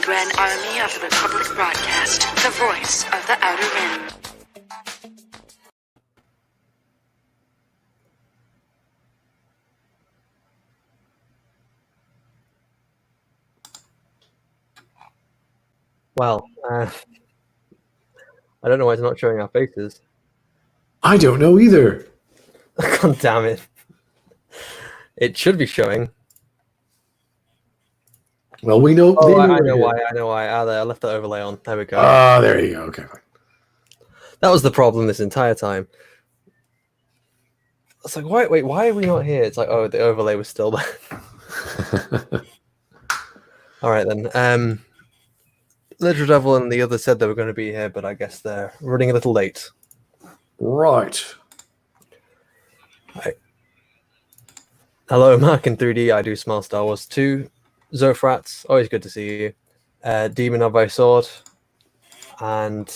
Grand Army of the Republic broadcast, the voice of the Outer Rim. Well, I don't know why it's not showing our faces. I don't know either. God damn it. It should be showing. Well, we know. Oh, I know why. I know why. Ah, there, I left the overlay on. There we go. Ah, there you go. Okay, fine. That was the problem this entire time. It's like, wait, why are we not here? It's like, oh, the overlay was still there. All right, then. Little Devil and the others said they were going to be here, but I guess they're running a little late. Right. Hi. Hello, Mark in 3D. I do smell Star Wars 2. Zofrats, always good to see you. Demon of Thy Sword. And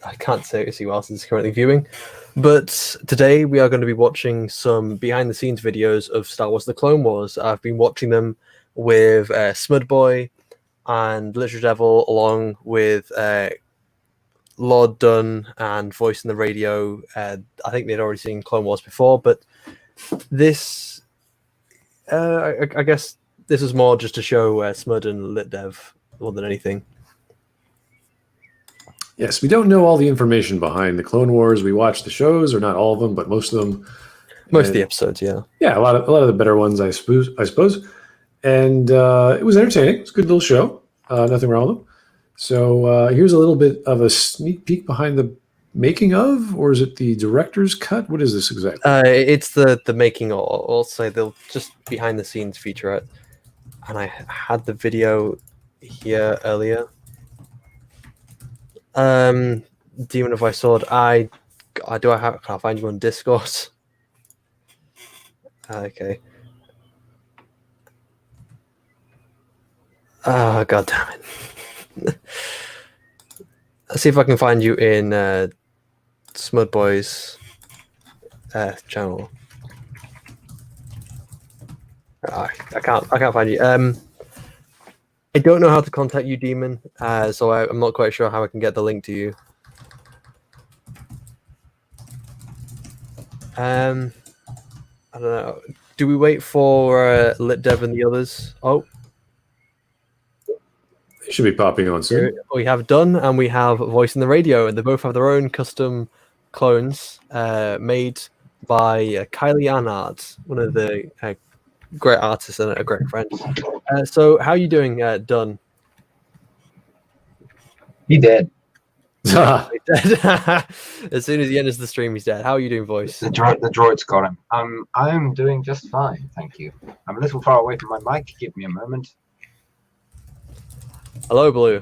I can't say who else is currently viewing. But today we are going to be watching some behind-the-scenes videos of Star Wars The Clone Wars. I've been watching them with Smudboy and Little Devil, along with Lord Dunn and Voice in the Radio. I think they'd already seen Clone Wars before, but this, I guess this is more just to show Smud and Lit Dev more than anything. Yes, we don't know all the information behind the Clone Wars. We watch the shows, or not all of them, but most of them. Most of the episodes, yeah. Yeah, a lot of the better ones, I suppose. And it was entertaining. It's a good little show. Nothing wrong with them. So here's a little bit of a sneak peek behind the making of, or is it the director's cut? What is this exactly? It's the making, or also they'll just behind the scenes featurette. And I had the video here earlier. Demon of Thy Sword. Can I find you on Discord? Okay. Oh, God damn it. Let's see if I can find you in Smudboy's channel. I can't find you. I don't know how to contact you, Demon, so I'm not quite sure how I can get the link to you. I don't know. Do we wait for Lit Dev and the others? Oh. They should be popping on soon. We have Dunn and we have Voice in the Radio, and they both have their own custom clones made by Kylie Arnard, one of the great artists and a great friend. So how are you doing, Dunn? He dead. He's dead. As soon as he enters the stream, he's dead. How are you doing, Voice? The droid's got him. I'm doing just fine, thank you. I'm a little far away from my mic. Give me a moment. Hello, Blue.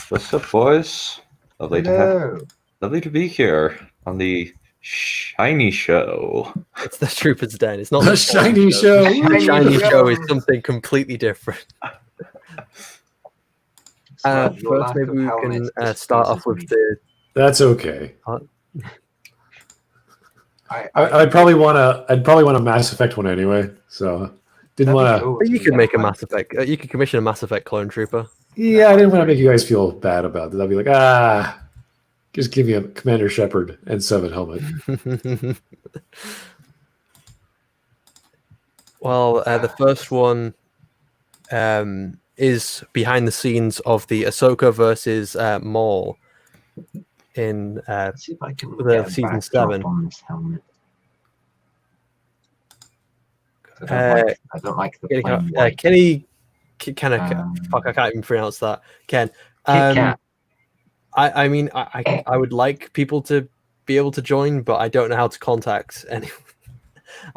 What's up, boys? Lovely Hello. Lovely to be here on the Shiny Show. It's the Trooper's Den. It's not The Shiny Show. The Shiny Show is something completely different. First, maybe we can start off with the. That's okay. I'd probably want a Mass Effect one anyway. So didn't want to. You could make a Mass Effect. You could commission a Mass Effect clone trooper. Yeah, I didn't want to make you guys feel bad about it. I'd be like, just give me a Commander Shepard and 7 helmet. Well, the first one is behind the scenes of the Ahsoka versus Maul in see if I can the season 7. On this helmet. I don't like the plain white. Kenny, fuck, I can't even pronounce that. Ken. I mean, I would like people to be able to join, but I don't know how to contact anyone.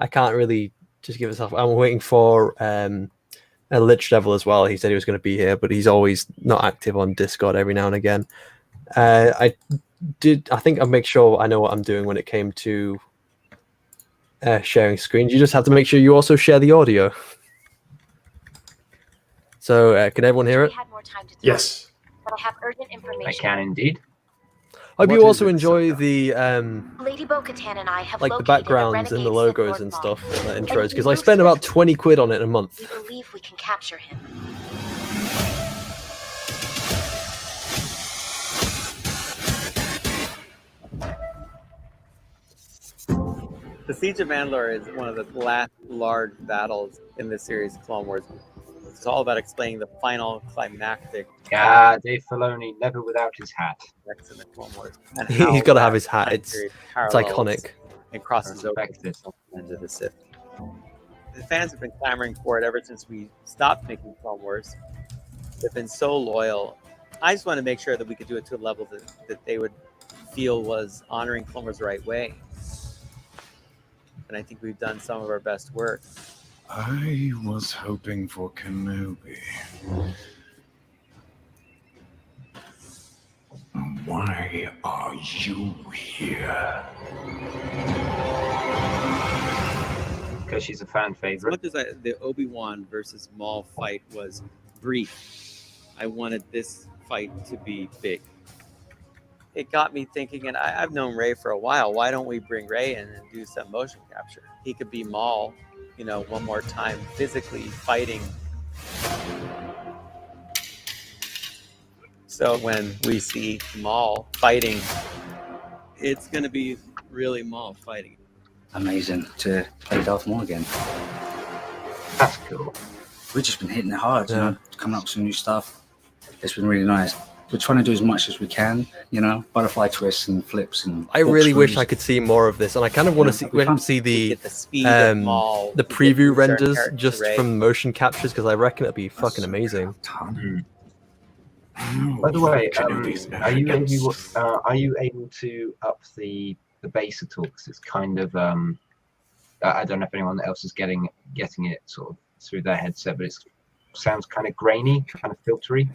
I can't really just give it off. I'm waiting for a Lich Devil as well. He said he was going to be here, but he's always not active on Discord every now and again. I think I'll make sure I know what I'm doing when it came to sharing screens. You just have to make sure you also share the audio. So, can everyone hear it? Yes. But I have urgent information. I can indeed. Hope you also enjoy the Lady Bo-Katan and I have like the located backgrounds a and the renegade logos Sith and Lord stuff and the bomb. intros, because I spent about 20 quid on it in a month. We believe we can capture him. The Siege of Mandalore is one of the last large battles in the series Clone Wars. It's all about explaining the final climactic Yeah, Dave Filoni, never without his hat. effects in the Clone Wars. And He's got to how have that his hat. time It's period it's parallels iconic. and crosses over Respect it. into the Sith. The fans have been clamoring for it ever since we stopped making Clone Wars. They've been so loyal. I just want to make sure that we could do it to a level that they would feel was honoring Clone Wars the right way. And I think we've done some of our best work. I was hoping for Kenobi. Why are you here? Because she's a fan As favorite. much as the Obi-Wan versus Maul fight was brief, I wanted this fight to be big. It got me thinking, and I've known Ray for a while. Why don't we bring Ray in and do some motion capture? He could be Maul, one more time, physically fighting. So when we see Maul fighting, it's going to be really Maul fighting. Amazing to play Darth Maul again. That's cool. We've just been hitting it hard, coming up with some new stuff. It's been really nice. We're trying to do as much as we can, butterfly twists and flips and. I really wish I could see more of this, and I kind of want to see the Maul, the preview renders just from motion captures because I reckon it'd be fucking amazing. By the way, are you able to up the bass at all? Because it's kind of I don't know if anyone else is getting it sort of through their headset, but it sounds kind of grainy, kind of filtery.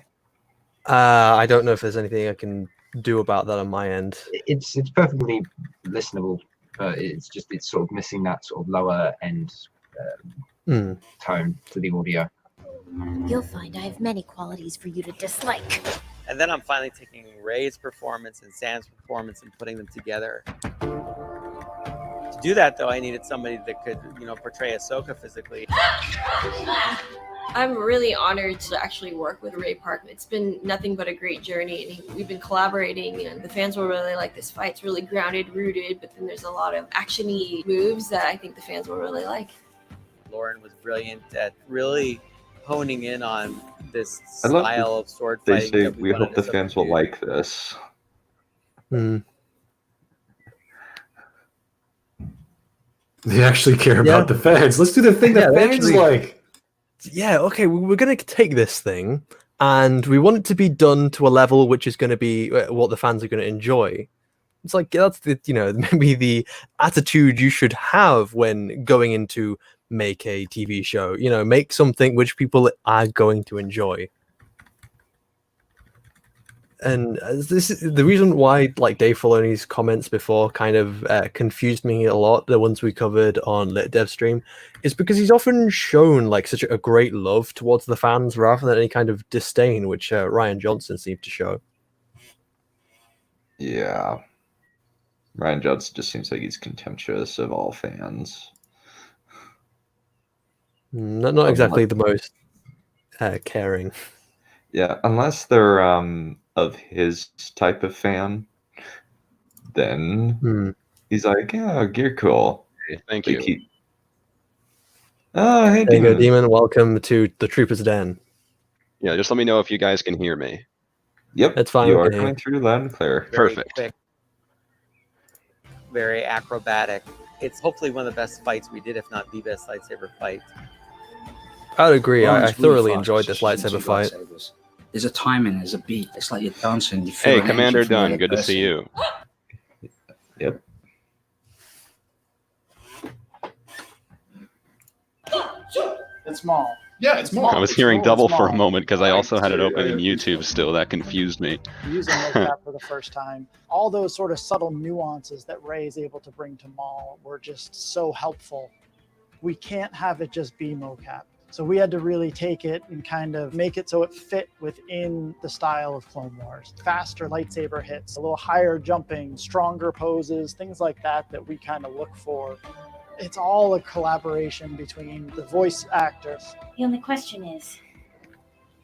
I don't know if there's anything I can do about that on my end. It's perfectly listenable, but it's sort of missing that sort of lower end tone to the audio. You'll find I have many qualities for you to dislike. And then I'm finally taking Ray's performance and Sam's performance and putting them together. To do that, though, I needed somebody that could, portray Ahsoka physically. I'm really honored to actually work with Ray Park. It's been nothing but a great journey, and we've been collaborating, and the fans will really like this fight. It's really grounded, rooted, but then there's a lot of action-y moves that I think the fans will really like. Lauren was brilliant at really honing in on this style of sword fighting. They say we hope the fans will like this. They actually care about the fans. Let's do the thing that fans like. Yeah, okay, we're going to take this thing and we want it to be done to a level which is going to be what the fans are going to enjoy. It's like, that's maybe the attitude you should have when going into make a TV show. Make something which people are going to enjoy. And this is the reason why, Dave Filoni's comments before kind of confused me a lot. The ones we covered on Lit Dev Stream is because he's often shown such a great love towards the fans rather than any kind of disdain, which Rian Johnson seemed to show. Yeah, Rian Johnson just seems like he's contemptuous of all fans. Not exactly the most caring. Yeah, unless they're of his type of fan, then he's like, yeah, you're cool. Thank you. Hey, There Demon. you go, Demon. Welcome to the Trooper's Den. Yeah, just let me know if you guys can hear me. Yep, that's fine. You are coming through loud and clear. Perfect. Quick, very acrobatic. It's hopefully one of the best fights we did, if not the best lightsaber fight. I'd agree. Well, I it's really thoroughly fun. enjoyed this Shooting lightsaber two fight. lightsabers. There's a timing, there's a beat. It's like you're dancing. You feel Hey, an Commander energy from the Dunn, other good to see you. Yep. It's Maul. Yeah, it's Maul. I was hearing double for a moment because I also had it open in YouTube still. That confused me. Using mocap for the first time. All those sort of subtle nuances that Ray is able to bring to Maul were just so helpful. We can't have it just be mocap. So we had to really take it and kind of make it so it fit within the style of Clone Wars. Faster lightsaber hits, a little higher jumping, stronger poses, things like that we kind of look for. It's all a collaboration between the voice actors. The only question is,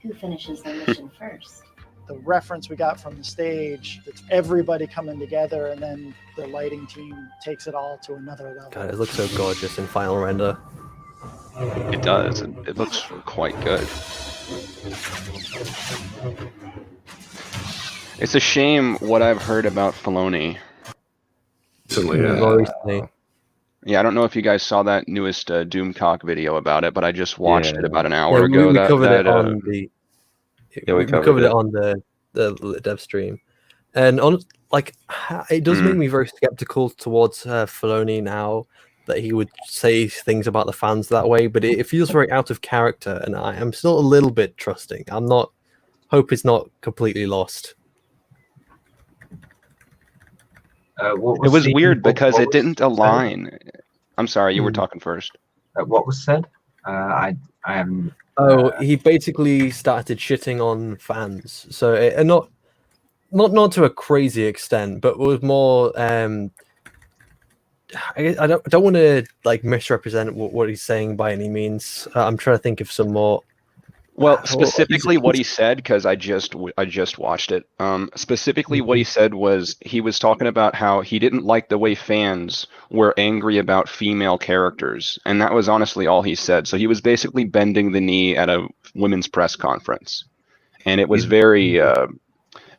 who finishes the mission first? the reference we got from the stage, it's everybody coming together, and then the lighting team takes it all to another level. God, it looks so gorgeous in final render. It does. It looks quite good. It's a shame what I've heard about Filoni. Yeah, I don't know if you guys saw that newest Doomcock video about it, but I just watched it about an hour ago. We covered it on the. we covered it on the dev stream, and on like it does make me very skeptical towards Filoni now that he would say things about the fans that way, but it feels very out of character, and I am still a little bit trusting. Hope is not completely lost. It was weird because it didn't align. I'm sorry, you were talking first. What was said? I haven't. He basically started shitting on fans. So and not to a crazy extent, but was more. I don't want to like misrepresent what he's saying by any means. I'm trying to think of some more. Well, specifically what he said, because I just watched it. Specifically what he said was he was talking about how he didn't like the way fans were angry about female characters, and that was honestly all he said. So he was basically bending the knee at a women's press conference, and it was very.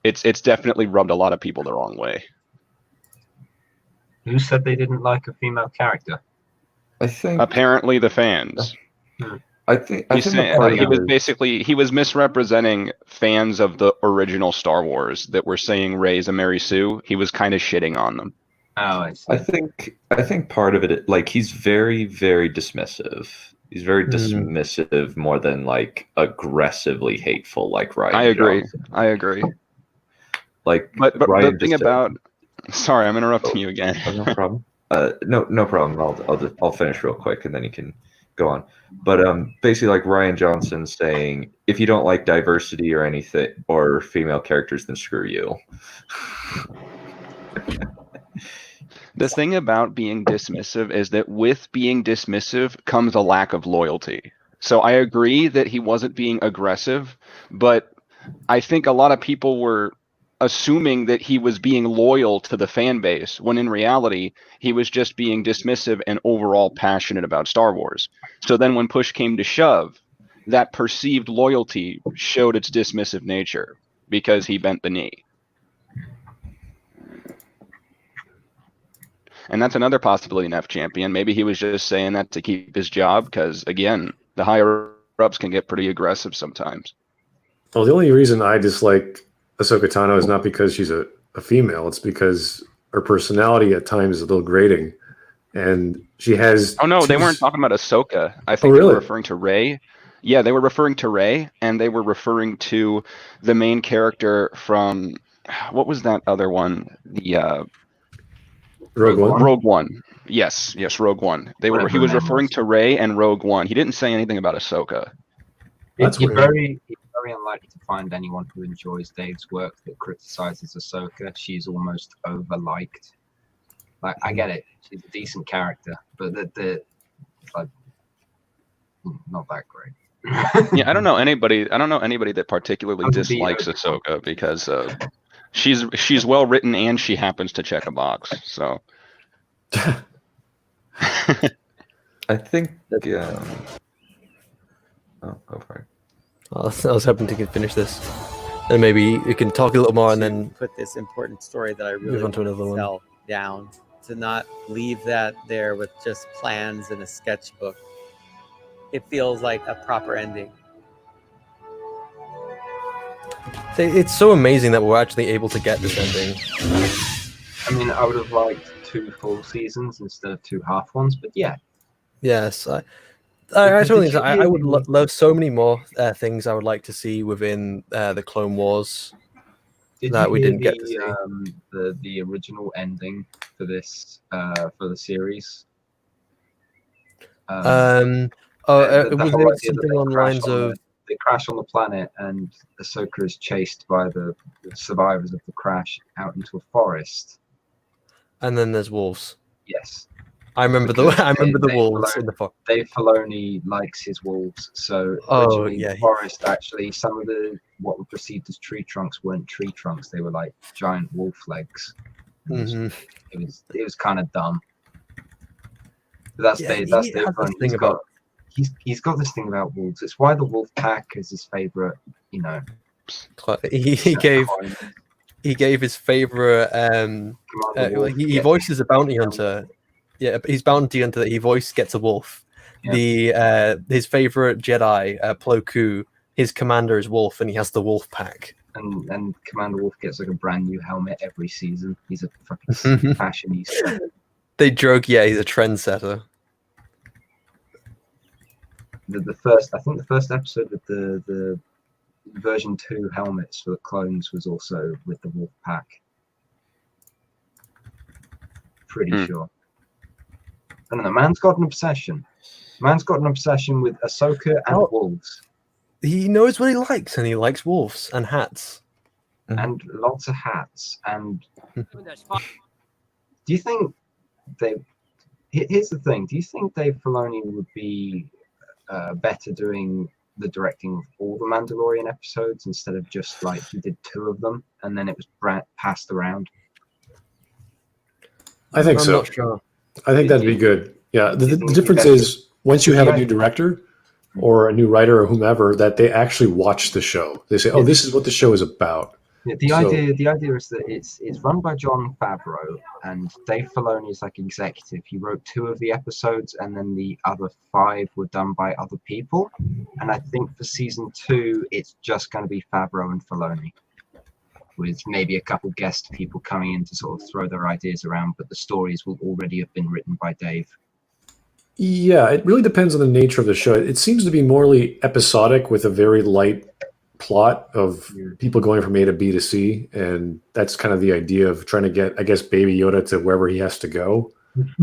It's definitely rubbed a lot of people the wrong way. Who said they didn't like a female character? I think apparently the fans. I think he was misrepresenting fans of the original Star Wars that were saying Rey's a Mary Sue. He was kind of shitting on them. Oh, I see. I think part of it, like, he's very, very dismissive. He's very dismissive more than like aggressively hateful, like Ryan. I agree. Like, but the thing about, sorry, I'm interrupting you again. No problem. No problem. I'll finish real quick and then you can go on. But basically, like Ryan Johnson saying, if you don't like diversity or anything or female characters, then screw you. The thing about being dismissive is that with being dismissive comes a lack of loyalty. So I agree that he wasn't being aggressive, but I think a lot of people were assuming that he was being loyal to the fan base, when in reality, he was just being dismissive and overall passionate about Star Wars. So then when push came to shove, that perceived loyalty showed its dismissive nature because he bent the knee. And that's another possibility in F Champion. Maybe he was just saying that to keep his job because, again, the higher ups can get pretty aggressive sometimes. Well, the only reason I dislike Ahsoka Tano is not because she's a female. It's because her personality at times is a little grating. And she has... Oh, no, they weren't talking about Ahsoka. I think they were referring to Rey. Yeah, they were referring to Rey, and they were referring to the main character from... What was that other one? The... Rogue One. Yes, Rogue One. He was referring to Rey and Rogue One. He didn't say anything about Ahsoka. It's very unlikely to find anyone who enjoys Dave's work that criticizes Ahsoka. She's almost overliked. Like, I get it, she's a decent character, but the like not that great. Yeah, I don't know anybody that particularly dislikes Ahsoka because she's well written and she happens to check a box. So I think oh, go for it. I was hoping to finish this, and maybe we can talk a little more, and then put this important story that I really move on to another one. Sell down, to not leave that there with just plans and a sketchbook. It feels like a proper ending. It's so amazing that we're actually able to get this ending. I mean, I would have liked 2 full seasons instead of 2 half ones, but yeah. Yes, I totally. I would love so many more things I would like to see within the Clone Wars that we didn't get to see. The original ending for this for the series. Was it something on the lines of they crash on the planet and Ahsoka is chased by the survivors of the crash out into a forest, and then there's wolves. Yes. I remember the wolves in the forest. Dave Filoni likes his wolves, so Oh, originally yeah, the forest actually some of the what were perceived as tree trunks weren't tree trunks; they were like giant wolf legs. It was kind of dumb. But that's Dave. That's Dave Filoni. He's got this thing about wolves. It's why the wolf pack is his favorite. You know, he gave his favorite. He voices a bounty hunter. Yeah, his bounty hunter that he voiced gets a wolf. Yeah. His favorite Jedi, Plo Koon, his commander is Wolf, and he has the wolf pack. And Commander Wolf gets like a brand new helmet every season. He's a fucking fashionista. They joke, he's a trendsetter. The first episode with the version 2 helmets for the clones was also with the wolf pack. Pretty sure. I don't know. Man's got an obsession. Man's got an obsession with Ahsoka and wolves. He knows what he likes, and he likes wolves and hats. And lots of hats. And do you think here's the thing. Do you think Dave Filoni would be better doing the directing of all the Mandalorian episodes instead of just like he did 2 of them and then it was passed around? I think so. I'm not sure. I think that'd be good. Yeah, the difference is once you have a new director or a new writer or whomever, that they actually watch the show. They say, "Oh, this is what the show is about." Yeah, the idea is that it's run by Jon Favreau and Dave Filoni is like executive. He wrote 2 of the episodes and then the other 5 were done by other people. And I think for season 2, it's just going to be Favreau and Filoni, with maybe a couple guest people coming in to sort of throw their ideas around, but the stories will already have been written by Dave. Yeah, it really depends on the nature of the show. It seems to be morely episodic with a very light plot of people going from A to B to C, and that's kind of the idea of trying to get, I guess, Baby Yoda to wherever he has to go,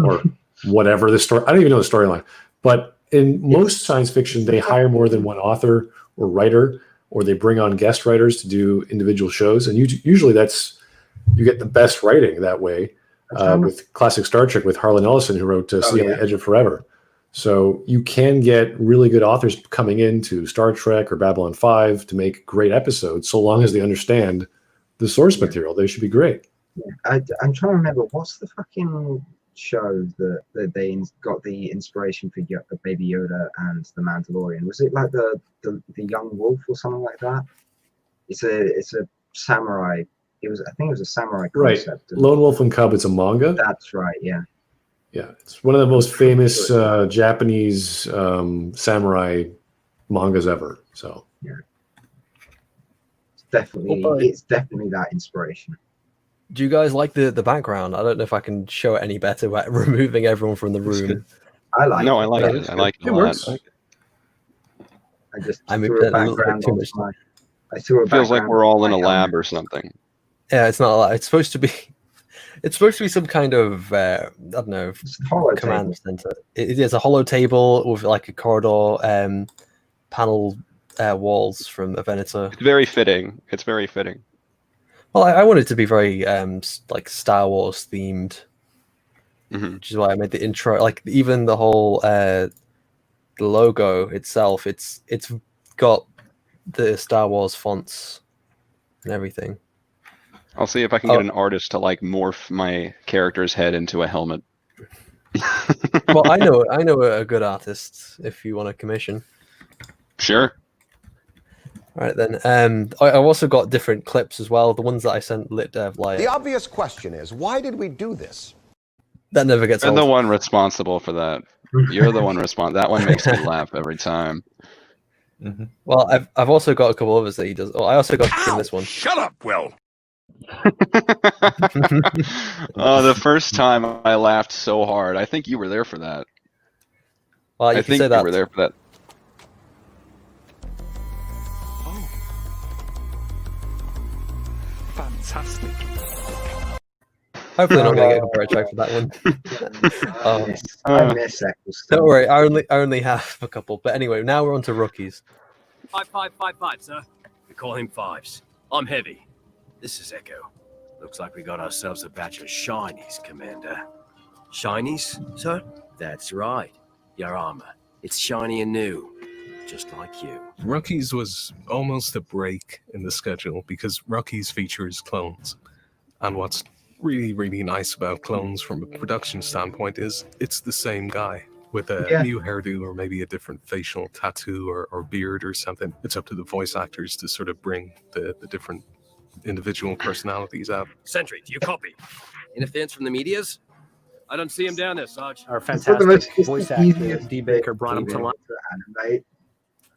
or whatever the story. I don't even know the storyline, but in most science fiction, they hire more than one author or writer, or they bring on guest writers to do individual shows, and usually you get the best writing that way. With classic Star Trek with Harlan Ellison, who wrote Sea on the Edge of Forever. So you can get really good authors coming into Star Trek or Babylon 5 to make great episodes, so long as they understand the source material. They should be great. I'm trying to remember, what's the fucking show that they got the inspiration for Baby Yoda and the Mandalorian? Was it like the Young Wolf or something like that? It's a samurai. I think it was a samurai concept. Right. Lone Wolf and Cub, it's a manga. That's right, yeah. Yeah, it's one of the most famous Japanese samurai mangas ever. So yeah, it's definitely that inspiration. Do you guys like the background? I don't know if I can show it any better by removing everyone from the room. I like it. I like it a lot. I moved it a little bit too much. It feels like we're all in a lab or something. Yeah, it's not a lot. It's supposed to be some kind of I don't know, command center. It is a hollow table with like a corridor, panel walls from a Venator. It's very fitting. Well, I wanted it to be very like Star Wars themed, which is why I made the intro. Like even the whole the logo itself, it's got the Star Wars fonts and everything. I'll see if I can get an artist to like morph my character's head into a helmet. Well, I know a good artist if you want to commission. Sure. All right then. I've also got different clips as well. The ones that I sent LitDev like. The obvious question is, why did we do this? That never gets old. I'm the one responsible for that. You're the one responsible. That one makes me laugh every time. Well, I've also got a couple others that he does. Oh, I also got this one. Shut up, Will. The first time I laughed so hard. I think you were there for that. Well, I think you were there for that. Oh, fantastic! Hopefully, not going to get a copyright strike for that one. I miss Eccleston. Don't worry, I only have a couple. But anyway, now we're on to rookies. 5555, sir. We call him Fives. I'm Heavy. This is Echo. Looks like we got ourselves a batch of shinies, Commander. Shinies, sir? That's right. Your armor. It's shiny and new. Just like you. Rookies was almost a break in the schedule because Rookies features clones. And what's really, really nice about clones from a production standpoint is it's the same guy with a new hairdo or maybe a different facial tattoo or beard or something. It's up to the voice actors to sort of bring the different individual personalities out. Sentry, do you copy? Anything from the medias? I don't see him down there, Sarge. Our fantastic voice actor, D. Baker, brought him to life. Animate.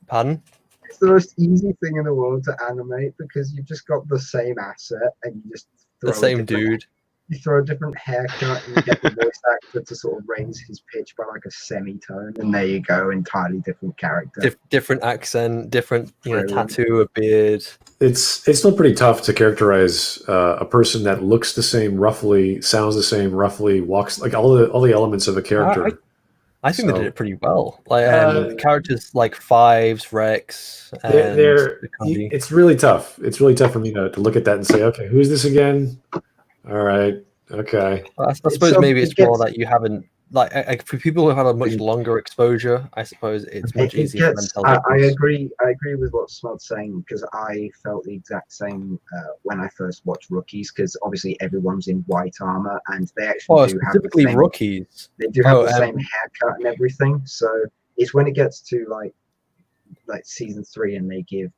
Pardon? It's the most easy thing in the world to animate because you've just got the same asset and you just throw The same dude. You throw a different haircut and you get the voice actor to sort of raise his pitch by like a semitone, and there you go, entirely different character. Different accent, different tattoo, a beard. It's still pretty tough to characterize a person that looks the same roughly, sounds the same roughly, walks like all the elements of a character. I think they did it pretty well. Like characters like Fives, Rex, and it's really tough. It's really tough for me to look at that and say, okay, who's this again? All right, okay. I suppose maybe it's more that you haven't like for people who have had a much longer exposure. I suppose it's much easier for them to tell. I agree. I agree with what Smud's saying because I felt the exact same when I first watched Rookies. Because obviously everyone's in white armor, and they actually do have the same, Rookies. They do have the same haircut and everything. So it's when it gets to like season 3, and they give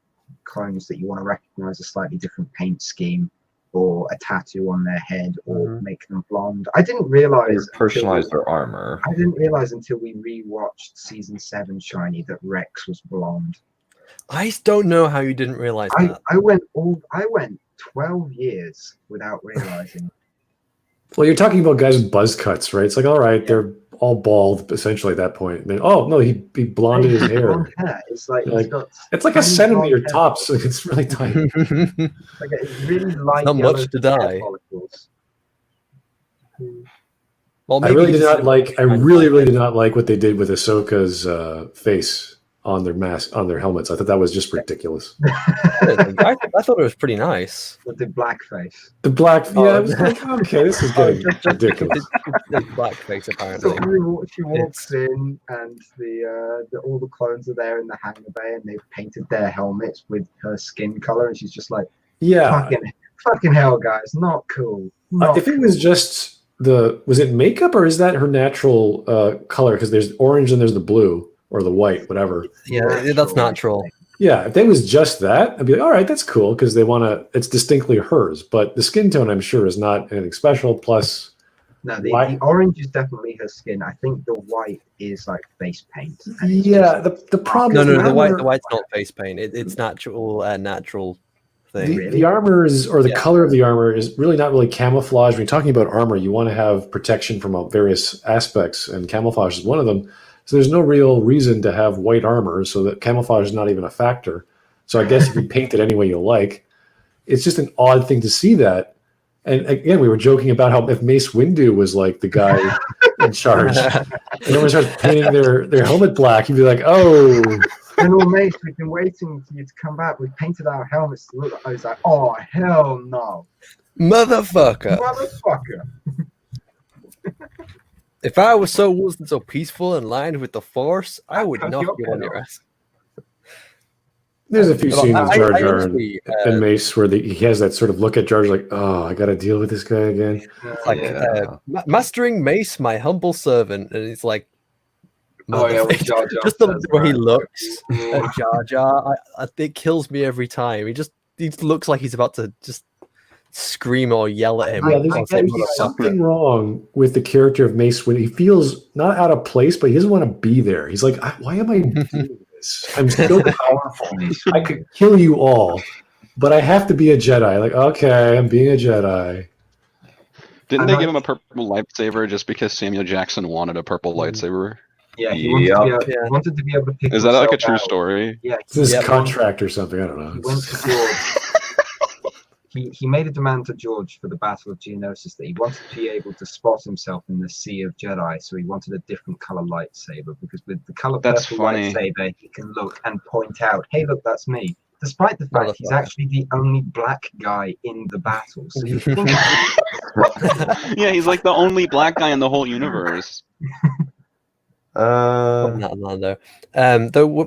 clones that you want to recognize a slightly different paint scheme, or a tattoo on their head, or make them blonde. I didn't realize personalize their armor. I didn't realize until we rewatched season 7 Shiny that Rex was blonde. I don't know how you didn't realize that. I went 12 years without realizing. Well, you're talking about guys with buzz cuts, right? It's like, all right, they're all bald essentially at that point. And then, oh no, he blonded his hair. It's like it's like a centimeter tops. So it's really tiny. Like a really light. Not much to dye. Well, I really did not like. I really did not like what they did with Ahsoka's face on their mask, on their helmets. I thought that was just ridiculous. I thought it was pretty nice. With the blackface. The black, yeah. I was like, okay, this is getting ridiculous. It's blackface apparently. So she walks in, and all the clones are there in the hangar bay, and they've painted their helmets with her skin color, and she's just like, yeah, fucking hell, guys, not cool. If it was just was it makeup or is that her natural color? Because there's orange and there's the blue. Or the white, whatever. Yeah, that's natural. Yeah, if it was just that, I'd be like, all right, that's cool because they want to. It's distinctly hers, but the skin tone, I'm sure, is not anything special. Plus, no, the orange is definitely her skin. I think the white is like face paint. Yeah, the problem. No, the white's not face paint. It's natural thing. The armor is, or the color of the armor is really not really camouflage. When you're talking about armor, you want to have protection from various aspects, and camouflage is one of them. So there's no real reason to have white armor, so that camouflage is not even a factor. So I guess if you paint it any way you like, it's just an odd thing to see that. And again, we were joking about how if Mace Windu was like the guy in charge, and everyone starts painting their helmet black, you'd be like, oh. General Mace, we've been waiting for you to come back. We painted our helmets to look. I was like, oh, hell no. Motherfucker. If I wasn't so peaceful and lined with the Force, I would knock you on your ass. There's a few scenes with Jar Jar and Mace where he has that sort of look at Jar Jar like, oh, I got to deal with this guy again. It's like, mastering Mace, my humble servant. And it's like, with Jar Jar just the way he looks at Jar Jar, it kills me every time. He just looks like he's about to just scream or yell at him. Yeah, there's something wrong with the character of Mace when he feels not out of place, but he doesn't want to be there. He's like, why am I doing this? I'm so powerful. I could kill you all, but I have to be a Jedi. Like, okay, I'm being a Jedi. Didn't they give him a purple lightsaber just because Samuel Jackson wanted a purple lightsaber? Yeah, he wanted to be able to pick. Is that like a true story? Yeah, it's his contract or something. I don't know. He went to George. He made a demand to George for the Battle of Geonosis that he wanted to be able to spot himself in the Sea of Jedi, so he wanted a different color lightsaber because with the color purple lightsaber he can look and point out, hey, look, that's me. Despite the fact he's actually the only black guy in the battle. So you think Yeah, he's like the only black guy in the whole universe. Though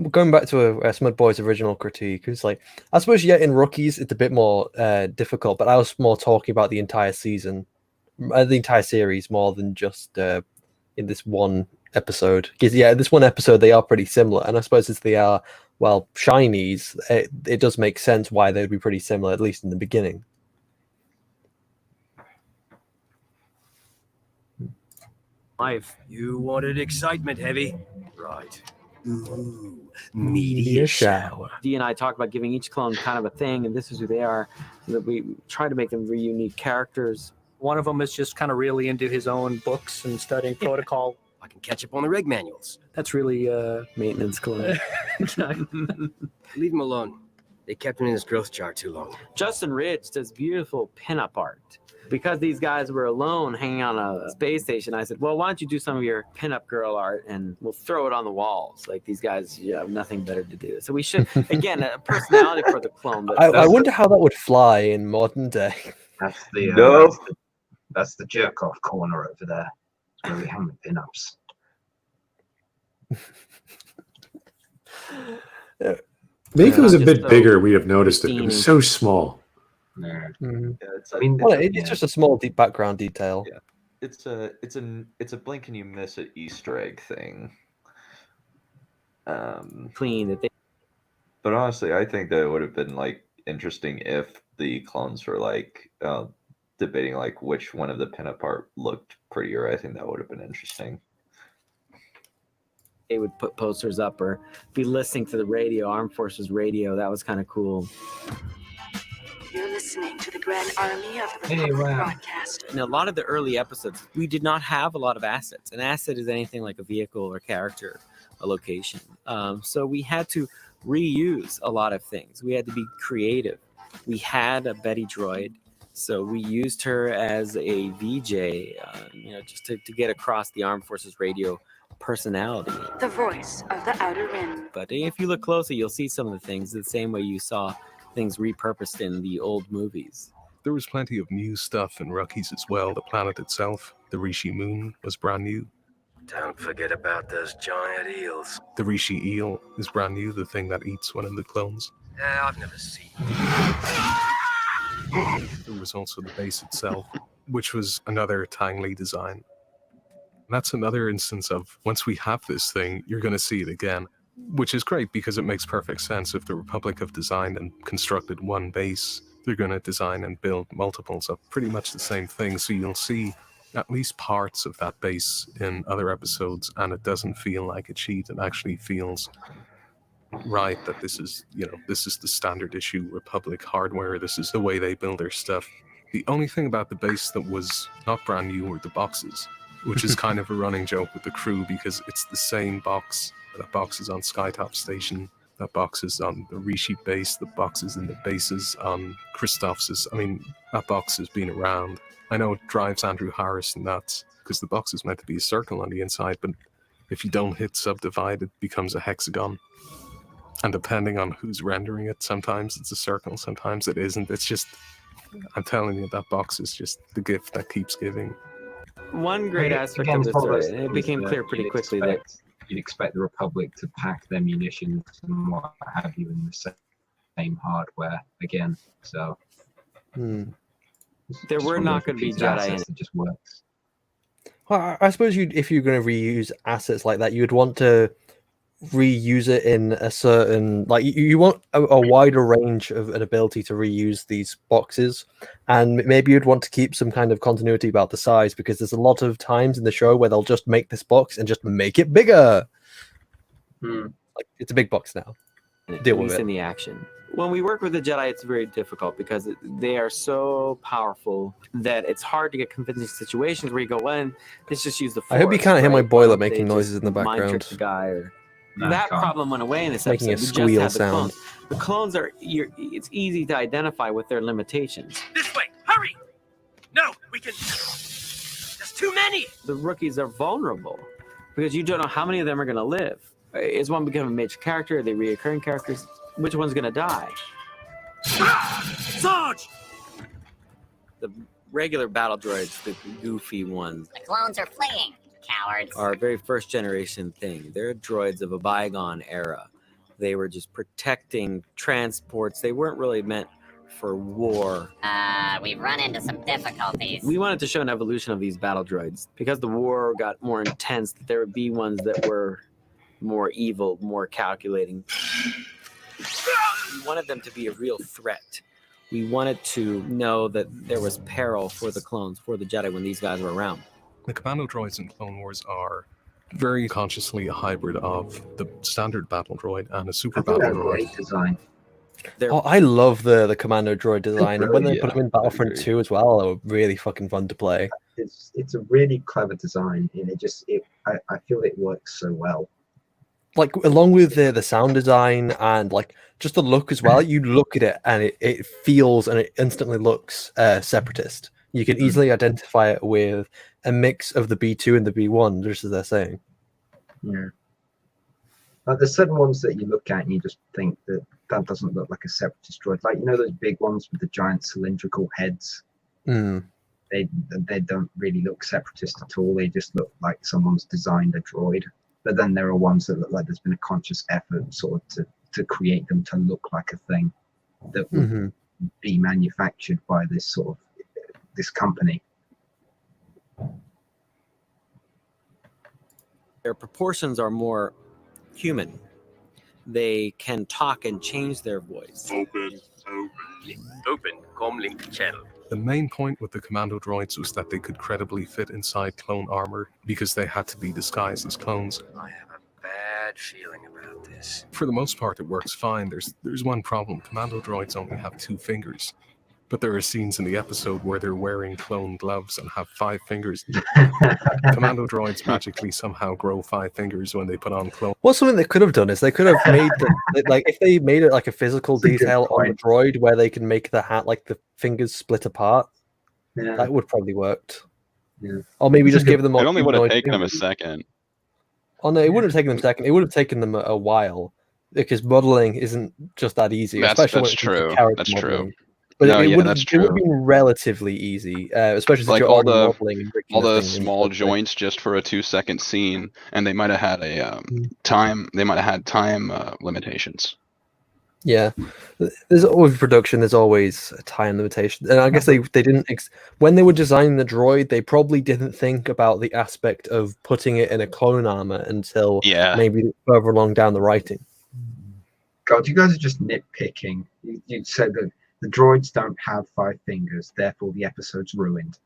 going back to Smudboy's original critique, it's like, I suppose in Rookies it's a bit more difficult, but I was more talking about the entire season, the entire series, more than just in this one episode. Because this one episode they are pretty similar, and I suppose as they are shinies, it does make sense why they'd be pretty similar, at least in the beginning. Life. You wanted excitement, Heavy? Right. Ooh, meteor shower. Dee and I talk about giving each clone kind of a thing, and this is who they are, so that we try to make them very unique characters. One of them is just kind of really into his own books and studying protocol. I can catch up on the rig manuals. That's really maintenance clone. Leave him alone. They kept him in his growth jar too long. Justin Ridge does beautiful pinup art. Because these guys were alone hanging on a space station, I said, well, why don't you do some of your pinup girl art and we'll throw it on the walls. Like, these guys have nothing better to do. So we should, again, a personality for the clone. But I wonder how that would fly in modern day. That's the that's the jerk off corner over there. It's where we hang the pinups. Maybe if it was a bit bigger, we'd have noticed it. It was so small. Yeah, It's just a small deep background detail. Yeah, it's a blink and you miss it Easter egg thing. Clean that they. But honestly, I think that it would have been like interesting if the clones were like debating like which one of the pinup art looked prettier. I think that would have been interesting. They would put posters up or be listening to the radio, Armed Forces radio. That was kind of cool. You're listening to the Grand Army of the Republic broadcast. In a lot of the early episodes, we did not have a lot of assets. An asset is anything like a vehicle or character, a location. So we had to reuse a lot of things. We had to be creative. We had a Betty droid, so we used her as a VJ, just to get across the Armed Forces radio personality. The voice of the Outer Rim. But if you look closely, you'll see some of the things the same way you saw things repurposed in the old movies. There was plenty of new stuff in Rookies as well. The planet itself, the Rishi moon, was brand new. Don't forget about those giant eels. The Rishi eel is brand new, the thing that eats one of the clones. I've never seen. There was also the base itself, which was another Tangly design. And that's another instance of, once we have this thing, you're going to see it again. Which is great because it makes perfect sense. If the Republic have designed and constructed one base, they're going to design and build multiples of pretty much the same thing. So you'll see at least parts of that base in other episodes, and it doesn't feel like a cheat. It actually feels right that this is the standard issue Republic hardware. This is the way they build their stuff. The only thing about the base that was not brand new were the boxes, which is kind of a running joke with the crew because it's the same box. That box is on Skytop Station. That box is on the Rishi base. The box is in the bases on Christoph's. I mean, that box has been around. I know it drives Andrew Harris nuts because the box is meant to be a circle on the inside, but if you don't hit subdivide, it becomes a hexagon. And depending on who's rendering it, sometimes it's a circle, sometimes it isn't. It's just, I'm telling you, that box is just the gift that keeps giving. One great aspect of this story, and it became clear pretty quickly that you'd expect the Republic to pack their munitions and what have you in the same hardware again. So there were not going to be Jedi in it. It just works. Well, I suppose if you're going to reuse assets like that, you'd want to reuse it in a certain, like, you want a wider range of an ability to reuse these boxes, and maybe you'd want to keep some kind of continuity about the size, because there's a lot of times in the show where they'll just make this box and just make it bigger. Like, it's a big box now. Deal with it. In the action. When we work with the Jedi, it's very difficult because they are so powerful that it's hard to get convincing situations where you go, well, let's just use the Force. I hope you can't hear my boiler making They noises in the just mind trick background. the guy or... No, that problem went away in this Making episode. a We squeal just had the sound. clones. The clones are, it's easy to identify with their limitations. This way, hurry! No, we can. There's too many. The rookies are vulnerable because you don't know how many of them are going to live. Is one becoming a major character? Are they reoccurring characters? Which one's going to die? Sarge! The regular battle droids, the goofy ones, The clones are fleeing, cowards. are a very first generation thing. They're droids of a bygone era. They were just protecting transports. They weren't really meant for war. We've run into some difficulties. We wanted to show an evolution of these battle droids. Because the war got more intense, that there would be ones that were more evil, more calculating. We wanted them to be a real threat. We wanted to know that there was peril for the clones, for the Jedi when these guys were around. The Commando Droids in Clone Wars are very consciously a hybrid of the standard battle droid and a super battle droid. Great design. Oh, I love the Commando Droid design, and when they Yeah, put them in Battlefront 2 as well, they were really fucking fun to play. It's a really clever design, and I feel it works so well. Like, along with the sound design and like just the look as well, you look at it and it feels and it instantly looks separatist. You can easily identify it with a mix of the B2 and the B1, just as they're saying. Yeah. There's certain ones that you look at and you just think that doesn't look like a separatist droid. Like, you know, those big ones with the giant cylindrical heads. Mm. They don't really look separatist at all. They just look like someone's designed a droid. But then there are ones that look like there's been a conscious effort sort of to create them to look like a thing that would be manufactured by this company. Their proportions are more human. They can talk and change their voice. Open comlink channel. The main point with the Commando Droids was that they could credibly fit inside clone armor because they had to be disguised as clones. I have a bad feeling about this. For the most part, it works fine. There's one problem. Commando Droids only have 2 fingers. But there are scenes in the episode where they're wearing clone gloves and have 5 fingers. Commando Droids magically somehow grow 5 fingers when they put on clone. Well, something they could have done is they could have made like if they made it like a physical detail on the droid where they can make the hat like the fingers split apart. Yeah. That would probably worked. Yeah. Or maybe just give them. It only would have humanoid taken them a fingers. second. Oh no, it wouldn't have taken them a second. It would have taken them a while because modeling isn't just that easy. Especially when That's it comes to true. character That's modeling. true. But No, it yeah, would that's have been true. relatively easy, especially since Like you're all already the modeling and breaking all the thing in small post. joints just for a 2-second scene, and they might have had a time. They might have had time limitations. Yeah, there's always production. There's always a time limitation, and I guess they didn't when they were designing the droid, they probably didn't think about the aspect of putting it in a clone armor until maybe further along down the writing. God, you guys are just nitpicking. You said that the droids don't have 5 fingers, therefore the episode's ruined.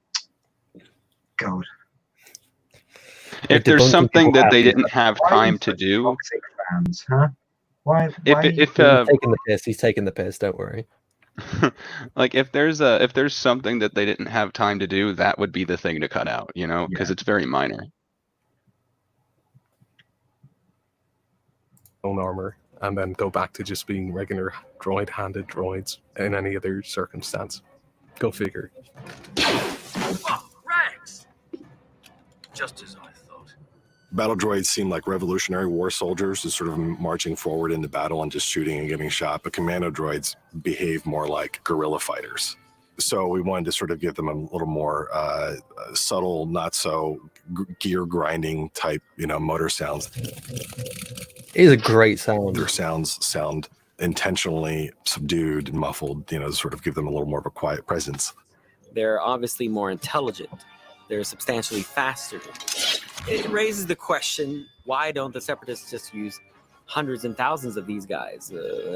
God. If there's something that they didn't have time to do, Toxic fans, huh? Why? He's taking the piss. He's taking the piss. Don't worry. like if there's something that they didn't have time to do, that would be the thing to cut out, because it's very minor. Clone armor, and then go back to just being regular droid-handed droids in any other circumstance. Go figure. Rex! Just as I thought. Battle droids seem like Revolutionary War soldiers, just sort of marching forward into battle and just shooting and getting shot. But commando droids behave more like guerrilla fighters. So we wanted to sort of give them a little more subtle, not so gear grinding type, motor sounds. It is a great sound. Their sounds sound intentionally subdued and muffled, to sort of give them a little more of a quiet presence. They're obviously more intelligent. They're substantially faster. It raises the question, why don't the Separatists just use hundreds and thousands of these guys?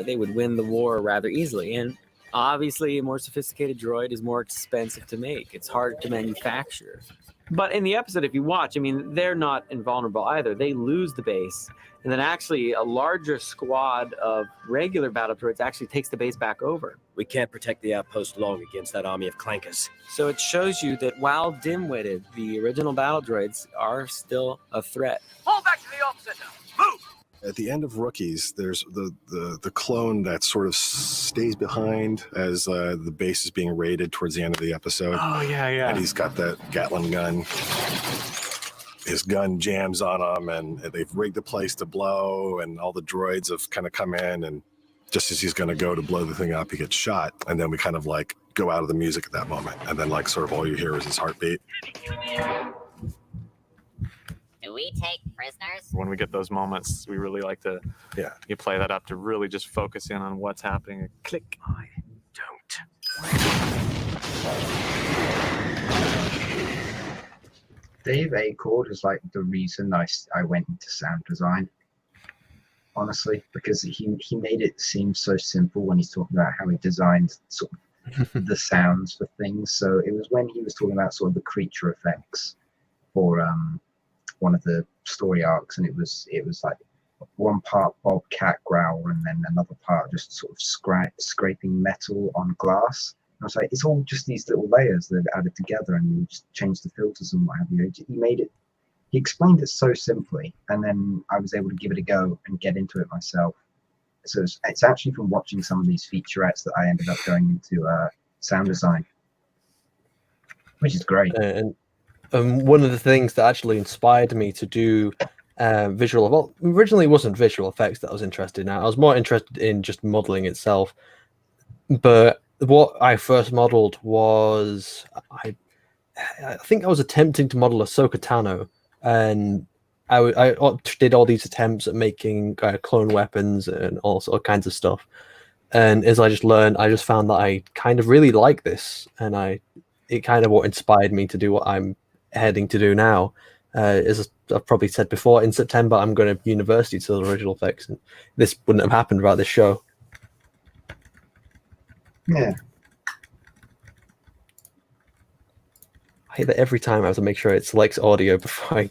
They would win the war rather easily. And obviously, a more sophisticated droid is more expensive to make. It's harder to manufacture. But in the episode, if you watch, they're not invulnerable either. They lose the base. And then actually a larger squad of regular battle droids actually takes the base back over. We can't protect the outpost long against that army of clankers. So it shows you that while dim-witted, the original battle droids are still a threat. Fall back to the opposite now. Move! At the end of Rookies, there's the clone that sort of stays behind as the base is being raided towards the end of the episode. Oh, yeah. And he's got that Gatling gun. his gun jams on him, and they've rigged the place to blow, and all the droids have kind of come in, and just as he's going to go to blow the thing up, he gets shot, and then we kind of like go out of the music at that moment, and then like sort of all you hear is his heartbeat. Do we take prisoners? When we get those moments, we really like to you play that up to really just focus in on what's happening. Click. I don't. Dave Acord is like the reason I went into sound design, honestly, because he made it seem so simple when he's talking about how he designed sort of the sounds for things. So it was when he was talking about sort of the creature effects for one of the story arcs, and it was like one part bobcat growl and then another part just sort of scraping metal on glass. I was like, it's all just these little layers that are added together, and you just change the filters and what have you. He explained it so simply, and then I was able to give it a go and get into it myself. So it's actually from watching some of these featurettes that I ended up going into sound design, which is great. And one of the things that actually inspired me to do originally it wasn't visual effects that I was interested in. I was more interested in just modeling itself. But what I first modeled was I think I was attempting to model Ahsoka Tano, and I did all these attempts at making clone weapons and all kinds of stuff. And as I just learned, I just found that I kind of really like this, and it kind of what inspired me to do what I'm heading to do now. As I've probably said before, in September I'm going to university to the visual effects, and this wouldn't have happened without this show. Yeah. I hate that every time I have to make sure it selects audio before I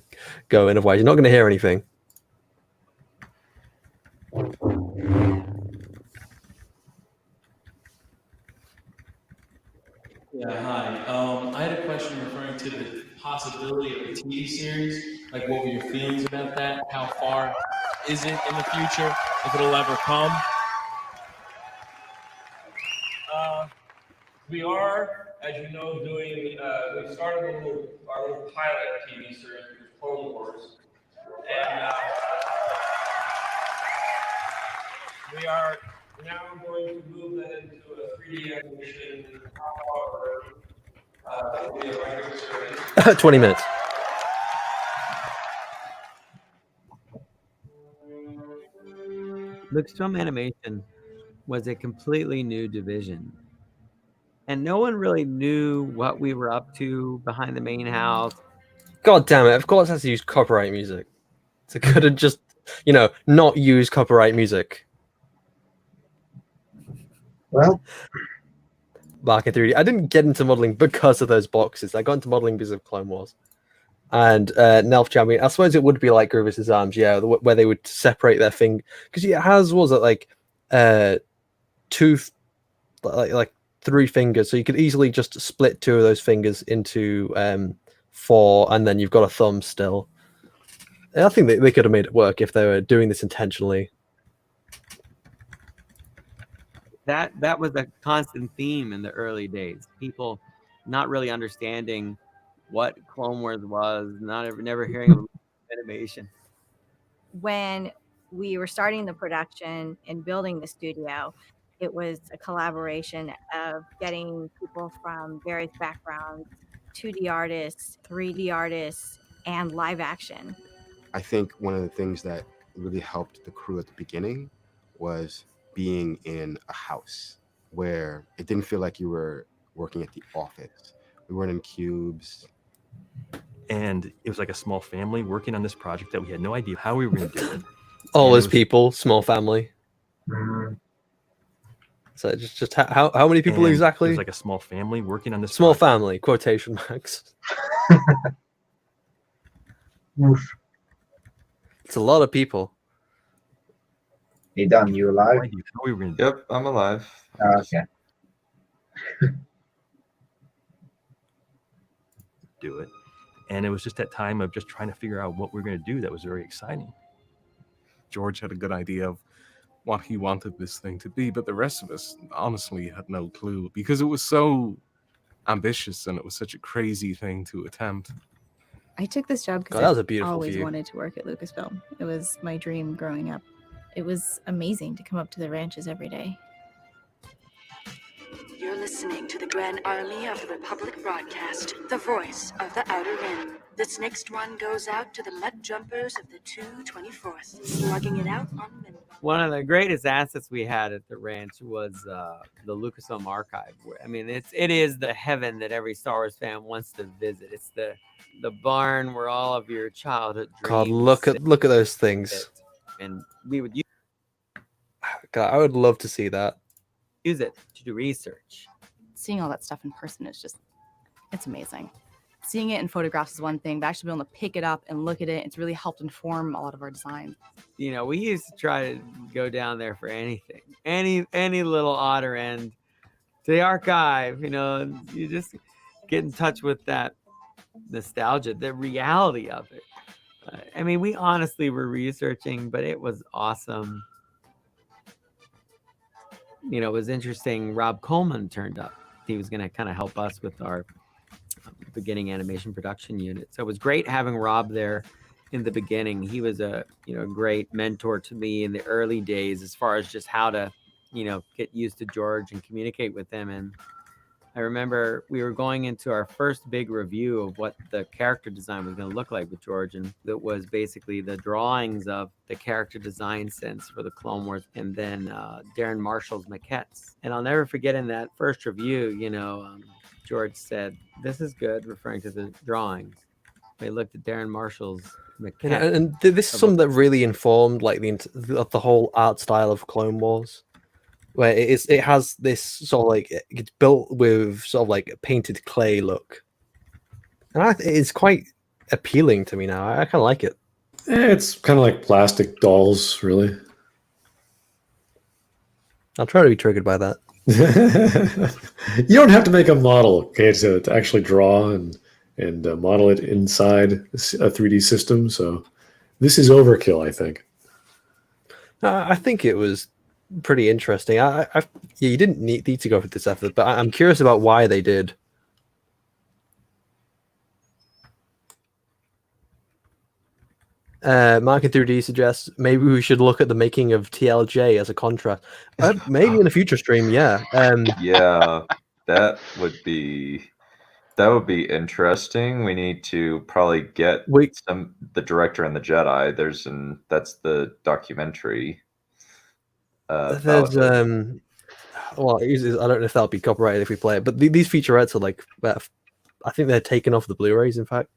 go in, otherwise you're not going to hear anything. Yeah, hi. I had a question referring to the possibility of a TV series. Like, what were your feelings about that? How far is it in the future, if it'll ever come? We are, as you know, doing, we started our little pilot TV series with Clone Wars. And we are now going to move that into a 3D animation. 20 minutes. Lucasfilm Animation was a completely new division, and no one really knew what we were up to behind the main house. God damn it, of course it has to use copyright music. So it could have just, not use copyright music. Well, back in 3D. I didn't get into modeling because of those boxes. I got into modeling because of Clone Wars. And Nelf Champion, I suppose it would be like Grievous' arms, where they would separate their finger. Because it has, was it like three fingers, so you could easily just split two of those fingers into four, and then you've got a thumb still. And I think they could have made it work if they were doing this intentionally. That was a constant theme in the early days. People not really understanding what Clone Wars was, never hearing of animation. When we were starting the production and building the studio, it was a collaboration of getting people from various backgrounds, 2D artists, 3D artists, and live action. I think one of the things that really helped the crew at the beginning was being in a house where it didn't feel like you were working at the office. We weren't in cubes. And it was like a small family working on this project that we had no idea how we were going to do it. All those people, small family. So just how many people exactly? It was like a small family working on this small project. family, quotation marks. It's a lot of people. Hey, Dan, you alive? Yep, I'm alive. Okay. Do it. And it was just that time of just trying to figure out what we're going to do that was very exciting. George had a good idea of what he wanted this thing to be, but the rest of us honestly had no clue because it was so ambitious and it was such a crazy thing to attempt. I took this job God, because that was I a beautiful always view. wanted to work at Lucasfilm. It was my dream growing up. It was amazing to come up to the ranches every day. You're listening to the Grand Army of the Republic broadcast, the voice of the Outer Rim. This next one goes out to the mud jumpers of the 224th, slugging it out on Minute. One of the greatest assets we had at the ranch was the Lucasfilm Archive. I mean, it is the heaven that every Star Wars fan wants to visit. It's the barn where all of your childhood dreams. God, look at those things. And we would God, I would love to see that. use it to do research. Seeing all that stuff in person is just, it's amazing. Seeing it in photographs is one thing, but actually being able to pick it up and look at it, it's really helped inform a lot of our design. You know, we used to try to go down there for anything, any little otter end to the archive. You know, you just get in touch with that nostalgia, the reality of it. I mean, we honestly were researching, but it was awesome. You know, it was interesting. Rob Coleman turned up. He was going to kind of help us with our beginning animation production unit. So it was great having Rob there in the beginning. He was a great mentor to me in the early days as far as just how to get used to George and communicate with him. And I remember we were going into our first big review of what the character design was going to look like with George, and that was basically the drawings of the character design sense for the Clone Wars, and then Darren Marshall's maquettes. And I'll never forget in that first review, George said, "This is good," referring to the drawings. They looked at Darren Marshall's maquette. And this is something that really informed like the whole art style of Clone Wars, where it has this sort of like, it's built with sort of like a painted clay look, and it's quite appealing to me now. I kind of like it. It's kind of like plastic dolls, really. I'll try to be triggered by that. You don't have to make a model, okay, to actually draw and model it inside a 3D system. So this is overkill, I think. I think it was pretty interesting. You didn't need to go for this effort, but I'm curious about why they did. Mark in 3D suggests maybe we should look at the making of TLJ as a contrast. Maybe in a future stream, yeah. Yeah, that would be interesting. We need to probably get the director and the Jedi. That's the documentary. There's well, I don't know if that'll be copyrighted if we play it, but these featurettes are like, I think they're taken off the Blu-rays. In fact,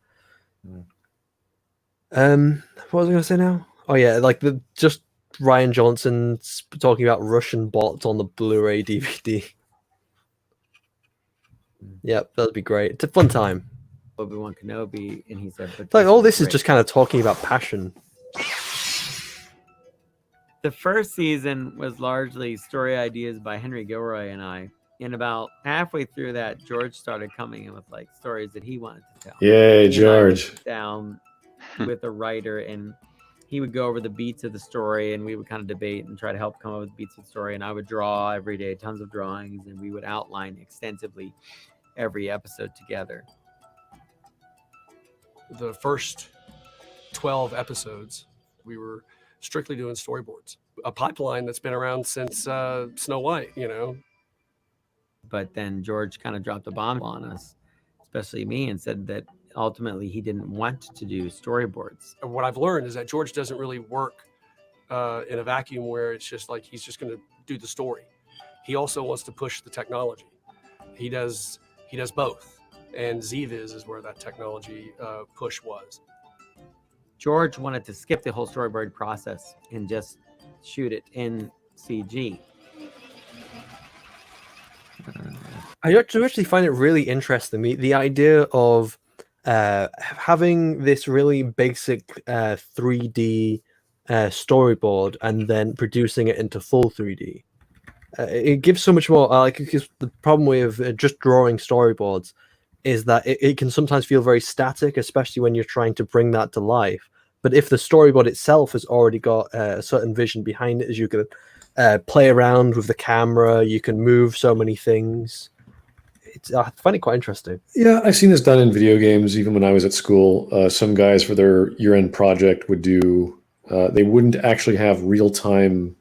what was I going to say now? Oh yeah, like just Ryan Johnson talking about Russian bots on the Blu-ray DVD. Yep, that'd be great. It's a fun time. Obi-Wan Kenobi, and he said, "But like all this is just kind of talking about passion." The first season was largely story ideas by Henry Gilroy and I. And about halfway through that, George started coming in with like stories that he wanted to tell. Yay, George! Down with a writer, and he would go over the beats of the story, and we would kind of debate and try to help come up with beats of the story. And I would draw every day, tons of drawings, and we would outline extensively every episode together. The first 12 episodes, we were strictly doing storyboards. A pipeline that's been around since Snow White, But then George kind of dropped a bomb on us, especially me, and said that ultimately he didn't want to do storyboards. And what I've learned is that George doesn't really work in a vacuum where it's just like he's just going to do the story. He also wants to push the technology. He does both, and ZViz is where that technology push was. George wanted to skip the whole storyboard process and just shoot it in CG. I actually find it really interesting. The idea of having this really basic 3D storyboard and then producing it into full 3D. It gives so much more. Because the problem with just drawing storyboards is that it can sometimes feel very static, especially when you're trying to bring that to life. But if the storyboard itself has already got a certain vision behind it, as you can play around with the camera, you can move so many things. I find it quite interesting. Yeah, I've seen this done in video games. Even when I was at school, some guys for their year-end project would do. They wouldn't actually have real-time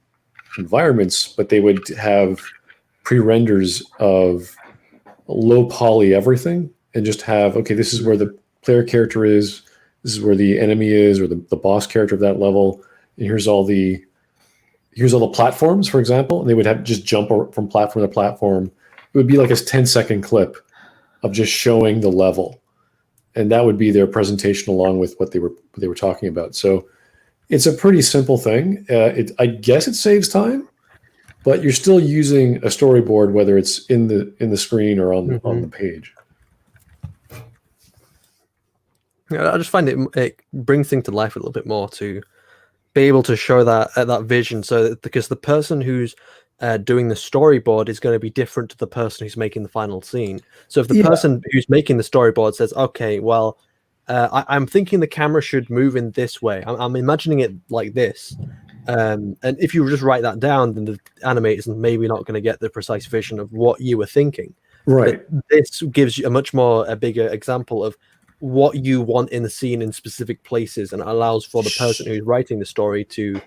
environments, but they would have pre-renders of low poly everything, and just have, okay, this is where the player character is, this is where the enemy is, or the boss character of that level, and here's all the platforms, for example, and they would have just jump from platform to platform. It would be like a 10-second clip of just showing the level, and that would be their presentation along with what they were talking about. So it's a pretty simple thing. I guess it saves time, but you're still using a storyboard, whether it's in the screen or on the page. I just find it brings things to life a little bit more to be able to show that vision. So that, because the person who's doing the storyboard is going to be different to the person who's making the final scene. So if the person who's making the storyboard says, "Okay, well, I'm thinking the camera should move in this way. I'm imagining it like this," and if you just write that down, then the animators are maybe not going to get the precise vision of what you were thinking. Right. But this gives you a bigger example of what you want in the scene in specific places, and allows for the person who's writing the story to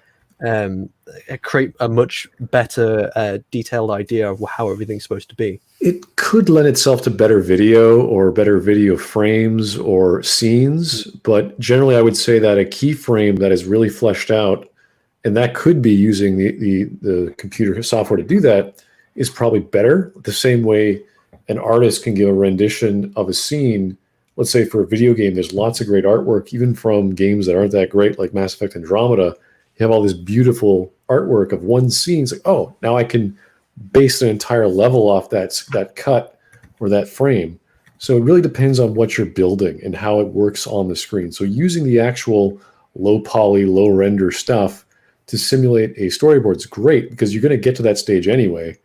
create a much better detailed idea of how everything's supposed to be. It could lend itself to better video or better video frames or scenes, but generally I would say that a keyframe that is really fleshed out, and that could be using the computer software to do that, is probably better. The same way an artist can give a rendition of a scene. Let's say for a video game, there's lots of great artwork, even from games that aren't that great, like Mass Effect Andromeda. You have all this beautiful artwork of one scene. It's like, oh, now I can base an entire level off that cut or that frame. So it really depends on what you're building and how it works on the screen. So using the actual low poly, low render stuff to simulate a storyboard is great, because you're going to get to that stage anyway,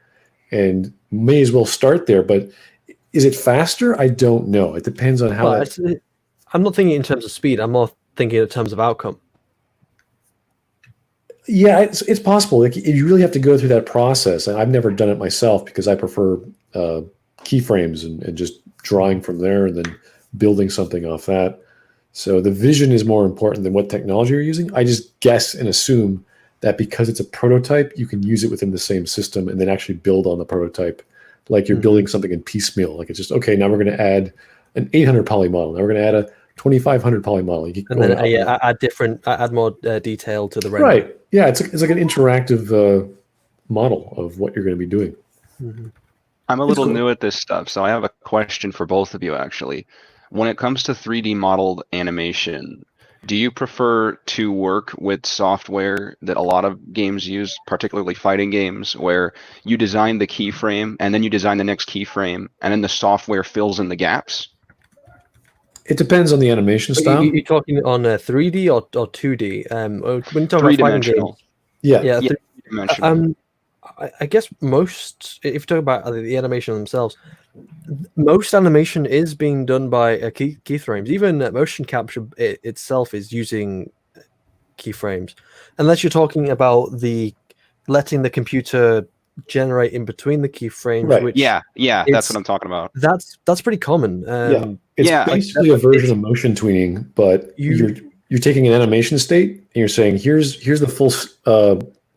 and may as well start there. But is it faster? I don't know. It depends on how. I'm not thinking in terms of speed. I'm more thinking in terms of outcome. Yeah, it's possible. Like, you really have to go through that process. And I've never done it myself, because I prefer keyframes and just drawing from there and then building something off that. So the vision is more important than what technology you're using. I just guess and assume that because it's a prototype, you can use it within the same system and then actually build on the prototype. Like you're building something in piecemeal. Like it's just, okay, now we're going to add an 800 poly model. Now we're going to add a 2500 poly model. You and then add more detail to the render. Right. Yeah, it's like an interactive model of what you're going to be doing. I'm a little new at this stuff, so I have a question for both of you, actually. When it comes to 3D modeled animation, do you prefer to work with software that a lot of games use, particularly fighting games, where you design the keyframe and then you design the next keyframe and then the software fills in the gaps? It depends on the animation style. You're talking on 3D or 2D? When you talk about fighting games, yeah, three-dimensional. I guess most, if you talk about the animation themselves, most animation is being done by keyframes. Even motion capture itself is using keyframes, unless you're talking about letting the computer generate in between the keyframes. Right. Which yeah, that's what I'm talking about. That's pretty common. It's basically a version of motion tweening, but you're taking an animation state and you're saying here's the full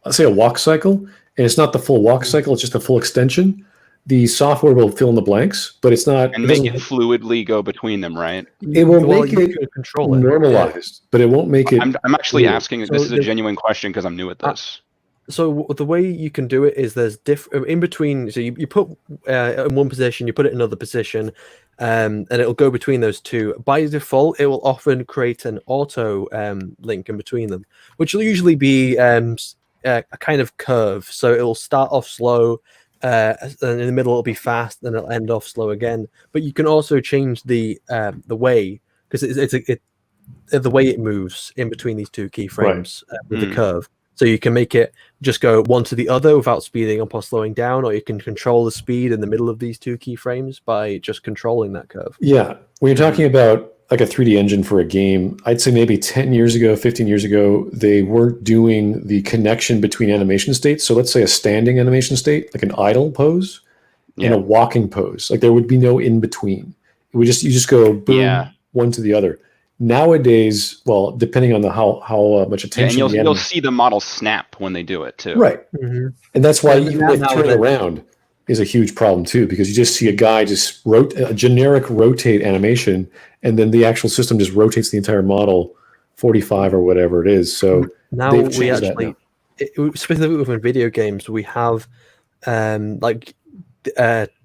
let's say a walk cycle, and it's not the full walk cycle, it's just a full extension. The software will fill in the blanks, but it's not. And make it fluidly go between them, right? It will make it normalized, but it won't make it. I'm actually asking. This is a genuine question because I'm new at this. So the way you can do it is there's in between. So you put in one position, you put it in another position, and it'll go between those two. By default, it will often create an auto link in between them, which will usually be a kind of curve. So it will start off slow. And in the middle it'll be fast, then it'll end off slow again. But you can also change the way, because it's the way it moves in between these two keyframes with the curve. So you can make it just go one to the other without speeding up or slowing down, or you can control the speed in the middle of these two keyframes by just controlling that curve. Yeah, when you're talking about like a 3D engine for a game, I'd say maybe 10 years ago, 15 years ago, they weren't doing the connection between animation states. So let's say a standing animation state, like an idle pose, in a walking pose. Like there would be no in between. It would you just go boom, one to the other. Nowadays, well, depending on how much Yeah, attention and the you'll enemy, see the model snap when they do it too. right, and that's why And even like turning around is a huge problem too, because you just see a guy just a generic rotate animation, and then the actual system just rotates the entire model 45 or whatever it is. So now they've we changed that actually, now. specifically within video games, we have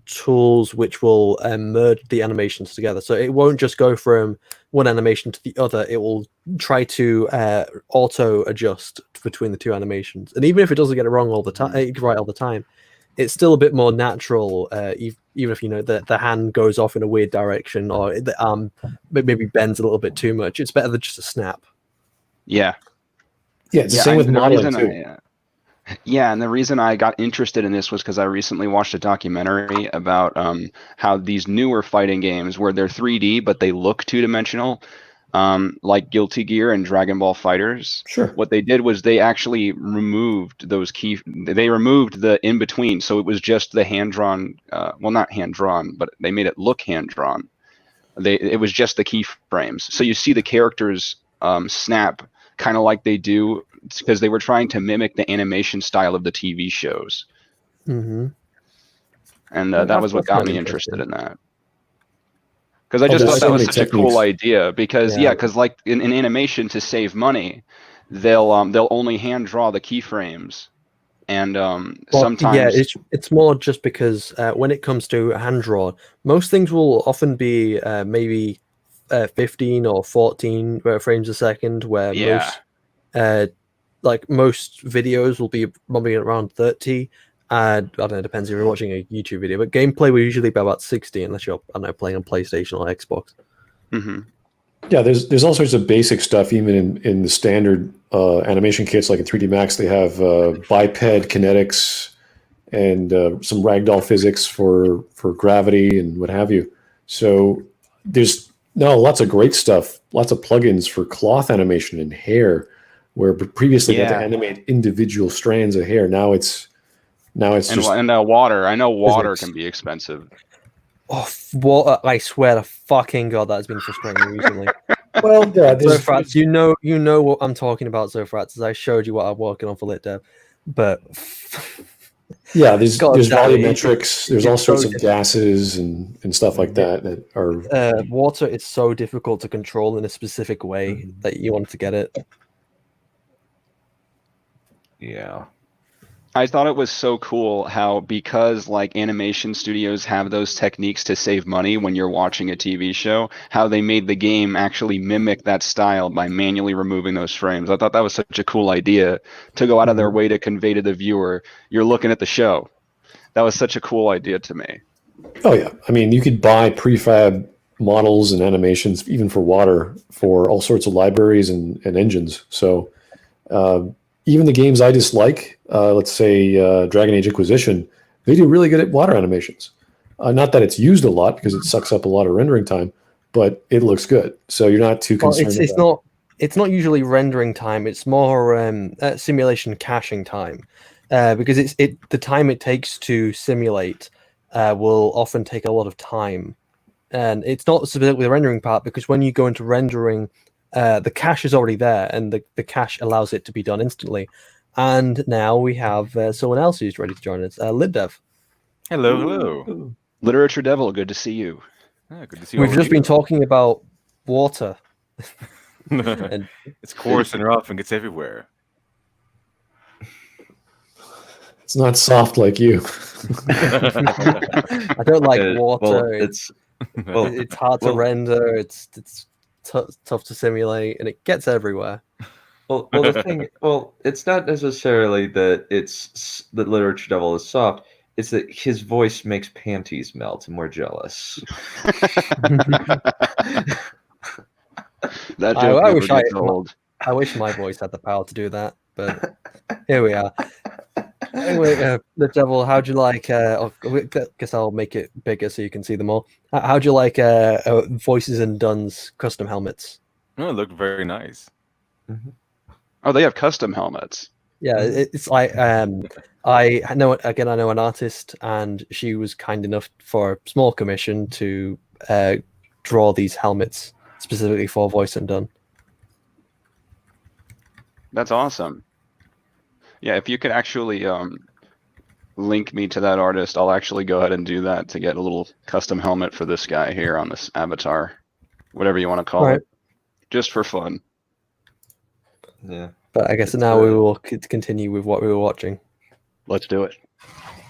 tools which will merge the animations together. So it won't just go from one animation to the other. It will try to auto adjust between the two animations. And even if it doesn't get it wrong all the time, right all the time, it's still a bit more natural. Even if the hand goes off in a weird direction or the arm maybe bends a little bit too much, it's better than just a snap. Yeah. Yeah, it's the same with the modeling reason too. Yeah, and the reason I got interested in this was because I recently watched a documentary about how these newer fighting games, where they're 3D but they look two-dimensional, like Guilty Gear and Dragon Ball Fighters. Sure. What they did was they actually removed they removed the in between, so it was just the hand-drawn. Well, not hand-drawn, but they made it look hand-drawn. It was just the keyframes, so you see the characters snap kind of like they do, because they were trying to mimic the animation style of the TV shows. Mm-hmm. And Well, that was what that's got kind of me interested interesting. in that. Because I just thought that was such a cool idea. Because because like in animation, to save money, they'll only hand draw the keyframes, and sometimes it's more just because when it comes to hand drawn, most things will often be maybe 15 or 14 frames a second, where most videos will be probably around 30. I don't know, it depends if you're watching a YouTube video, but gameplay will usually be about 60 unless you're, I don't know, playing on PlayStation or Xbox. Mm-hmm. Yeah, there's all sorts of basic stuff even in the standard animation kits, like in 3D Max. They have biped kinetics and some ragdoll physics for gravity and what have you. So there's lots of great stuff, lots of plugins for cloth animation and hair, where previously they had to animate individual strands of hair. Now it's just water. I know water can be expensive. Oh, water! I swear to fucking God, that has been frustrating recently. Well, yeah, Zofrats, you know what I'm talking about, Zofrats, as I showed you what I'm working on for LitDev. But yeah, there's damn it, volumetrics. There's all sorts of gases and stuff like that are water is so difficult to control in a specific way that you want to get it. Yeah. I thought it was so cool how, because like animation studios have those techniques to save money when you're watching a TV show, how they made the game actually mimic that style by manually removing those frames. I thought that was such a cool idea, to go out of their way to convey to the viewer, you're looking at the show. That was such a cool idea to me. Oh yeah, I mean, you could buy prefab models and animations even for water for all sorts of libraries and engines. So even the games I dislike, let's say Dragon Age Inquisition, they do really good at water animations. Not that it's used a lot because it sucks up a lot of rendering time, but it looks good. So you're not too concerned. It's not usually rendering time. It's more simulation caching time, because the time it takes to simulate will often take a lot of time, and it's not specifically the rendering part, because when you go into rendering, the cache is already there, and the cache allows it to be done instantly. And now we have someone else who's ready to join us, LibDev. Hello. Literature Devil, good to see you. Good to see you. We've just been talking about water. And it's coarse and rough and gets everywhere. It's not soft like you. I don't like water. Well, it's hard to render. It's tough to simulate, and it gets everywhere. Well, the thing, it's not necessarily that that Literature Devil is soft. It's that his voice makes panties melt, and we're jealous. That joke never gets old. I wish my voice had the power to do that, but here we are. Anyway, the Devil, how'd you like? I guess I'll make it bigger so you can see them all. How'd you like Voices and Duns custom helmets? Oh, it looked very nice. Oh, they have custom helmets. Yeah, it's like I know an artist, and she was kind enough for a small commission to draw these helmets specifically for Voice Undone. That's awesome. Yeah, if you could actually link me to that artist, I'll actually go ahead and do that to get a little custom helmet for this guy here on this avatar, whatever you want to call Right. it, just for fun. Yeah. But I guess now we will continue with what we were watching. Let's do it.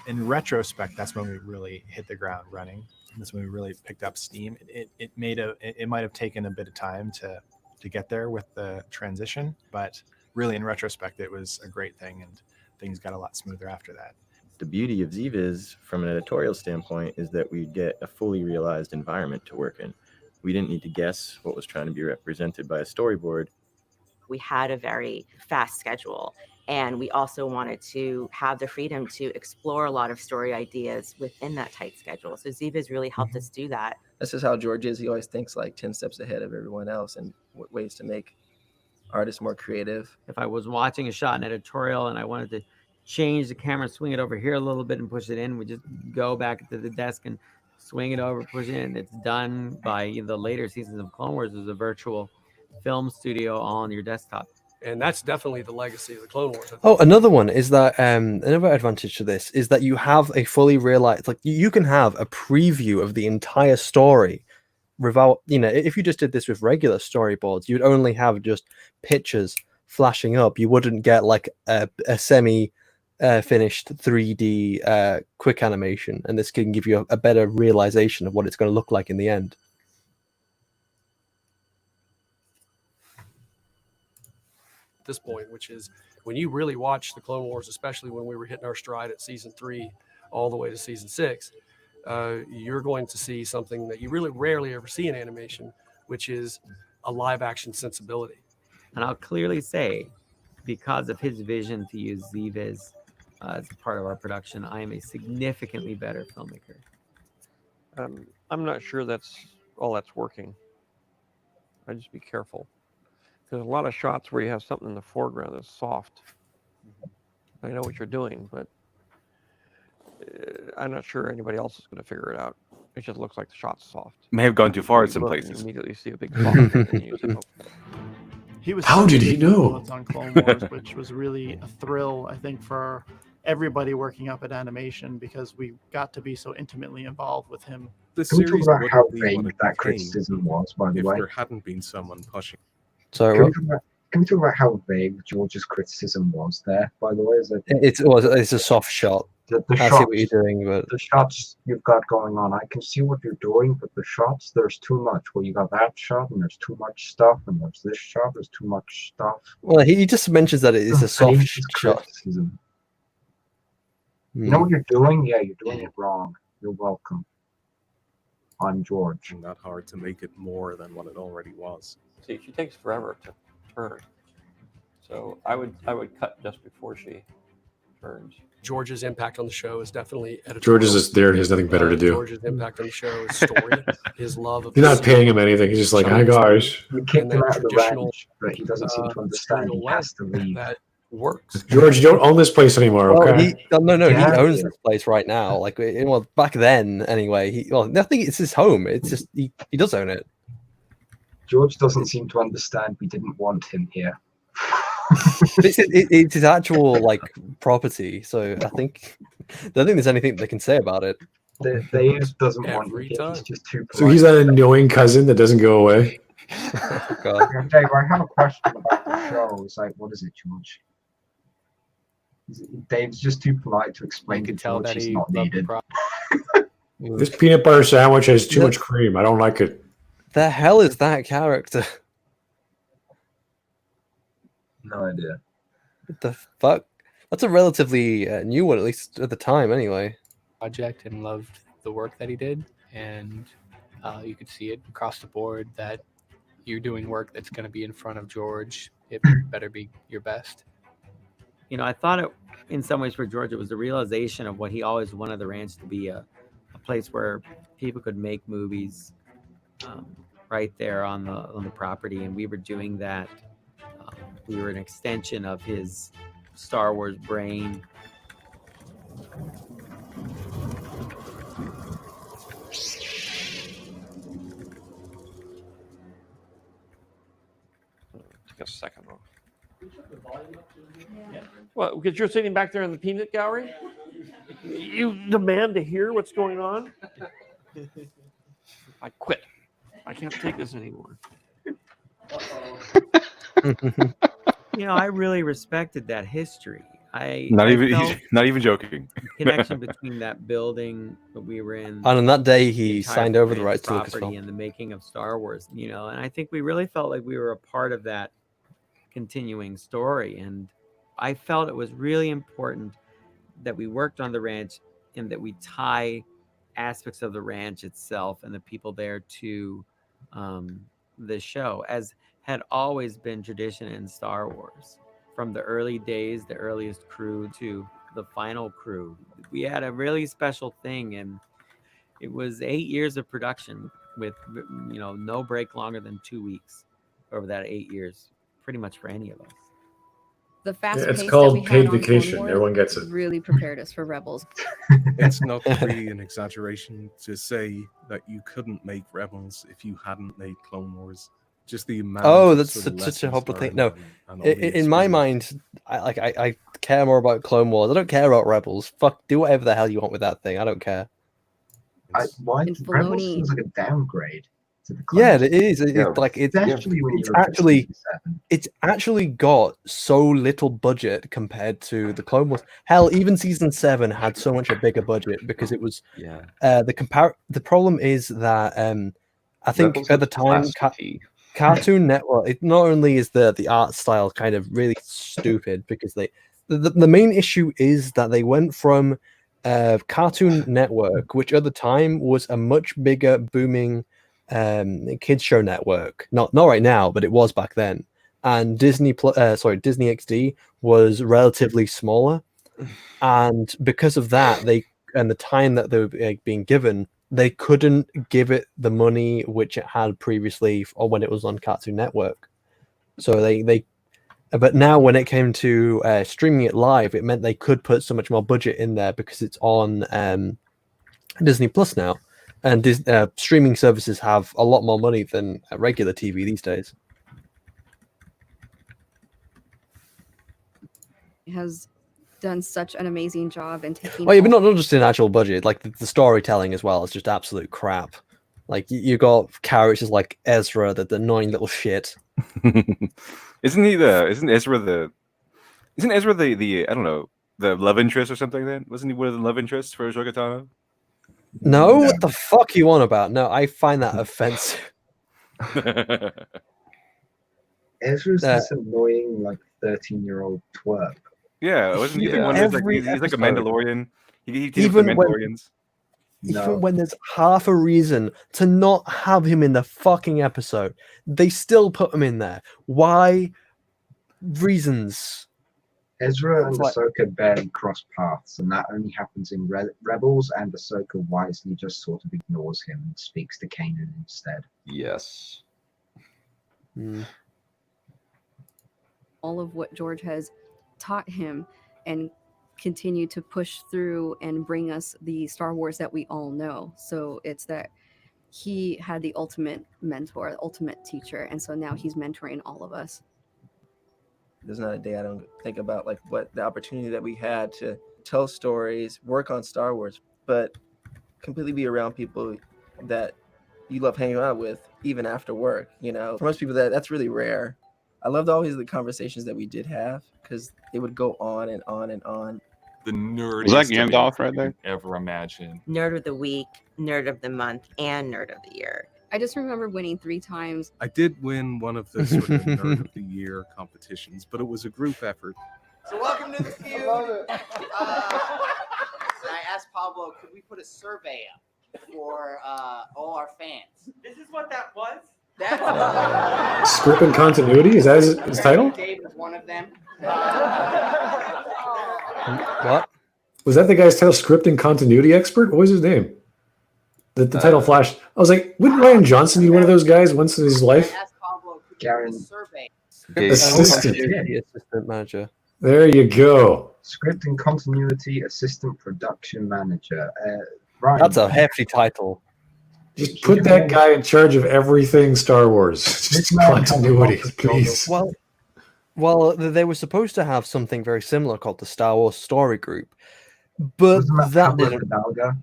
In retrospect, that's when we really hit the ground running. That's when we really picked up steam. It might have taken a bit of time to get there with the transition, but really in retrospect, it was a great thing, and things got a lot smoother after that. The beauty of Ziviz, from an editorial standpoint, is that we get a fully realized environment to work in. We didn't need to guess what was trying to be represented by a storyboard. We had a very fast schedule, and we also wanted to have the freedom to explore a lot of story ideas within that tight schedule. So Ziviz really helped us do that. That's just how George is. He always thinks like 10 steps ahead of everyone else and ways to make artists more creative. If I was watching a shot in editorial and I wanted to change the camera, swing it over here a little bit and push it in, we just go back to the desk and swing it over, push it in. It's done by the later seasons of Clone Wars. There's a virtual film studio on your desktop. And that's definitely the legacy of the Clone Wars. Oh, another one is that another advantage to this is that you have a fully realized, like you can have a preview of the entire story without, if you just did this with regular storyboards, you'd only have just pictures flashing up. You wouldn't get like a semi finished 3D quick animation, and this can give you a better realization of what it's going to look like in the end. This point, which is when you really watch the Clone Wars, especially when we were hitting our stride at season 3 all the way to season 6, you're going to see something that you really rarely ever see in animation, which is a live action sensibility. And I'll clearly say, because of his vision to use Ziviz as a part of our production, I am a significantly better filmmaker. I'm not sure that's all that's working. I just be careful. There's a lot of shots where you have something in the foreground that's soft. I know what you're doing, but I'm not sure anybody else is going to figure it out. It just looks like the shot's soft. May have gone too far in You some look and places. you immediately see a big soft and you say, "Oh." He was How such a did he big know? influence on Clone Wars, which was really a thrill, I think, for everybody working up at animation, because we got to be so intimately involved with him. The Can we talk series about wouldn't how be vague what it that became criticism was, by the if way? there hadn't been someone pushing. Sorry, Can we, what? can we talk about how vague George's criticism was there, by the way? Is it It's a soft shot. the I see shots, what you're doing, but the shots you've got going on, I can see what you're doing, but the shots, there's too much. Well, you got that shot, and there's too much stuff, and there's this shot, there's too much stuff. well, he just mentions that it is a That soft is shot. criticism. You know what you're doing? Yeah, you're doing it wrong. You're welcome. I'm George. Not hard to make it more than what it already was. See, she takes forever to turn. So I would cut just before she turns. George's impact on the show is definitely editorial. George is just there. He has nothing better to do. George's impact on the show is story, his love of. You're not paying him anything. He's just like, hi, guys. You kicked him out of the traditional, ranch, but he doesn't seem to understand. He has to leave. That works. George, you don't own this place anymore, Well, okay? no, Yeah. he owns this place right now. Like, well, back then, anyway. I think it's his home. It's just he does own it. George doesn't seem to understand we didn't want him here. It's his actual like property. So I don't think there's anything they can say about it. Dave doesn't want Every him here. time. He's just too polite. So he's that annoying cousin that doesn't go away. God. Yeah, Dave, I have a question about the show. It's like, what is it, George? Dave's just too polite to explain to George he's not needed. This peanut butter sandwich has too much cream. I don't like it. The hell is that character? No idea. What the fuck? That's a relatively new one, at least at the time, anyway. Project and loved the work that he did, and you could see it across the board that you're doing work that's going to be in front of George. It better be your best. I thought it, in some ways, for George, it was the realization of what he always wanted the ranch to be, a place where people could make movies right there on the property, and we were doing that. We were an extension of his Star Wars brain. Take a second off. What? Because you're sitting back there in the peanut gallery? You demand to hear what's going on? I quit. I can't take this anymore. You know, I really respected that history. Not I even felt not even joking. the connection between that building that we were in. And on that day, the he entire signed over the Francis rights to property Lucasfilm. and the making of Star Wars. You know, and I think we really felt like we were a part of that continuing story. And I felt it was really important that we worked on the ranch and that we tie aspects of the ranch itself and the people there to the show, as had always been tradition in Star Wars. From the early days, the earliest crew to the final crew, we had a really special thing, and it was 8 years of production with, you know, no break longer than 2 weeks over that 8 years, pretty much for any of us. The fast It's pace called that we paid had on vacation. Clone Wars Everyone gets it. really prepared us for Rebels. It's not really an exaggeration to say that you couldn't make Rebels if you hadn't made Clone Wars. Just the amount. Oh, of that's sort of such a lessons horrible thing. learned No, and all the in my experience. mind, I care more about Clone Wars. I don't care about Rebels. Fuck, do whatever the hell you want with that thing. I don't care. Why And Rebels Filoni- seems like a downgrade to the Yeah, Clone it is. It's Wars. like Especially when it's you look at actually Season 7. it's actually got so little budget compared to the Clone Wars. Hell, even season 7 had so much a bigger budget because it was the problem is that I think Rebels at the looked time plasticky. Cartoon Network, it not only is the art style kind of really stupid because the main issue is that they went from Cartoon Network, which at the time was a much bigger booming kids show network. Not right now, but it was back then. And Disney XD was relatively smaller, and because of that, the time that they were being given, they couldn't give it the money which it had previously or when it was on Cartoon Network. So but now when it came to streaming it live, it meant they could put so much more budget in there because it's on Disney Plus now, and streaming services have a lot more money than regular TV these days. Has done such an amazing job in taking. Well, yeah, but not just in actual budget, like the storytelling as well is just absolute crap. Like you got characters like Ezra, the annoying little shit. Isn't Ezra the I don't know, the love interest or something then? Wasn't he one of the love interests for Ahsoka Tano? No, what the fuck you on about? No, I find that offensive. Ezra's this annoying, like 13-year-old twerp. Yeah, wasn't he the one who's like he's like a Mandalorian? He teamed Even with the when- Mandalorians. Even when there's half a reason to not have him in the fucking episode, they still put him in there. Why? Reasons. Ezra and It's like- Ahsoka barely cross paths, and that only happens in Rebels, and Ahsoka wisely just sort of ignores him and speaks to Kanan instead. Yes. All of what George has taught him and continue to push through and bring us the Star Wars that we all know. So it's that he had the ultimate mentor, the ultimate teacher, and so now he's mentoring all of us. There's not a day I don't think about like what the opportunity that we had to tell stories, work on Star Wars, but completely be around people that you love hanging out with even after work. You know, for most people that's really rare. I loved always the conversations that we did have because they would go on and on and on. The nerdiest Was that Gandalf event right you there? could ever imagine. Nerd of the week, nerd of the month, and nerd of the year. I just remember winning 3 times. I did win one of the sort of Nerd of the Year competitions, but it was a group effort. So welcome to the feud. I asked Pablo, could we put a survey up for all our fans? This is what that was? Script and continuity? Is that his title? Dave is one of them. What? Was that the guy's title? Script and continuity expert? What was his name? The title flashed. I was like, wouldn't Ryan Johnson be one of those guys once in his life? Garen. Assistant. The assistant manager. There you go. Script and continuity assistant production manager. Ryan, That's a hefty title. Just put that guy in charge of everything Star Wars. Just continuity, please. Well, they were supposed to have something very similar called the Star Wars Story Group, but Wasn't that Pablo didn't. Hidalgo?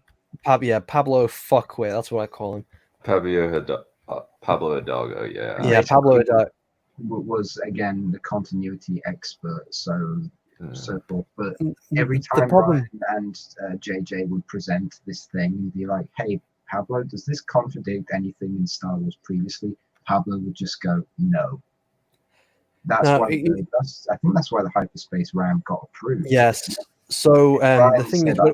Pablo Fuckwit. That's what I call him. Pablo Hidalgo, yeah. Yeah, Pablo Hidalgo. Was again the continuity expert, so forth. But every The time problem- Ryan and JJ would present this thing and be like, "Hey, Pablo, does this contradict anything in Star Wars previously?" Pablo would just go, "No." That's No, why I think that's why the hyperspace ram got approved. Yes. So Ryan the thing is, said,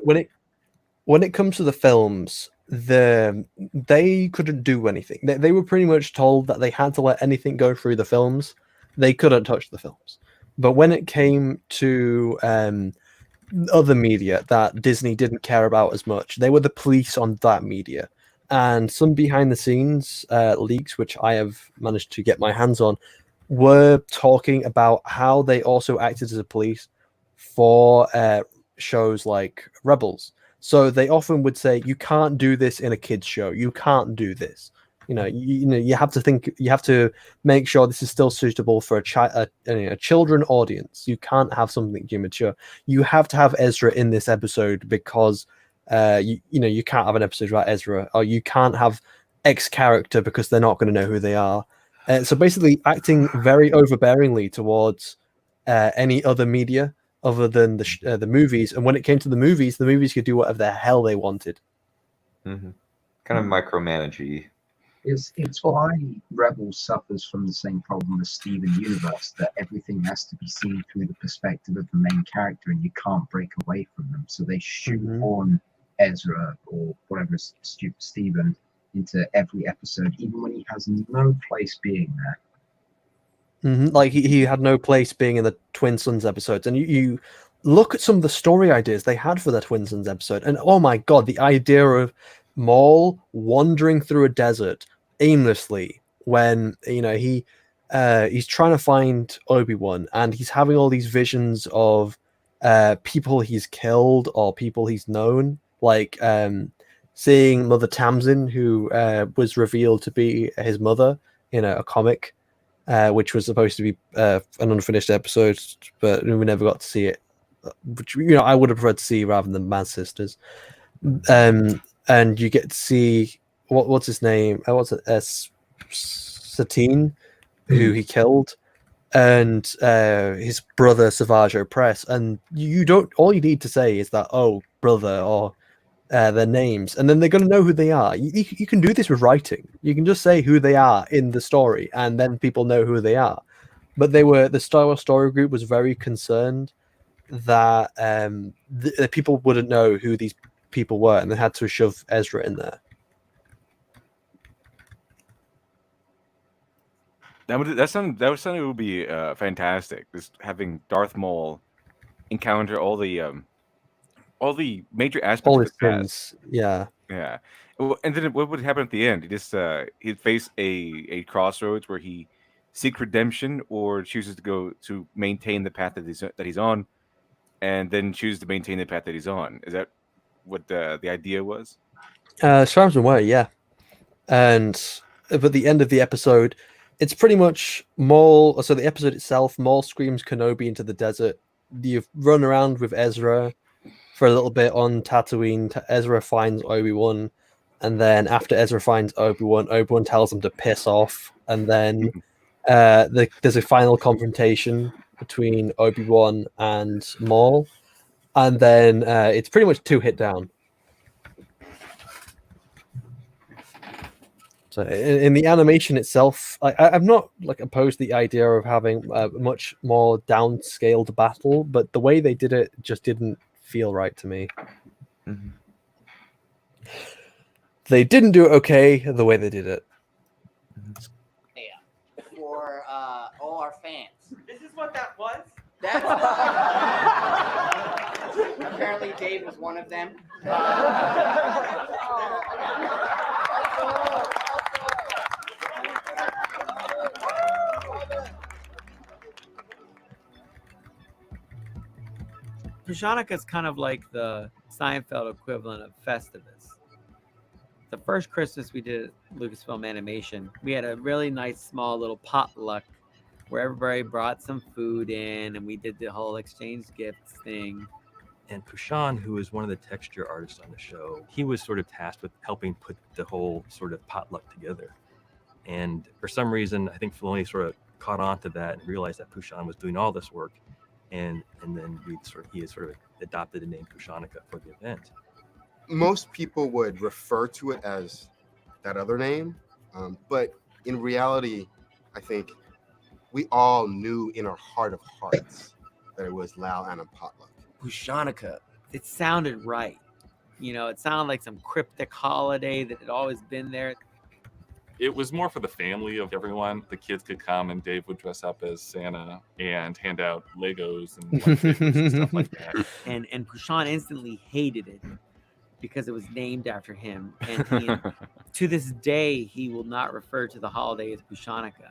when it comes to the films, they couldn't do anything. They were pretty much told that they had to let anything go through the films. They couldn't touch the films. But when it came to other media that Disney didn't care about as much, they were the police on that media. And some behind the scenes leaks, which I have managed to get my hands on, were talking about how they also acted as a police for shows like Rebels. So they often would say, "You can't do this in a kids show. You can't do this. You have to think. You have to make sure this is still suitable for a children audience. You can't have something too mature. You have to have Ezra in this episode because you can't have an episode about Ezra, or you can't have X character because they're not going to know who they are." So basically, acting very overbearingly towards any other media other than the movies. And when it came to the movies could do whatever the hell they wanted. Mm-hmm. Kind of micromanagey. It's why Rebels suffers from the same problem as Steven Universe, that everything has to be seen through the perspective of the main character and you can't break away from them. So they shoehorn Ezra or whatever stupid Steven into every episode, even when he has no place being there. Like he had no place being in the Twin Sons episodes, and you look at some of the story ideas they had for the Twin Sons episode, and oh my god, the idea of Maul wandering through a desert aimlessly when he's trying to find Obi-Wan, and he's having all these visions of people he's killed or people he's known, like seeing Mother Tamsin, who was revealed to be his mother in a comic. Which was supposed to be an unfinished episode, but we never got to see it. Which I would have preferred to see rather than Mad Sisters. And you get to see what's his name? What's it? Satine, who he killed, and his brother Savage Opress. And you don't. All you need to say is that brother or their names, and then they're going to know who they are. You can do this with writing. You can just say who they are in the story, and then people know who they are. But the Star Wars Story Group was very concerned that the people wouldn't know who these people were, and they had to shove Ezra in there. That would be fantastic. Just having Darth Maul encounter all the major aspects All of his the past. sins, yeah. Yeah. Well, and then what would happen at the end? He'd face a crossroads where he seeks redemption or chooses to go to maintain the path that he's on, and then chooses to maintain the path that he's on. Is that what the idea was? As far as I'm aware, yeah. And at the end of the episode, it's pretty much Maul. So the episode itself, Maul screams Kenobi into the desert. You run around with Ezra for a little bit on Tatooine. Ezra finds Obi-Wan, and then after Ezra finds Obi-Wan, Obi-Wan tells him to piss off, and then there's a final confrontation between Obi-Wan and Maul, and then it's pretty much 2 hit down. So in the animation itself, I'm not opposed to the idea of having a much more downscaled battle, but the way they did it just didn't feel right to me. Mm-hmm. They didn't do it okay the way they did it. For all our fans. This is what that was? That's apparently Dave was one of them. Pushonica is kind of like the Seinfeld equivalent of Festivus. The first Christmas we did at Lucasfilm Animation, we had a really nice small little potluck where everybody brought some food in and we did the whole exchange gifts thing. And Kushan, who is one of the texture artists on the show, he was sort of tasked with helping put the whole sort of potluck together. And for some reason, I think Filoni sort of caught on to that and realized that Kushan was doing all this work. And then he had sort of adopted the name Kushanica for the event. Most people would refer to it as that other name, but in reality, I think we all knew in our heart of hearts that it was Lal Anam Potluck. Pushonica. It sounded right. You know, it sounded like some cryptic holiday that had always been there. It was more for the family of everyone. The kids could come and Dave would dress up as Santa and hand out Legos and lightsabers and stuff like that. And Pushan instantly hated it because it was named after him. And to this day, he will not refer to the holiday as Pushonica.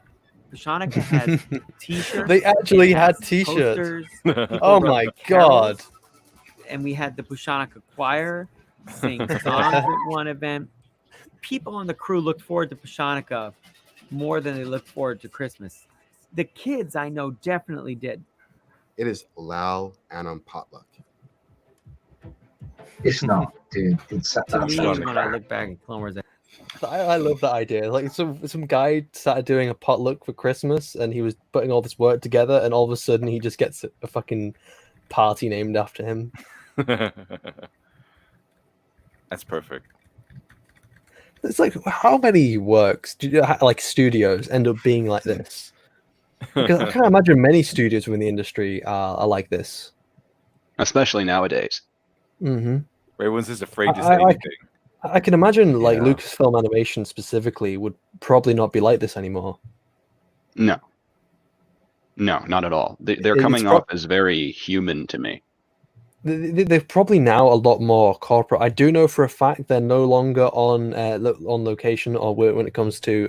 Pushonica has t-shirts. They actually it had has t-shirts. posters, Oh people my wrote carols, God. And we had the Pushonica choir sing songs at one event. People on the crew looked forward to Pushonica more than they looked forward to Christmas. The kids I know definitely did. It is Lal Anam Potluck. It's not, dude. It's To me, when I look back at Clone Wars, I love that idea. Like some guy started doing a potluck for Christmas, and he was putting all this work together, and all of a sudden he just gets a fucking party named after him. That's perfect. It's like, how many works do you, like studios end up being like this? Because I can't imagine many studios within the industry are like this, especially nowadays. Mm-hmm. Everyone's just afraid to say anything. I can imagine like Lucasfilm Animation specifically would probably not be like this anymore. No, not at all. They're coming off as very human to me. They're probably now a lot more corporate. I do know for a fact they're no longer on location or when it comes to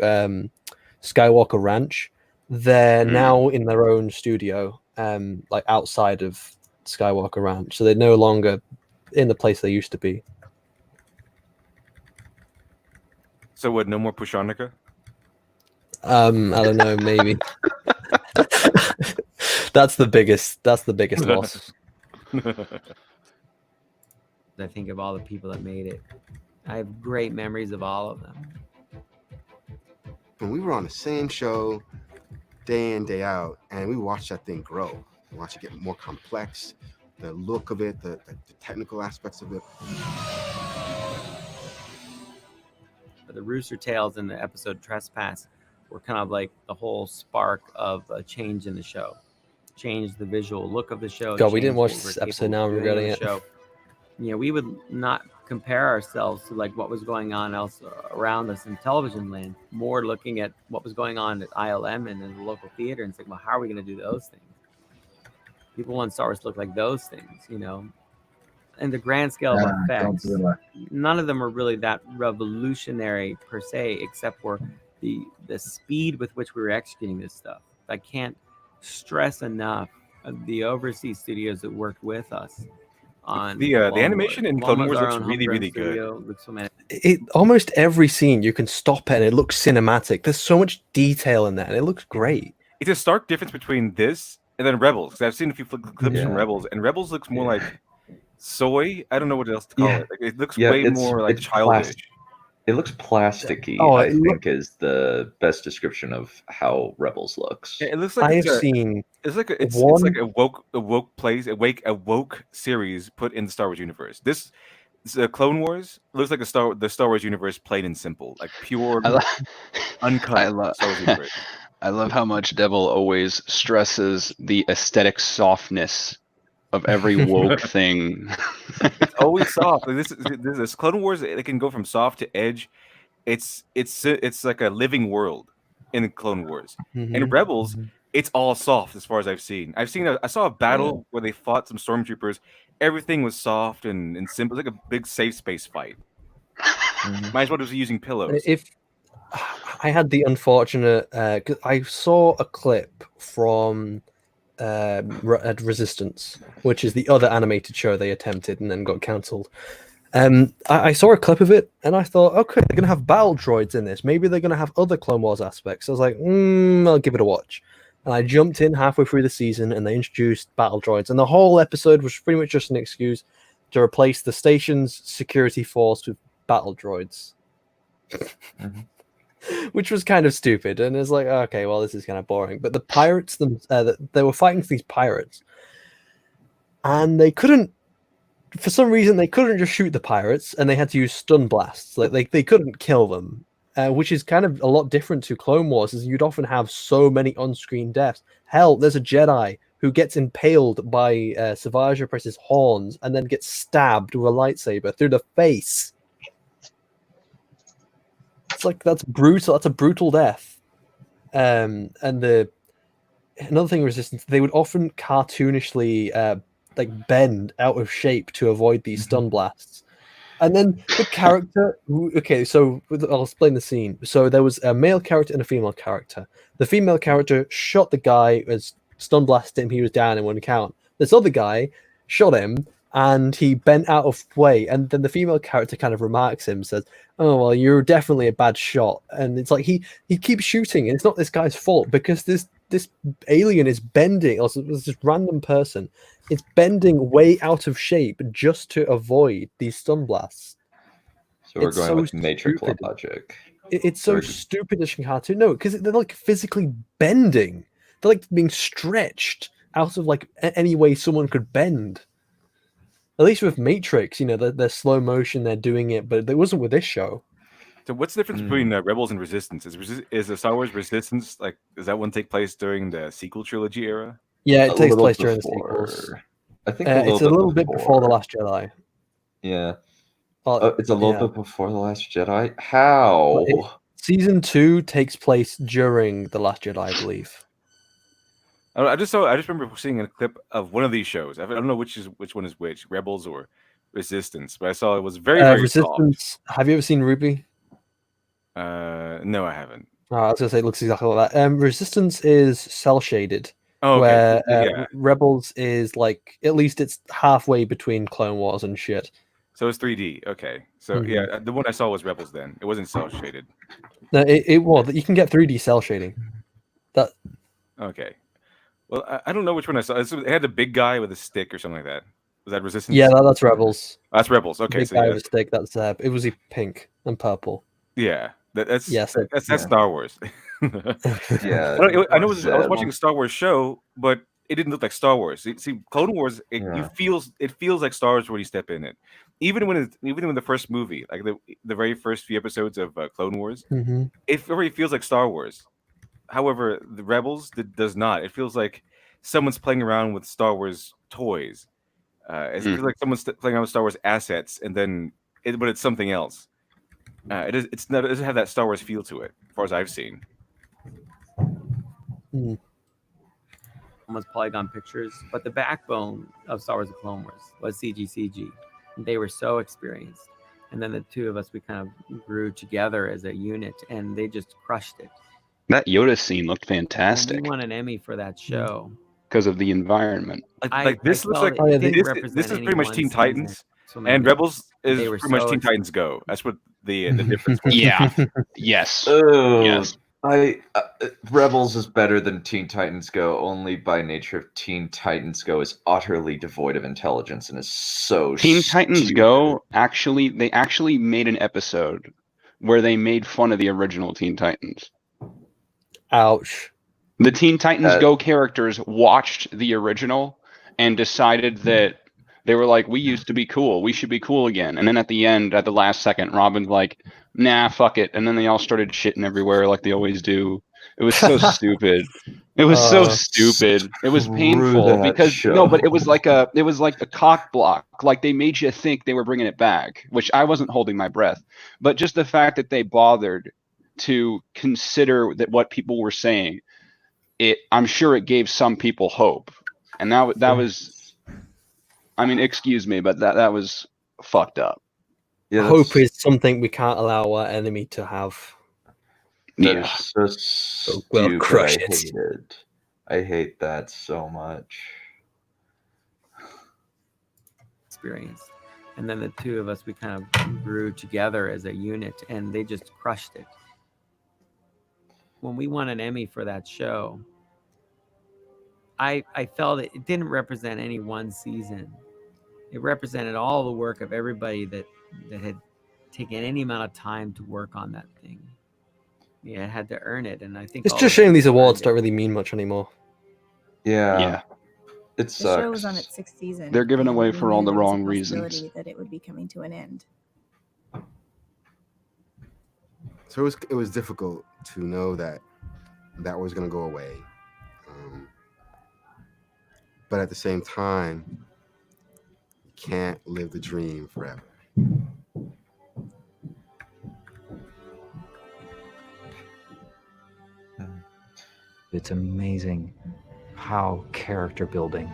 Skywalker Ranch. They're now in their own studio, like outside of Skywalker Ranch. So they're no longer in the place they used to be. So what? No more Pushonica? I don't know. Maybe that's the biggest loss. I think of all the people that made it. I have great memories of all of them. When we were on the same show day in, day out, and we watched that thing grow, we watched it get more complex, the look of it, the technical aspects of it. The Rooster Tails in the episode Trespass were kind of like the whole spark of a change in the show. Changed the visual look of the show. God, we didn't changed watch what we're this episode. capable Now of I'm doing on regretting the it. show. You know, we would not compare ourselves to like what was going on else around us in television land. More looking at what was going on at ILM and in the local theater and saying, well, how are we going to do those things? People want Star Wars to look like those things, you know. And the grand scale of effects, none of them are really that revolutionary per se, except for the speed with which we were executing this stuff. I can't stress enough of the overseas studios that worked with us on the animation in Clone Wars looks really good. It almost every scene you can stop it and it looks cinematic. There's so much detail in that, and it looks great. It's a stark difference between this and then Rebels. Because I've seen a few clips from Rebels, and Rebels looks more like soy. I don't know what else to call it. Like, it looks way more like childish. It looks plasticky. Oh, I think is the best description of how Rebels looks. Yeah, it looks like it's like a woke series put in the Star Wars universe. This Clone Wars looks like the Star Wars universe, plain and simple, like pure, uncut Star Wars universe. I love how much Devil always stresses the aesthetic softness of every woke thing. It's always soft. Like this Clone Wars, it can go from soft to edge. It's like a living world in Clone Wars. In Rebels, it's all soft as far as I've seen. I saw a battle where they fought some stormtroopers. Everything was soft and simple. It's like a big safe space fight. Might as well just be using pillows. If I had the unfortunate, 'cause I saw a clip from Resistance, which is the other animated show they attempted and then got cancelled. I saw a clip of it and I thought, okay, they're gonna have battle droids in this. Maybe they're gonna have other Clone Wars aspects. I was like, I'll give it a watch. And I jumped in halfway through the season and they introduced battle droids, and the whole episode was pretty much just an excuse to replace the station's security force with battle droids. Which was kind of stupid, and it's like, okay, well, this is kind of boring. But the pirates, they were fighting these pirates, and they couldn't, for some reason, they couldn't just shoot the pirates, and they had to use stun blasts. Like they couldn't kill them, which is kind of a lot different to Clone Wars, as you'd often have so many on-screen deaths. Hell, there's a Jedi who gets impaled by Savage Opress's horns and then gets stabbed with a lightsaber through the face. It's like, that's brutal. That's a brutal death. And another thing, Resistance, they would often cartoonishly bend out of shape to avoid these stun blasts. And then the character, okay, so I'll explain the scene. So there was a male character and a female character. The female character shot the guy, as stun blasted him, he was down in one count. This other guy shot him, and he bent out of way, and then the female character kind of remarks him, says, "Oh, well, you're definitely a bad shot." And it's like he keeps shooting, and it's not this guy's fault, because this alien is bending, or this random person, it's bending way out of shape just to avoid these stun blasts. So we're It's going so with Matrix stupid. logic. It's so stupid in cartoon. No, because they're like physically bending. They're like being stretched out of like any way someone could bend. At least with Matrix, they're slow motion, they're doing it, but it wasn't with this show. So what's the difference between Rebels and Resistance? Is the Star Wars Resistance, like, does that one take place during the sequel trilogy era? Yeah, it A takes little place during the before. sequels. I think It's a little bit before The Last Jedi. Yeah. Oh, It's a little yeah. bit before The Last Jedi. How? Season 2 takes place during The Last Jedi, I believe. I just remember seeing a clip of one of these shows. I don't know which one is which, Rebels or Resistance, but I saw it was very Resistance. soft. Have you ever seen Ruby? No, I haven't. Oh, I was gonna say it looks exactly like that. Resistance is cell shaded, Oh, okay. where Yeah. Rebels is like, at least it's halfway between Clone Wars and shit. So it's 3D. Okay. So yeah, the one I saw was Rebels. Then it wasn't cell shaded. No, it was. You can get 3D cell shading. That. Okay. Well, I don't know which one I saw. It had a big guy with a stick or something like that. Was that Resistance? Yeah, that's Rebels. That's Rebels. Okay, Big so guy yeah, with a stick. That's it was pink and purple. yeah, that's Yes, that's Star Wars. Yeah, I know. I was watching a Star Wars show, but it didn't look like Star Wars. See, Clone Wars, it feels like Star Wars when you step in it. Even when the first movie, like the very first few episodes of Clone Wars, Mhm. it already feels like Star Wars. However, the Rebels does not. It feels like someone's playing around with Star Wars toys. It feels like someone's playing around with Star Wars assets, and then but it's something else. It doesn't have that Star Wars feel to it, as far as I've seen. Almost polygon pictures, but the backbone of Star Wars: The Clone Wars was CG. They were so experienced, and then the two of us, we kind of grew together as a unit, and they just crushed it. That Yoda scene looked And fantastic we won an Emmy for that show. because of the environment. This looks like this is pretty much Teen Titans, and Rebels is They were pretty much so Teen Titans Go. That's what the difference was. Yeah. Yes. Oh, Yes. Rebels is better than Teen Titans Go only by nature of Teen Titans Go is utterly devoid of intelligence and is so Teen Titans stupid. Go they actually made an episode where they made fun of the original Teen Titans. Ouch. The Teen Titans Go characters watched the original and decided that they were like, we used to be cool. We should be cool again. And then at the end, at the last second, Robin's like, nah, fuck it. And then they all started shitting everywhere like they always do. It was so stupid. It was so stupid. It was painful that because show. no, but it was like a cock block. Like they made you think they were bringing it back, which I wasn't holding my breath. But just the fact that they bothered to consider that what people were saying, I'm sure it gave some people hope. And that was, I mean, excuse me, but that was fucked up. Yeah, Hope is something we can't allow our enemy to have. That is so stupid. Well, crush I it. hate it. I hate that so much. Experience. And then the two of us, we kind of grew together as a unit, and they just crushed it. When we won an Emmy for that show, I felt it didn't represent any one season. It represented all the work of everybody that had taken any amount of time to work on that thing. Yeah, it had to earn it, and I think It's all just of us shame these earned awards it. don't really mean much anymore. Yeah. It The show was on sucks. its sixth season. They're given and away we for all knew the there was a wrong reasons. possibility that it would be coming to an end. So it was difficult to know that was going to go away. But at the same time, you can't live the dream forever. It's amazing how character building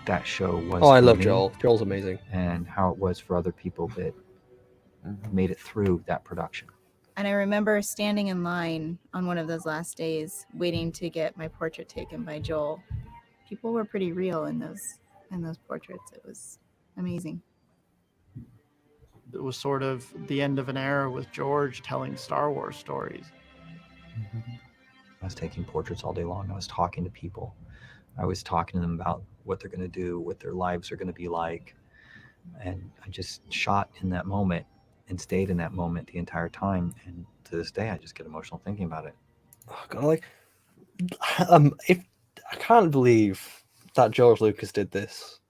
that show was. Oh, I for love me, Joel. Joel's amazing. And how it was for other people that made it through that production. And I remember standing in line on one of those last days, waiting to get my portrait taken by Joel. People were pretty real in those portraits. It was amazing. It was sort of the end of an era with George telling Star Wars stories. I was taking portraits all day long. I was talking to people. I was talking to them about what they're going to do, what their lives are going to be like. And I just shot in that moment and stayed in that moment the entire time. And to this day, I just get emotional thinking about it. Oh God, if I can't believe that George Lucas did this,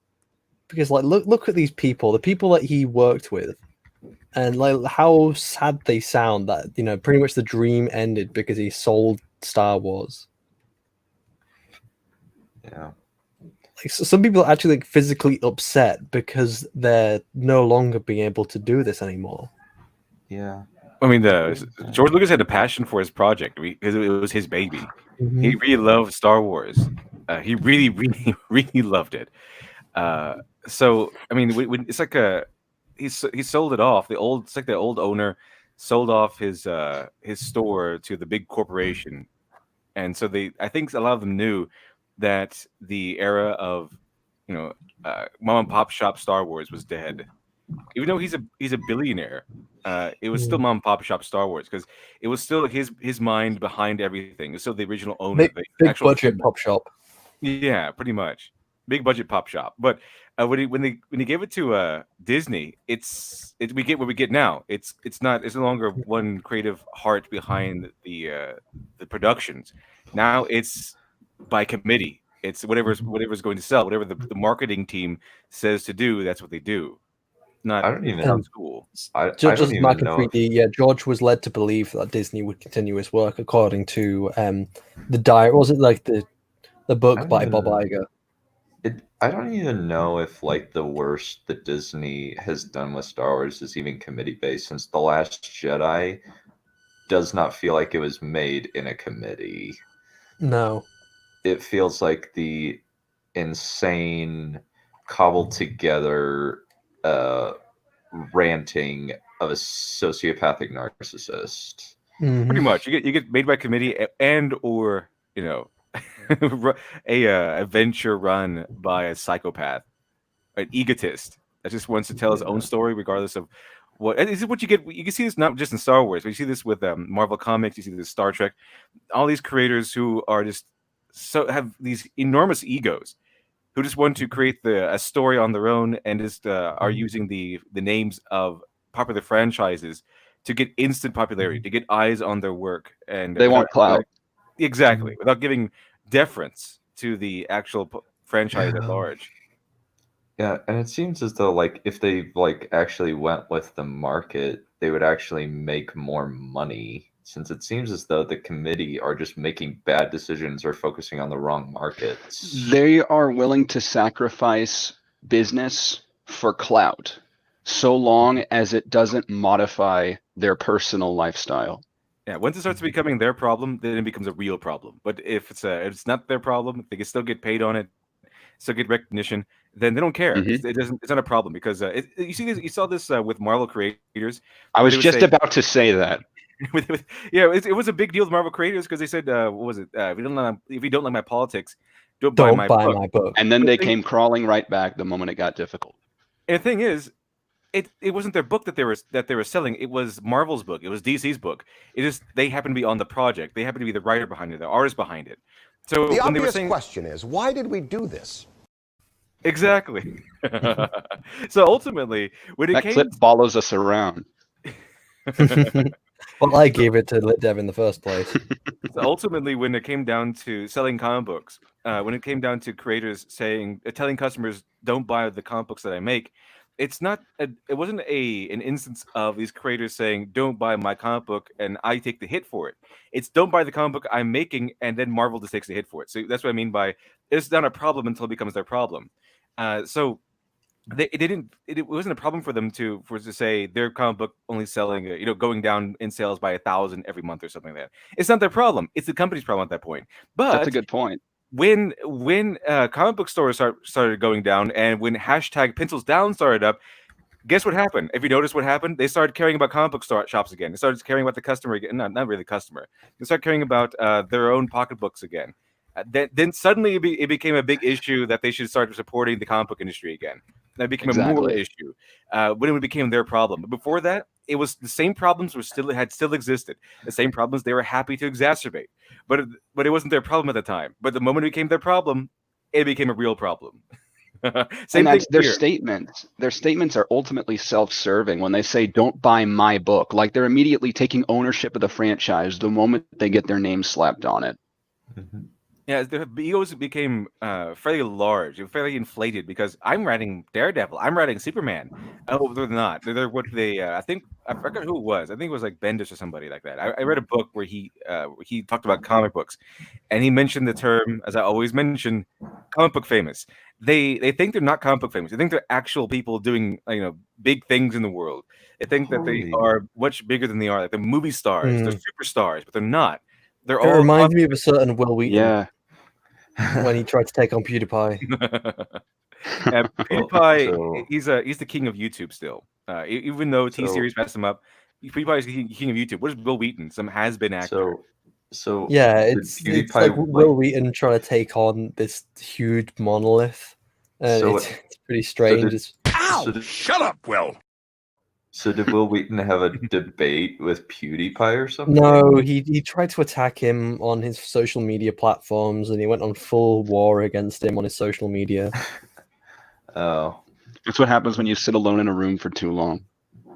because look at these people, the people that he worked with, and how sad they sound that pretty much the dream ended because he sold Star Wars. Yeah. Some people are actually physically upset because they're no longer being able to do this anymore. Yeah. I mean, George Lucas had a passion for his project because it was his baby. Mhm. He really loved Star Wars. He really, really, really loved it. So I mean, it's like he sold it off. It's like the old owner sold off his store to the big corporation, and so I think a lot of them knew that the era of mom and pop shop Star Wars was dead. Even though he's a billionaire, it was still mom and pop shop Star Wars because it was still his mind behind everything. It's still the original owner, Big budget pop shop. Yeah, pretty much big budget pop shop. But when they gave it to Disney, we get what we get now. It's no longer one creative heart behind the productions. Now it's by committee. It's whatever's going to sell, whatever the marketing team says to do. That's what they do. Not I don't even sounds cool. I Just don't even Mark and know 3D, yeah, George was led to believe that Disney would continue his work according to the diary. Was it like the book by Bob Iger? I don't even know if the worst that Disney has done with Star Wars is even committee based, since The Last Jedi does not feel like it was made in a committee. No. It feels like the insane, cobbled together ranting of a sociopathic narcissist. Pretty much, you get made by committee and or a venture run by a psychopath, an egotist that just wants to tell his own story regardless of what. This is what you get. You can see this not just in Star Wars, but you see this with Marvel Comics. You see this Star Trek. All these creators who are just have these enormous egos, who just want to create a story on their own and just are using the names of popular franchises to get instant popularity, to get eyes on their work, and They want clout. Exactly, without giving deference to the actual franchise at large. Yeah, and it seems as though if they actually went with the market, they would actually make more money, since it seems as though the committee are just making bad decisions or focusing on the wrong markets. They are willing to sacrifice business for clout, so long as it doesn't modify their personal lifestyle. Yeah, once it starts becoming their problem, then it becomes a real problem. But if it's not their problem, they can still get paid on it, still get recognition. Then they don't care. Mhm. It's not a problem because you saw this with Marvel creators. I was They would just say- about to say that. Yeah, it was a big deal with Marvel creators because they said, what was it? If you don't like my politics, don't buy Don't my buy book. my book. And then But they the came crawling right back the moment it got difficult. And the thing is, it wasn't their book that they were selling. It was Marvel's book. It was DC's book. It is they happened to be on the project. They happened to be the writer behind it, the artist behind it. So The when they were obvious saying question is, why did we do this? exactly, so ultimately, when it That came, clip follows us around. Well, I gave it to Lit Dev in the first place. so ultimately, when it came down to selling comic books, when it came down to creators saying, telling customers, "Don't buy the comic books that I make," it's not. It wasn't an instance of these creators saying, "Don't buy my comic book," and I take the hit for it. It's don't buy the comic book I'm making, and then Marvel just takes the hit for it. So that's what I mean by it's not a problem until it becomes their problem. So they didn't. It wasn't a problem for them to say their comic book only selling, going down in sales by 1,000 every month or something like that. It's not their problem. It's the company's problem at that point. But That's a good point. When comic book stores started going down, and when hashtag pencils down started up, guess what happened? If you notice what happened, they started caring about comic book shops again. They started caring about the customer again. Not really the customer. They started caring about their own pocketbooks again. Then suddenly it became a big issue that they should start supporting the comic book industry again. That became a moral Exactly. issue when it became their problem. But before that, it was the same problems had still existed. The same problems they were happy to exacerbate. But it wasn't their problem at the time. But the moment it became their problem, it became a real problem. Same And that's thing their here. statements. Their statements are ultimately self-serving when they say, "Don't buy my book." Like they're immediately taking ownership of the franchise the moment they get their name slapped on it. Yeah, the egos became fairly large and fairly inflated because I'm writing Daredevil, I'm writing Superman. Oh, they're not. They're what they. I think I forgot who it was. I think it was like Bendis or somebody like that. I read a book where he talked about comic books, and he mentioned the term, as I always mention, comic book famous. They think they're not comic book famous. They think they're actual people doing big things in the world. They think that they are much bigger than they are. Like they're movie stars, they're superstars, but they're not. They're It all reminds me of a certain Will Wheaton. Yeah. When he tried to take on PewDiePie. PewDiePie, he's the king of YouTube still. Even though T Series messed him up, PewDiePie is the king of YouTube. What is Will Wheaton? Some has-been actor. Yeah, it's like Will Wheaton trying to take on this huge monolith. It's pretty strange. Shut up, Will. So did Will Wheaton have a debate with PewDiePie or something? No, he tried to attack him on his social media platforms, and he went on full war against him on his social media. Oh, That's what happens when you sit alone in a room for too long.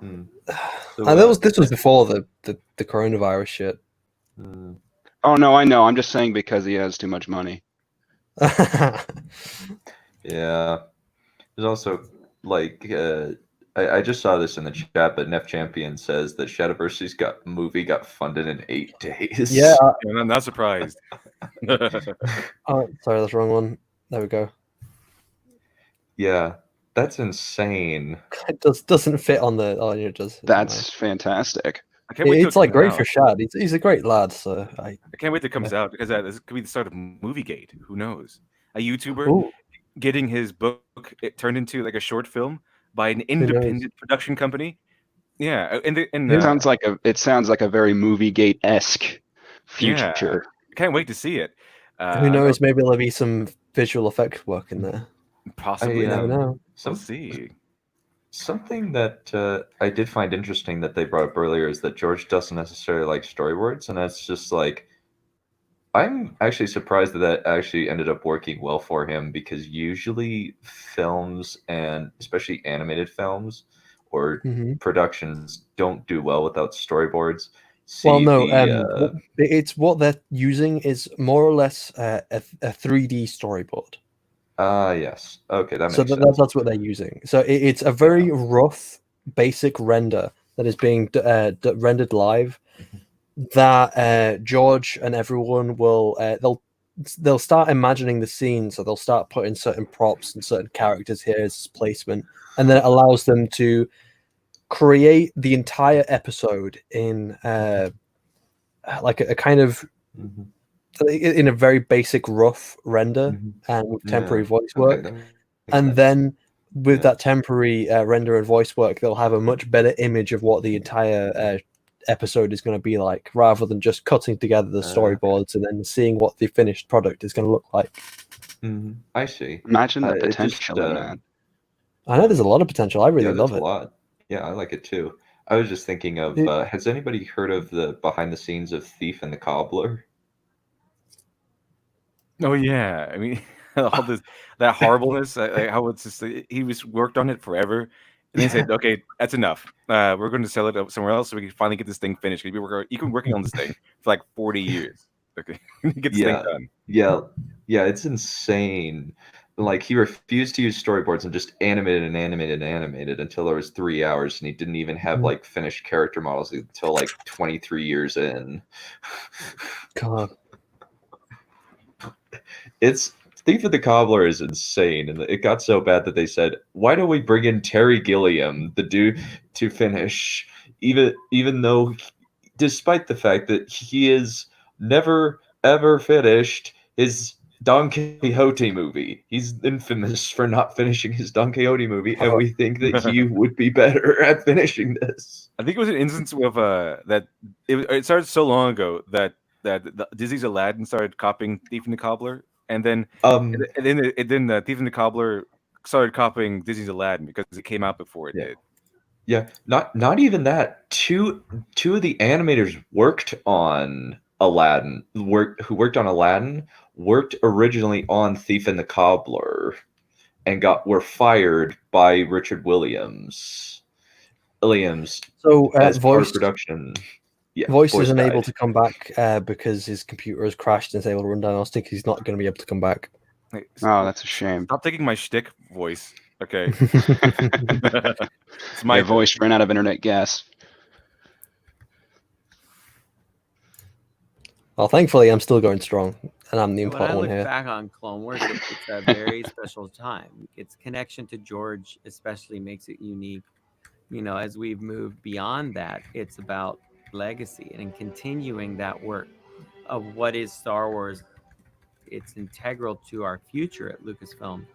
And this was before the coronavirus shit. Oh no, I know. I'm just saying because he has too much money. Yeah. There's also like I just saw this in the chat, but Neff Champion says that Shadowversity's movie got funded in 8 days. Yeah. I'm not surprised. Oh, sorry, that's the wrong one. There we go. Yeah, that's insane. It doesn't fit on the. Oh, it does. That's fantastic. I can't wait till It's like it great comes for out. Shad. He's a great lad. So I can't wait till it comes out because this could be the start of Moviegate. Who knows? A YouTuber Ooh. getting his book turned into like a short film by an independent production company. Yeah, and It sounds like a very Moviegate-esque future. I can't wait to see it. Who knows? Maybe there'll be some visual effects work in there. Possibly. You never know. We'll see. Something that I did find interesting that they brought up earlier is that George doesn't necessarily like storyboards, and that's just like I'm actually surprised that actually ended up working well for him because usually films and especially animated films or productions don't do well without storyboards. Well, no, it's what they're using is more or less a 3D storyboard. Yes. Okay, that makes sense. That's what they're using. So it's a very rough, basic render that is being rendered live. That George and everyone will they'll start imagining the scene, so they'll start putting certain props and certain characters here as placement, and then it allows them to create the entire episode in like a kind of in a very basic rough render and with temporary voice work. And then with that temporary render and voice work, they'll have a much better image of what the entire episode is going to be like, rather than just cutting together the storyboards and then seeing what the finished product is going to look like. I see. Imagine the It just, potential in that. I know there's a lot of potential. I really yeah, love that's it. a lot. Yeah, I like it too. I was just thinking of, has anybody heard of the behind the scenes of Thief and the Cobbler? Oh yeah, I mean, all this that horribleness, like how it's just he was worked on it forever, and then he said, "Okay, that's enough. We're going to sell it somewhere else so we can finally get this thing finished." Because you've been working on this thing for like 40 years. Okay, get this thing done. Yeah, it's insane. Like he refused to use storyboards and just animated until there was 3 hours, and he didn't even have like finished character models until like 23 years in. God. It's Thief of the Cobbler is insane, and it got so bad that they said, "Why don't we bring in Terry Gilliam, the dude, to finish?" Even though, despite the fact that he is never ever finished his Don Quixote movie, he's infamous for not finishing his Don Quixote movie, and we think that he would be better at finishing this. I think it was an instance of that it started so long ago that Disney's Aladdin started copying Thief and the Cobbler, and then the Thief and the Cobbler started copying Disney's Aladdin because it came out before it did. Yeah, not even that. Two of the animators worked on Aladdin. Who worked on Aladdin worked originally on Thief and the Cobbler, and were fired by Richard Williams. So as part Voice of production. Yeah, Voice isn't died. able to come back because his computer has crashed and is able to run down. I was thinking he's not going to be able to come back. Oh, that's a shame. Stop taking my shtick voice. Okay. My voice ran out of internet gas. Well, thankfully, I'm still going strong, and I'm the When I important look one here. back on Clone Wars, it's a very special time. Its connection to George especially makes it unique. You know, as we've moved beyond that, it's about legacy and continuing that work of what is Star Wars. It's integral to our future at Lucasfilm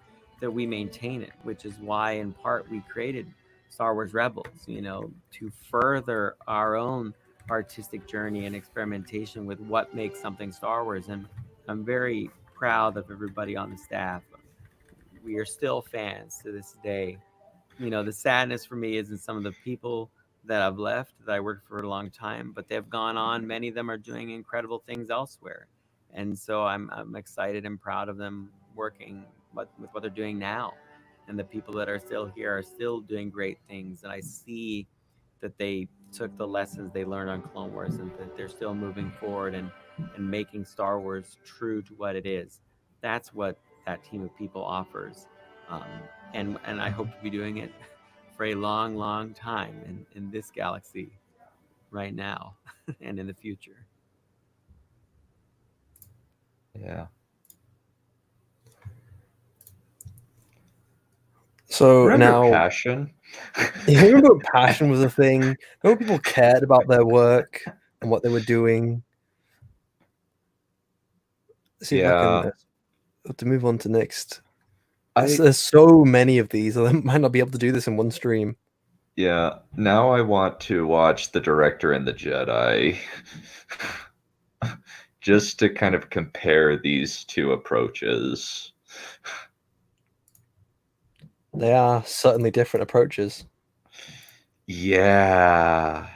that we maintain it, which is why in part we created Star Wars Rebels, you know, to further our own artistic journey and experimentation with what makes something Star Wars. And I'm very proud of everybody on the staff. We are still fans to this day. You know, the sadness for me is in some of the people that I've left that I worked for a long time, but they've gone on. Many of them are doing incredible things elsewhere. And so I'm excited and proud of them working with what they're doing now. And the people that are still here are still doing great things. And I see that they took the lessons they learned on Clone Wars and that they're still moving forward and making Star Wars true to what it is. That's what that team of people offers. And I hope to be doing it for a long, long time in this galaxy right now and in the future. Yeah. So Remember now, Passion? You remember passion was a thing. Remember people cared about their work and what they were doing. See if I can to move on to next. There's so many of these. I might not be able to do this in one stream. Yeah, now I want to watch The Director and the Jedi. Just to kind of compare these two approaches. They are certainly different approaches. Yeah.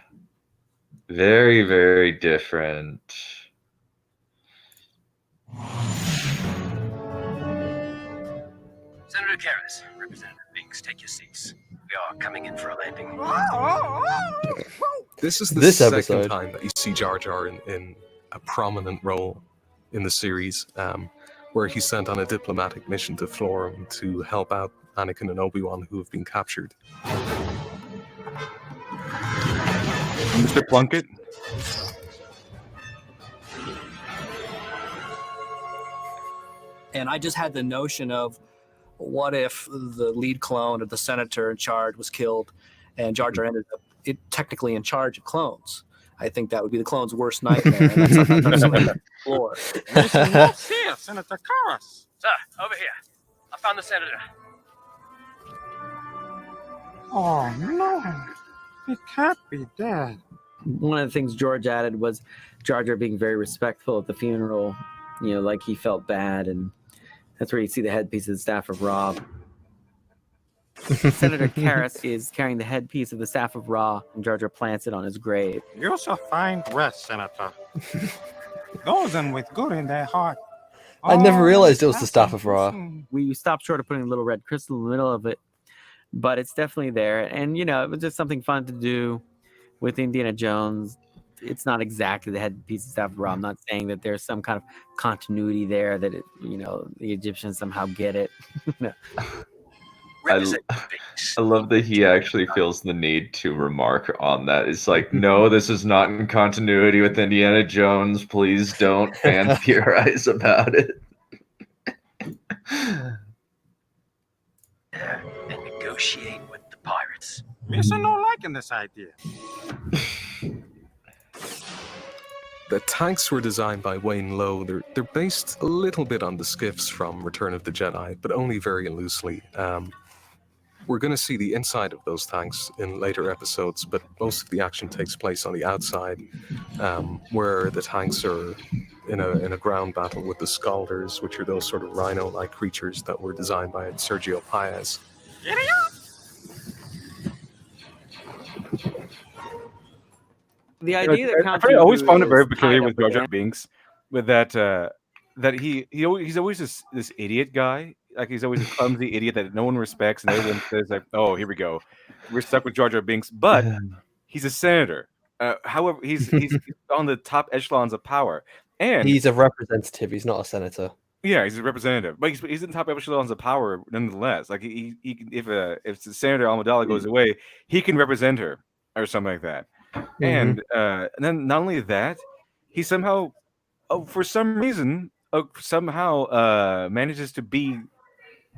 Very, very different. Senator Karras, Representative Binks, take your seats. We are coming in for a landing. This is the This second episode. time that you see Jar Jar in a prominent role in the series, where he's sent on a diplomatic mission to Florum to help out Anakin and Obi-Wan, who have been captured. Mr. Plunkett? And I just had the notion of, what if the lead clone or the senator in charge was killed and Jar Jar ended up technically in charge of clones? I think that would be the clone's worst nightmare. And that's something to explore. Yes, here, Senator Karras. Sir, over here. I found the senator. Oh no, he can't be dead. one of the things George added was Jar Jar being very respectful at the funeral, like he felt bad, and that's where you see the headpiece of the Staff of Ra. Senator Karras is carrying the headpiece of the Staff of Ra, and Jar Jar plants it on his grave. You shall find rest, Senator. Those and with good in their heart. I never realized it was the Staff of Ra. We stopped short of putting a little red crystal in the middle of it, but it's definitely there. And, it was just something fun to do with Indiana Jones. It's not exactly the headpiece of Staff of Ra. I'm not saying that there's some kind of continuity there that, the Egyptians somehow get it. I love that he actually feels the need to remark on that. It's like, no, this is not in continuity with Indiana Jones. Please don't fan theorize about it. And negotiate with the pirates. Yes, I no liking this idea. The tanks were designed by Wayne Lowe. They're based a little bit on the skiffs from Return of the Jedi, but only very loosely. We're going to see the inside of those tanks in later episodes, but most of the action takes place on the outside, where the tanks are in a ground battle with the Scalders, which are those sort of rhino-like creatures that were designed by Sergio Paez. The idea that Count I always found it very is peculiar tied with up Jar with Jar Binks, with that he's always this idiot guy. Like he's always a clumsy idiot that no one respects, and everyone says like, "Oh, here we go, we're stuck with Jar Jar Binks." But he's a senator. However, he's on the top echelons of power, and He's a representative. He's not a senator. yeah, he's a representative, but he's in the top echelons of power nonetheless. Like he if the Senator Amidala goes away, he can represent her or something like that. And then not only that, he somehow, for some reason, manages to be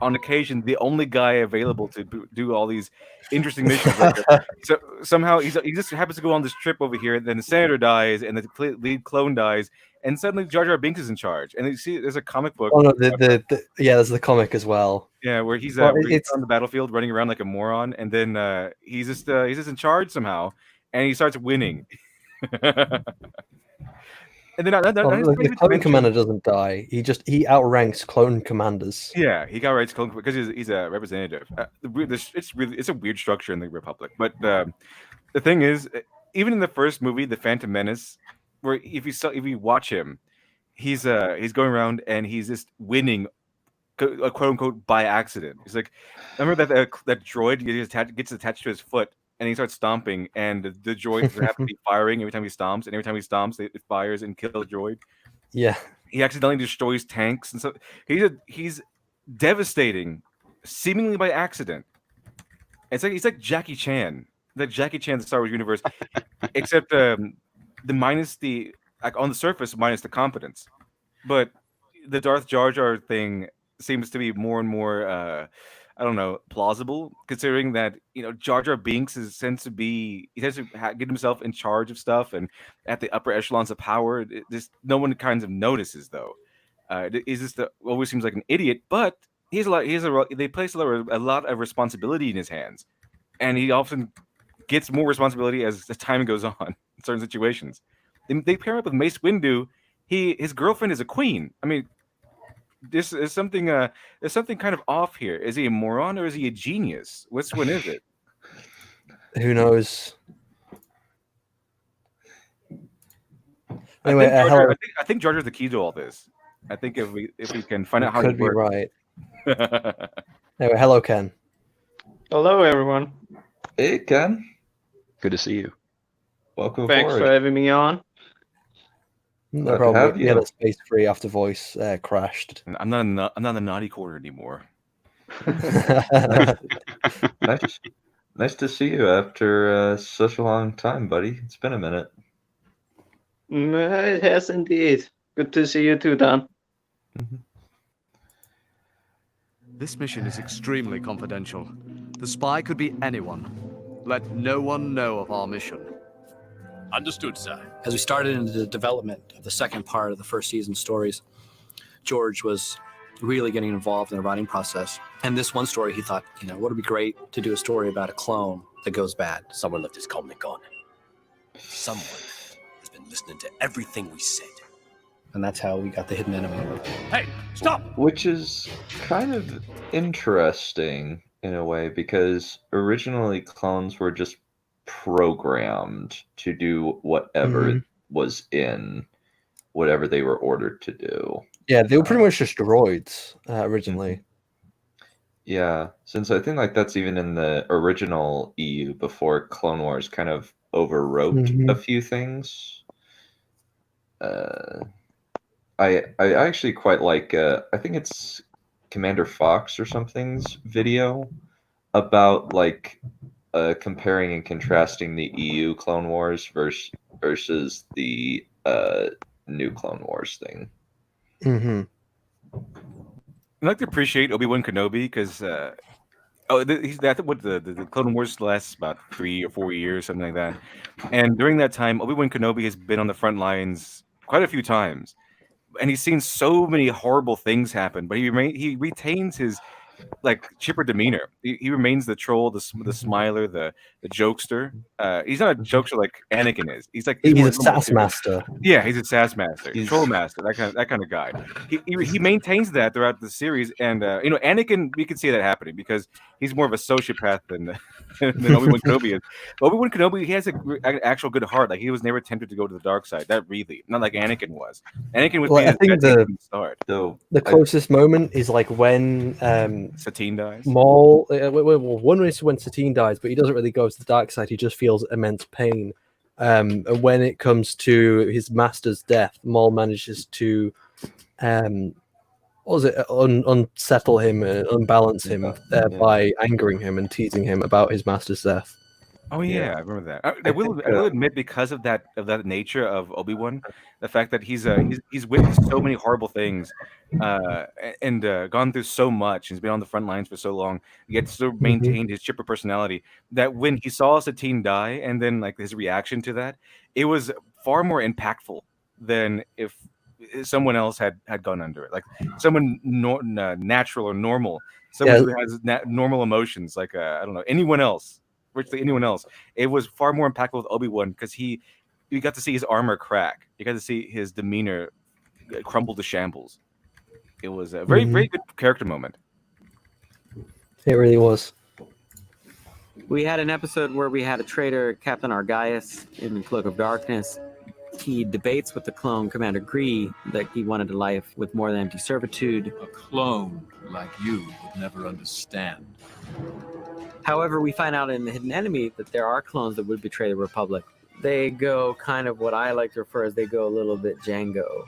on occasion the only guy available to do all these interesting missions. So somehow he just happens to go on this trip over here. Then the senator dies, and the lead clone dies, and suddenly Jar Jar Binks is in charge. And you see, there's a comic book. Oh no, there's the comic as well. Yeah, where he's Well, where he's on the battlefield running around like a moron, and then he's just in charge somehow, and he starts winning. And then the clone commander doesn't die. He outranks clone commanders. Yeah, he got rights because he's a representative. It's a weird structure in the Republic. But the thing is, even in the first movie, The Phantom Menace, where if you watch him, he's going around and he's just winning, quote unquote, by accident. He's like, I remember that droid gets attached to his foot. And he starts stomping, and the droid have to be firing every time he stomps, and every time he stomps, it fires and kills the droid. Yeah, he accidentally destroys tanks, and so he's devastating, seemingly by accident. He's like Jackie Chan, the Star Wars universe, except on the surface minus the competence, but the Darth Jar Jar thing seems to be more and more. I don't know, plausible, considering that Jar Jar Binks tends to get himself in charge of stuff and at the upper echelons of power. No one kind of notices though. Always seems like an idiot, but they place a lot of responsibility in his hands, and he often gets more responsibility as the time goes on in certain situations. They pair up with Mace Windu. His girlfriend is a queen. I mean, this is something. There's something kind of off here. Is he a moron or is he a genius? Which one is it? Who knows? Anyway, I think Jar Jar's the key to all this. I think if we can find out how could it be works. right. Anyway, hello, Ken. Hello, everyone. Hey, Ken. Good to see you. Welcome Thanks aboard. for having me on. No problem. Yeah, the space free after voice crashed. I'm not in the naughty quarter anymore. Nice to see you after such a long time, buddy. It's been a minute. It has indeed. Good to see you too, Dan. This mission is extremely confidential. The spy could be anyone. Let no one know of our mission. Understood, sir. As we started into the development of the second part of the first season stories, George was really getting involved in the writing process. And this one story, he thought, what would be great to do a story about a clone that goes bad. Someone left his comic on. Someone has been listening to everything we said. And that's how we got the hidden enemy. Hey, stop! Which is kind of interesting in a way, because originally clones were just programmed to do whatever Mhm. was in whatever they were ordered to do. Yeah, they were pretty much just droids originally. Yeah, since I think like that's even in the original EU before Clone Wars kind of overwrote a few things. I actually quite like I think it's Commander Fox or something's video about like comparing and contrasting the EU Clone Wars versus the new Clone Wars thing. Mm-hmm. I'd like to appreciate Obi-Wan Kenobi because I think what the Clone Wars lasts about 3 or 4 years, something like that. And during that time, Obi-Wan Kenobi has been on the front lines quite a few times, and he's seen so many horrible things happen. But he retains his like chipper demeanor. He remains the troll, the smiler, the jokester. He's not a jokester like Anakin is. He's He's more a sass master. Yeah, he's a sass master, troll master, that kind of guy. He maintains that throughout the series, and Anakin, we can see that happening because he's more of a sociopath than Obi-Wan Kenobi is. But Obi-Wan Kenobi, he has an actual good heart. Like he was never tempted to go to the dark side. That really, not like Anakin was. Anakin was Well, I think the start. closest moment is like when Satine dies. Maul. One is when Satine dies, but he doesn't really go to the dark side. He just feels immense pain. And when it comes to his master's death, Maul manages to unsettle him and unbalance him by angering him and teasing him about his master's death. Oh yeah, I remember that. I will admit, because of that nature of Obi-Wan, the fact that he's witnessed so many horrible things, and gone through so much, and he's been on the front lines for so long, yet still maintained his chipper personality. That when he saw Satine die, and then like his reaction to that, it was far more impactful than if someone else had gone under it. Like someone natural or normal, someone who has normal emotions, like I don't know, anyone else. Virtually anyone else, it was far more impactful with Obi-Wan because you got to see his armor crack. You got to see his demeanor crumble to shambles. It was a very, very good character moment. It really was. We had an episode where we had a traitor, Captain Argaius, in the Cloak of Darkness. He debates with the clone, Commander Gree, that he wanted a life with more than empty servitude. A clone like you would never understand. However, we find out in the Hidden Enemy that there are clones that would betray the Republic. They go kind of what I like to refer as they go a little bit Jango.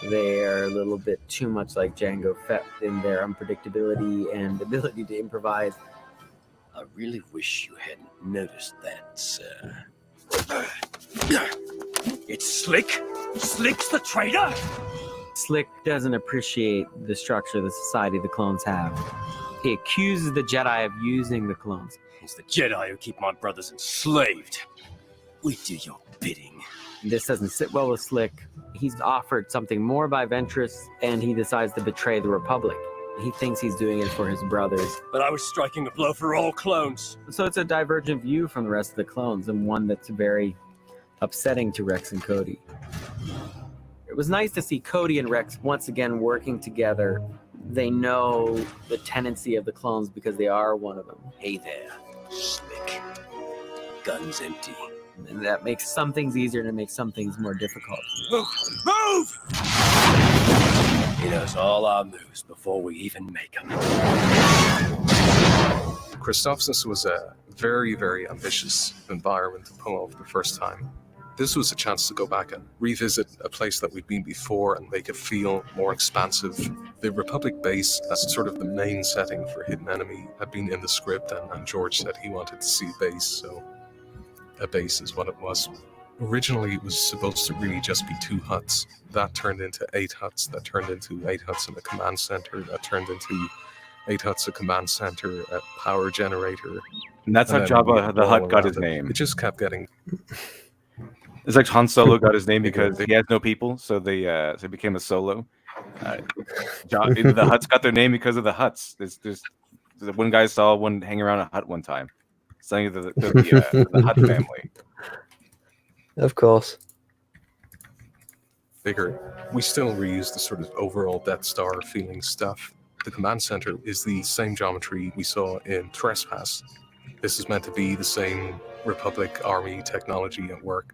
They are a little bit too much like Jango Fett in their unpredictability and ability to improvise. I really wish you hadn't noticed that, sir. It's Slick? Slick's the traitor? Slick doesn't appreciate the structure of the society the clones have. He accuses the Jedi of using the clones. It's the Jedi who keep my brothers enslaved. We do your bidding. This doesn't sit well with Slick. He's offered something more by Ventress, and he decides to betray the Republic. He thinks he's doing it for his brothers. But I was striking a blow for all clones. So it's a divergent view from the rest of the clones, and one that's very upsetting to Rex and Cody. It was nice to see Cody and Rex once again working together. They know the tendency of the clones because they are one of them. Hey there, Slick. Gun's empty. And that makes some things easier and it makes some things more difficult. Move! He knows all our moves before we even make them. Christophsis was a very, very ambitious environment to pull off the first time. This was a chance to go back and revisit a place that we'd been before and make it feel more expansive. The Republic base, as sort of the main setting for Hidden Enemy, had been in the script, and George said he wanted to see base, so a base is what it was. Originally, it was supposed to really just be 2 huts. That turned into 8 huts. That turned into 8 huts in the command center. That turned into 8 huts, a command center, a power generator. And that's how Jabba the Hutt got his name. It just kept getting... It's like Han Solo got his name because he has no people, so they became a solo. The Hutts got their name because of the Hutts. There's one guy saw one hang around a hut one time. Something the Hutt family. Of course. Bigger. We still reuse the sort of overall Death Star feeling stuff. The command center is the same geometry we saw in Trespass. This is meant to be the same Republic Army technology at work.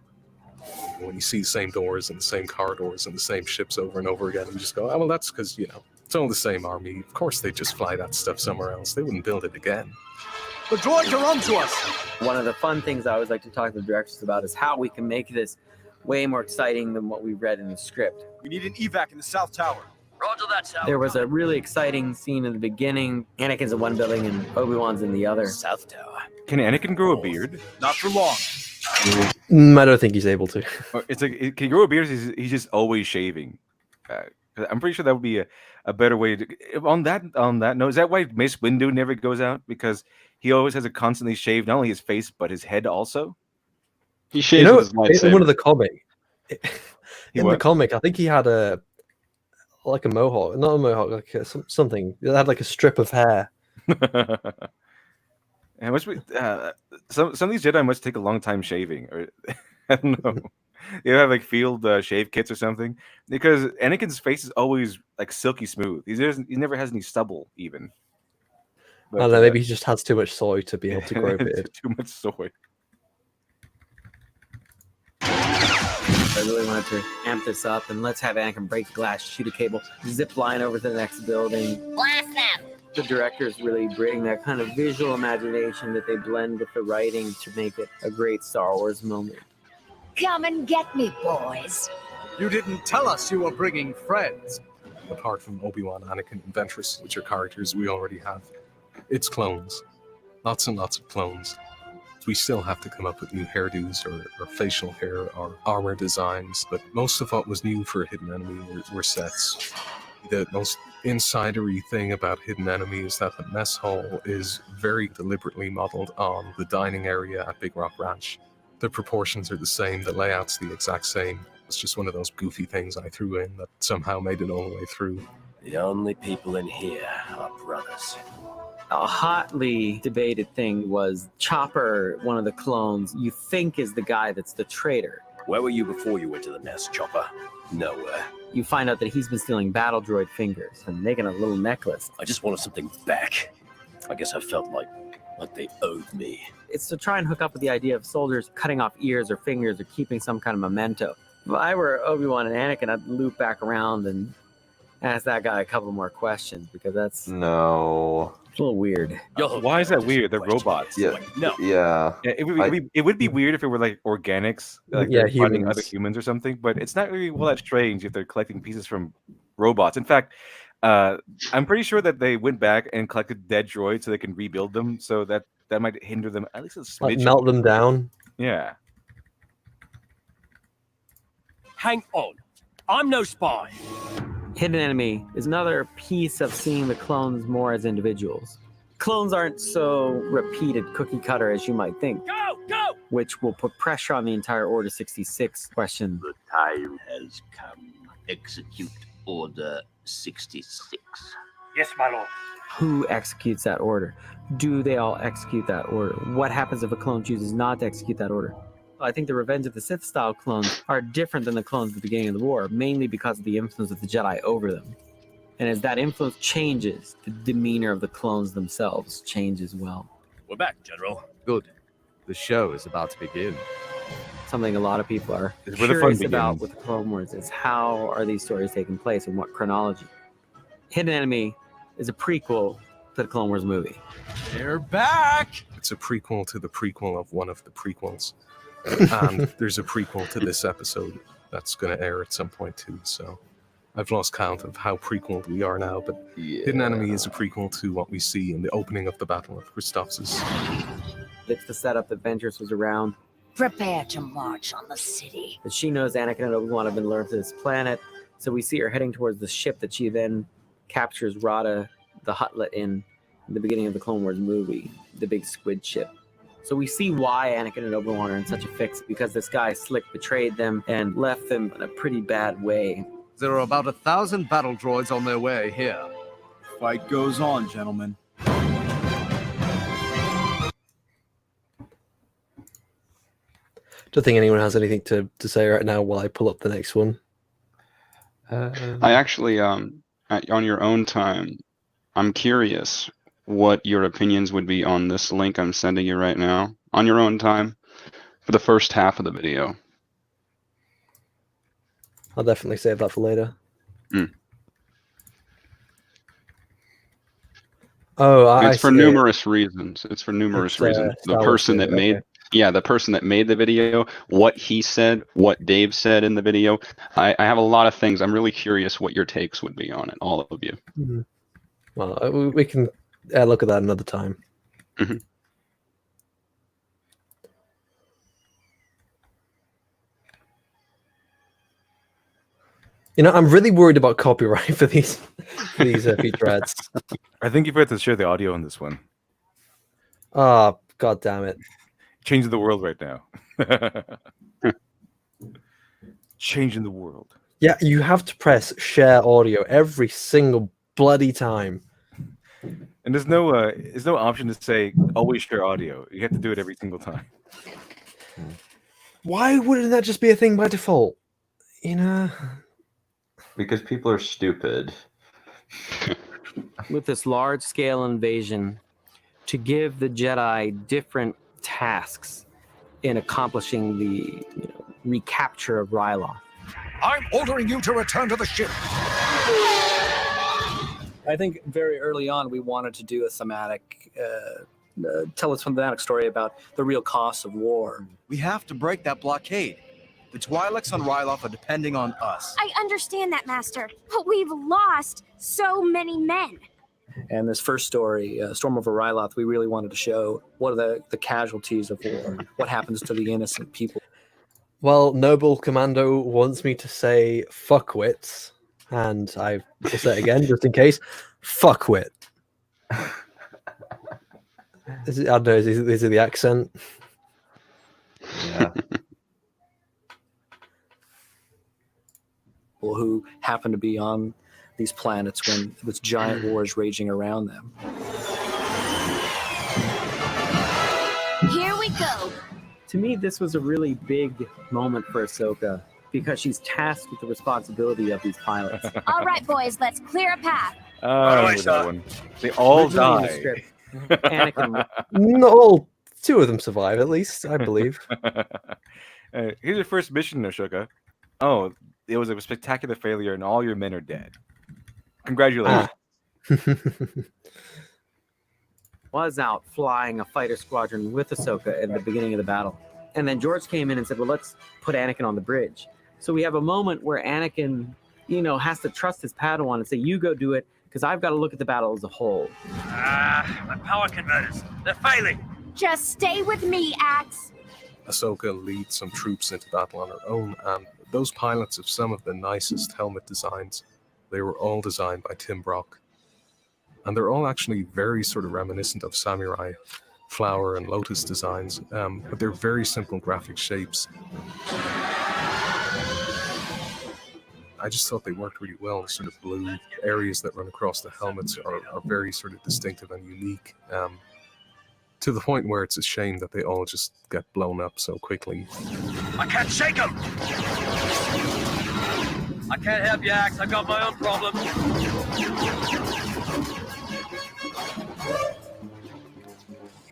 When you see the same doors and the same corridors and the same ships over and over again, you just go, oh, well, that's because, it's all the same army. Of course they'd just fly that stuff somewhere else. They wouldn't build it again. The droids are onto us! One of the fun things I always like to talk to the directors about is how we can make this way more exciting than what we read in the script. We need an evac in the South Tower. Roger that, South. There was a really exciting scene in the beginning. Anakin's in one building and Obi-Wan's in the other. South Tower. Can Anakin grow a beard? Not for long. I don't think he's able to. It's like, can he grow a beard? He's just always shaving. I'm pretty sure that would be a better way to. On that note, is that why Mace Windu never goes out? Because he always has to constantly shave not only his face but his head also. He shaves with his lightsaber. In one of the comics, in the what? comic, I think he had a mohawk, not a mohawk, like something. It had like a strip of hair. And must be, some of these Jedi must take a long time shaving, or I don't know. You have like field shave kits or something, because Anakin's face is always like silky smooth. He never has any stubble even. I don't know. Maybe he just has too much soy to be able to grow a beard. Too much soy. I really wanted to amp this up, and let's have Anakin break the glass, shoot a cable, zip line over to the next building. Blast them! The directors really bring that kind of visual imagination that they blend with the writing to make it a great Star Wars moment. Come and get me, boys. You didn't tell us you were bringing friends. Apart from Obi-Wan, Anakin, and Ventress, which are characters we already have, it's clones. Lots and lots of clones. We still have to come up with new hairdos or facial hair or armor designs, but most of what was new for Hidden Enemy were sets. The most insidery thing about Hidden Enemy is that the mess hall is very deliberately modeled on the dining area at Big Rock Ranch. The proportions are the same, the layout's the exact same. It's just one of those goofy things I threw in that somehow made it all the way through. The only people in here are brothers. A hotly debated thing was Chopper, one of the clones, you think is the guy that's the traitor. Where were you before you went to the nest, Chopper? Nowhere. You find out that he's been stealing battle droid fingers and making a little necklace. I just wanted something back. I guess I felt like they owed me. It's to try and hook up with the idea of soldiers cutting off ears or fingers or keeping some kind of memento. If I were Obi-Wan and Anakin, I'd loop back around and ask that guy a couple more questions, because that's No. a little weird. Why is that weird? They're robots. Yeah. No. Yeah. It would be weird if it were like organics, like Yeah, they're fighting humans. other humans or something. But it's not really all that strange if they're collecting pieces from robots. In fact, I'm pretty sure that they went back and collected dead droids so they can rebuild them. So that might hinder them at least a smidge. Like melt them down. Yeah. Hang on. I'm no spy. Hidden Enemy is another piece of seeing the clones more as individuals. Clones aren't so repeated cookie cutter as you might think. Go! Go! Which will put pressure on the entire Order 66 question. The time has come. Execute Order 66. Yes, my lord. Who executes that order? Do they all execute that order? What happens if a clone chooses not to execute that order? I think the Revenge of the Sith style clones are different than the clones at the beginning of the war, mainly because of the influence of the Jedi over them. And as that influence changes, the demeanor of the clones themselves changes as well. We're back, General. Good. The show is about to begin. Something a lot of people are It's where the fun curious begins. about with the Clone Wars is how are these stories taking place and what chronology. Hidden Enemy is a prequel to the Clone Wars movie. They're back! It's a prequel to the prequel of one of the prequels. And there's a prequel to this episode that's going to air at some point too. So I've lost count of how prequeled we are now, but Hidden Enemy is a prequel to what we see in the opening of the Battle of Christophsis. It's the setup that Ventress was around. Prepare to march on the city. That she knows Anakin and Obi-Wan have been lured to this planet. So we see her heading towards the ship that she then captures Rada, the Huttlet, in the beginning of the Clone Wars movie, the big squid ship. So we see why Anakin and Obi-Wan are in such a fix, because this guy Slick betrayed them and left them in a pretty bad way. There are about 1,000 battle droids on their way here. Fight goes on, gentlemen. Don't think anyone has anything to say right now while I pull up the next one. I actually, on your own time, I'm curious what your opinions would be on this link I'm sending you right now, on your own time, for the first half of the video. I'll definitely save that for later. Oh, It's for numerous reasons. It's for numerous reasons. The Star Wars person that video, made, the person that made the video, what he said, what Dave said in the video. I have a lot of things. I'm really curious what your takes would be on it, all of you. Mm-hmm. Well, we can look at that another time. Mm-hmm. You know, I'm really worried about copyright for these featurettes. I think you forgot to share the audio on this one. Oh, god damn it. Changing the world right now. Changing the world. Yeah, you have to press share audio every single bloody time. And there's no option to say always share audio. You have to do it every single time. Why wouldn't that just be a thing by default? You know? Because people are stupid. With this large-scale invasion, to give the Jedi different tasks in accomplishing the recapture of Ryloth. I'm ordering you to return to the ship. I think very early on we wanted to do a thematic, tell a thematic story about the real costs of war. We have to break that blockade. The Twi'leks on Ryloth are depending on us. I understand that, Master, but we've lost so many men. And this first story, Storm over Ryloth, we really wanted to show what are the casualties of war, what happens to the innocent people. Well, Noble Commando wants me to say fuckwits, and I will say it again just in case. Fuckwit. I don't know, is it the accent? Yeah. Who happen to be on these planets when this giant war is raging around them. Here we go. To me, this was a really big moment for Ahsoka because she's tasked with the responsibility of these pilots. All right, boys, let's clear a path. That one. They all Originally in the die. script, Anakin. No, two of them survive at least, I believe. Here's your first mission, Ahsoka. Oh, it was a spectacular failure, and all your men are dead. Congratulations. Was out flying a fighter squadron with Ahsoka at the beginning of the battle. And then George came in and said, well, let's put Anakin on the bridge. So we have a moment where Anakin, has to trust his Padawan and say, you go do it, because I've got to look at the battle as a whole. My power converters, they're failing. Just stay with me, Axe. Ahsoka leads some troops into battle on her own, and those pilots have some of the nicest helmet designs. They were all designed by Tim Brock. And they're all actually very sort of reminiscent of samurai flower and lotus designs, but they're very simple graphic shapes. I just thought they worked really well. The sort of blue areas that run across the helmets are very sort of distinctive and unique, to the point where it's a shame that they all just get blown up so quickly. I can't shake them. I can't help you, Axe. I got my own problems.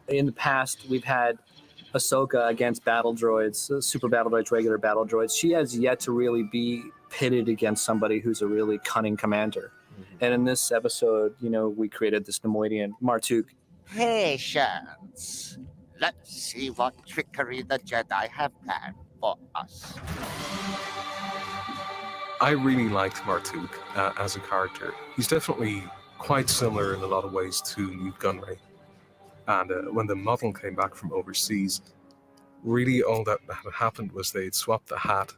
In the past, we've had Ahsoka against battle droids, super battle droids, regular battle droids. She has yet to really be pitted against somebody who's a really cunning commander. And in this episode, we created this Nemoidian Martuk. Patience. Let's see what trickery the Jedi have planned for us. I really liked Martuk as a character. He's definitely quite similar in a lot of ways to Newt Gunray. And when the model came back from overseas, really all that had happened was they'd swapped the hat,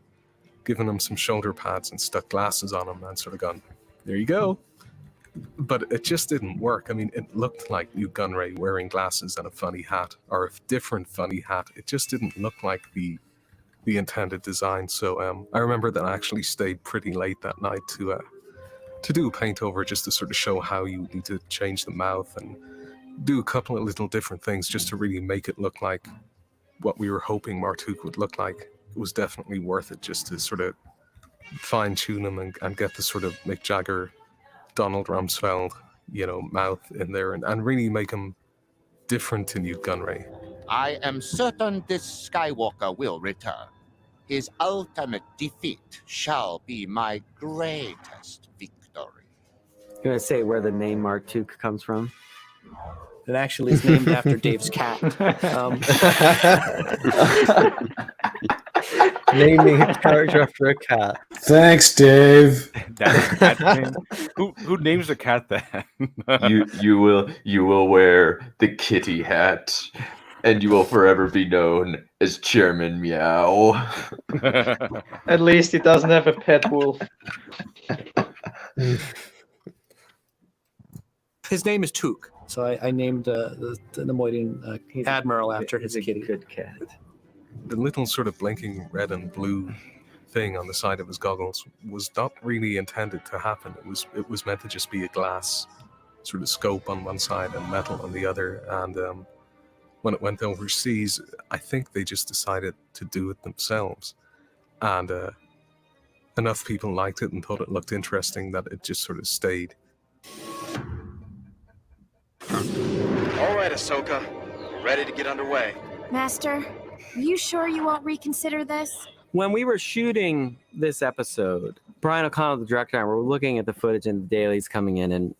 given him some shoulder pads and stuck glasses on him and sort of gone, there you go. But it just didn't work. I mean, it looked like Newt Gunray wearing glasses and a funny hat, or a different funny hat. It just didn't look like the intended design. So I remember that I actually stayed pretty late that night to do a paint over, just to sort of show how you need to change the mouth and do a couple of little different things just to really make it look like what we were hoping Martuk would look like. It was definitely worth it just to sort of fine-tune him and get the sort of Mick Jagger, Donald Rumsfeld, mouth in there and really make him different to Newt Gunray. I am certain this Skywalker will return. His ultimate defeat shall be my greatest victory. You want to say where the name Martuk comes from? It actually is named after Dave's cat. Naming a character after a cat. Thanks, Dave. That's cat name. Who names a cat that? you will wear the kitty hat, and you will forever be known as Chairman Meow. At least he doesn't have a pet wolf. His name is Took, so I named the Nemoidian admiral after his kitty. Good cat. The little sort of blinking red and blue thing on the side of his goggles was not really intended to happen. It was meant to just be a glass sort of scope on one side and metal on the other. And when it went overseas, I think they just decided to do it themselves. And enough people liked it and thought it looked interesting that it just sort of stayed. All right, Ahsoka. Ready to get underway. Master, you sure you won't reconsider this? When we were shooting this episode, Brian O'Connell, the director, and I were looking at the footage and the dailies coming in, and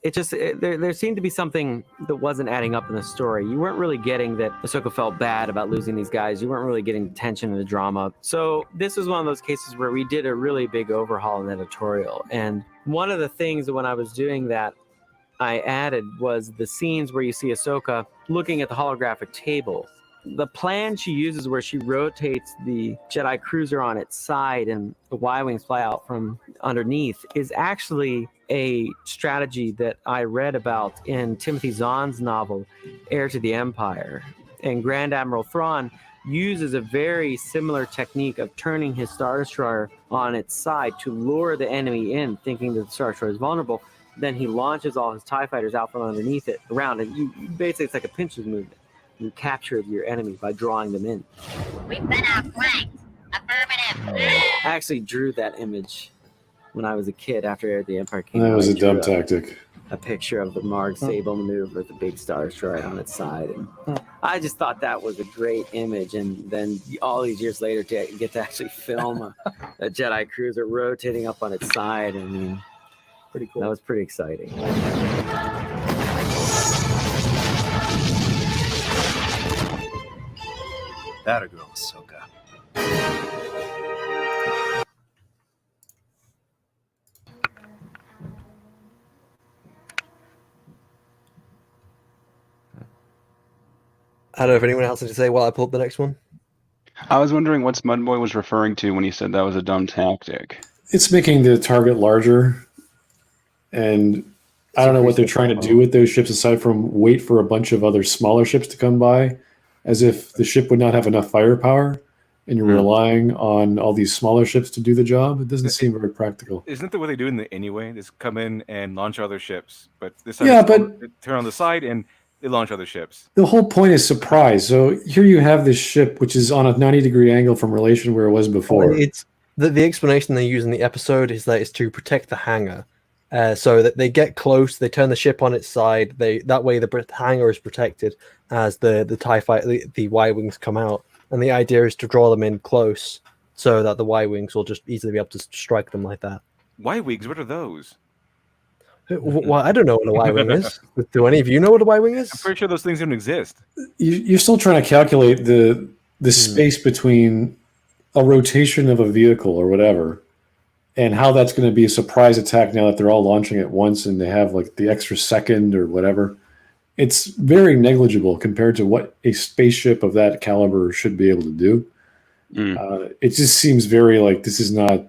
there seemed to be something that wasn't adding up in the story. You weren't really getting that Ahsoka felt bad about losing these guys. You weren't really getting tension in the drama. So this was one of those cases where we did a really big overhaul in editorial. And one of the things that when I was doing that, I added was the scenes where you see Ahsoka looking at the holographic table. The plan she uses where she rotates the Jedi cruiser on its side and the Y-Wings fly out from underneath is actually a strategy that I read about in Timothy Zahn's novel, Heir to the Empire. And Grand Admiral Thrawn uses a very similar technique of turning his Star Destroyer on its side to lure the enemy in, thinking that the Star Destroyer is vulnerable. Then he launches all his TIE fighters out from underneath it around, and you basically, it's like a pinches movement. You capture your enemy by drawing them in. We've been outflanked. Affirmative. I actually drew that image when I was a kid after Heir of the Empire came out. That was I a dumb drew tactic. A picture of the Marg Sable maneuver with the big Star Destroyer on its side. And I just thought that was a great image. And then all these years later to get to actually film a Jedi cruiser rotating up on its side. I mean, pretty cool. That was pretty exciting. That a girl, Ahsoka. I don't know if anyone else has to say while I pull up the next one. I was wondering what Smudboy was referring to when he said that was a dumb tactic. It's making the target larger, and I don't know what they're trying to do with those ships aside from wait for a bunch of other smaller ships to come by, as if the ship would not have enough firepower, and you're relying on all these smaller ships to do the job. It doesn't seem very practical. Isn't that what they do anyway? Just come in and launch other ships, but this Yeah, time they turn on the side and they launch other ships. The whole point is surprise. So here you have this ship, which is on a 90-degree angle from relation where it was before. It's the explanation they use in the episode is that it's to protect the hangar. So that they get close, they turn the ship on its side. That way the hangar is protected as the TIE fighter, the Y-Wings come out. And the idea is to draw them in close so that the Y-Wings will just easily be able to strike them like that. Y-Wings, what are those? Well, I don't know what a Y-Wing is. Do any of you know what a Y-Wing is? I'm pretty sure those things don't exist. You're still trying to calculate the space between a rotation of a vehicle or whatever, and how that's going to be a surprise attack now that they're all launching at once and they have like the extra second or whatever. It's very negligible compared to what a spaceship of that caliber should be able to do. It just seems very like this is not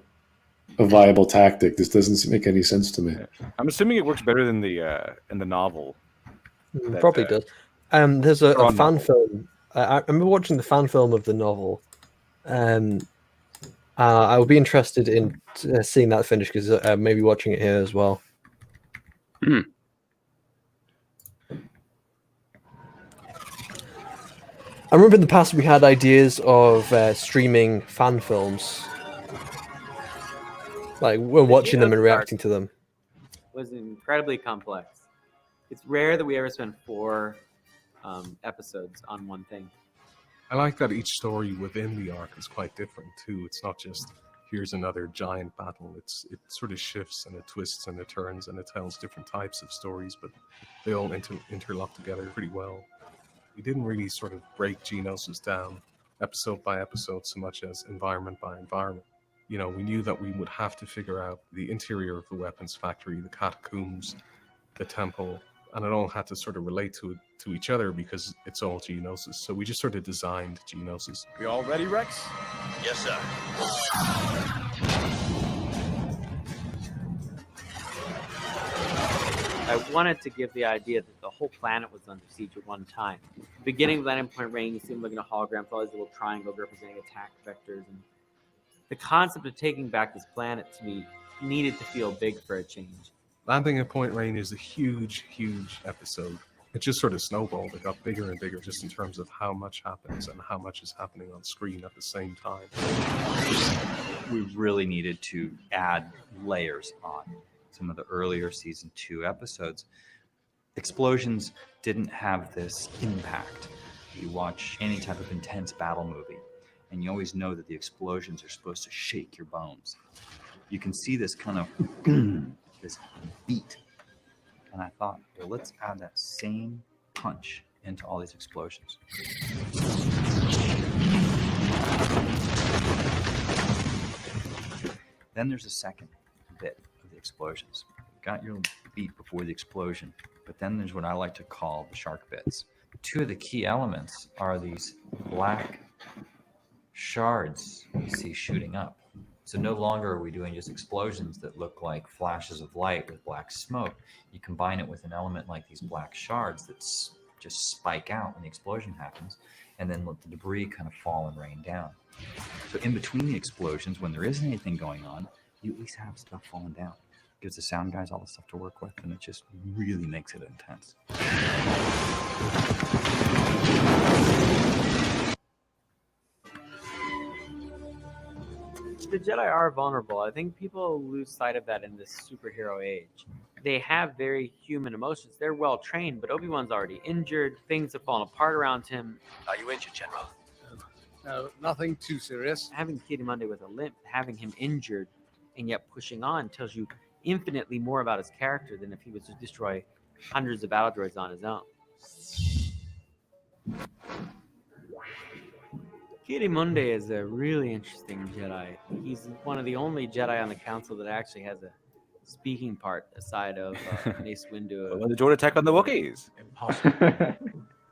a viable tactic. This doesn't make any sense to me. I'm assuming it works better than the in the novel. Probably does. There's a fan film. I remember watching the fan film of the novel. I would be interested in seeing that finish because maybe watching it here as well. I remember in the past we had ideas of streaming fan films. Like, we're watching them and reacting to them. Was incredibly complex. It's rare that we ever spend 4 episodes on one thing. I like that each story within the arc is quite different too. It's not just here's another giant battle. It sort of shifts and it twists and it turns and it tells different types of stories, but they all interlock together pretty well. We didn't really sort of break Geonosis down episode by episode so much as environment by environment. You know, we knew that we would have to figure out the interior of the weapons factory, the catacombs, the temple, and it all had to sort of relate to each other because it's all Geonosis. So we just sort of designed Geonosis. We all ready, Rex? Yes, sir. I wanted to give the idea that the whole planet was under siege at one time. The beginning of Landing Point Rain, you see them looking at holograms, all these little triangles representing attack vectors. And the concept of taking back this planet, to me, needed to feel big for a change. Landing at Point Rain is a huge, huge episode. It just sort of snowballed. It got bigger and bigger just in terms of how much happens and how much is happening on screen at the same time. We really needed to add layers on some of the earlier season 2 episodes. Explosions didn't have this impact. You watch any type of intense battle movie, and you always know that the explosions are supposed to shake your bones. You can see this kind of this beat. And I thought, well, let's add that same punch into all these explosions. Then there's a second bit of the explosions. You've got your beat before the explosion, but then there's what I like to call the shark bits. 2 of the key elements are these black shards you see shooting up. So no longer are we doing just explosions that look like flashes of light with black smoke. You combine it with an element like these black shards that just spike out when the explosion happens, and then let the debris kind of fall and rain down. So in between the explosions, when there isn't anything going on, you at least have stuff falling down. Gives the sound guys all the stuff to work with, and it just really makes it intense. The Jedi are vulnerable. I think people lose sight of that in this superhero age. They have very human emotions. They're well trained, but Obi-Wan's already injured. Things have fallen apart around him. Are you injured, General? No, nothing too serious. Having Ki-Adi-Mundi with a limp, having him injured, and yet pushing on tells you infinitely more about his character than if he was to destroy hundreds of battle droids on his own. Ki-Adi-Mundi is a really interesting Jedi. He's one of the only Jedi on the Council that actually has a speaking part aside of Mace Windu. When the droid attack on the Wookiees. Impossible.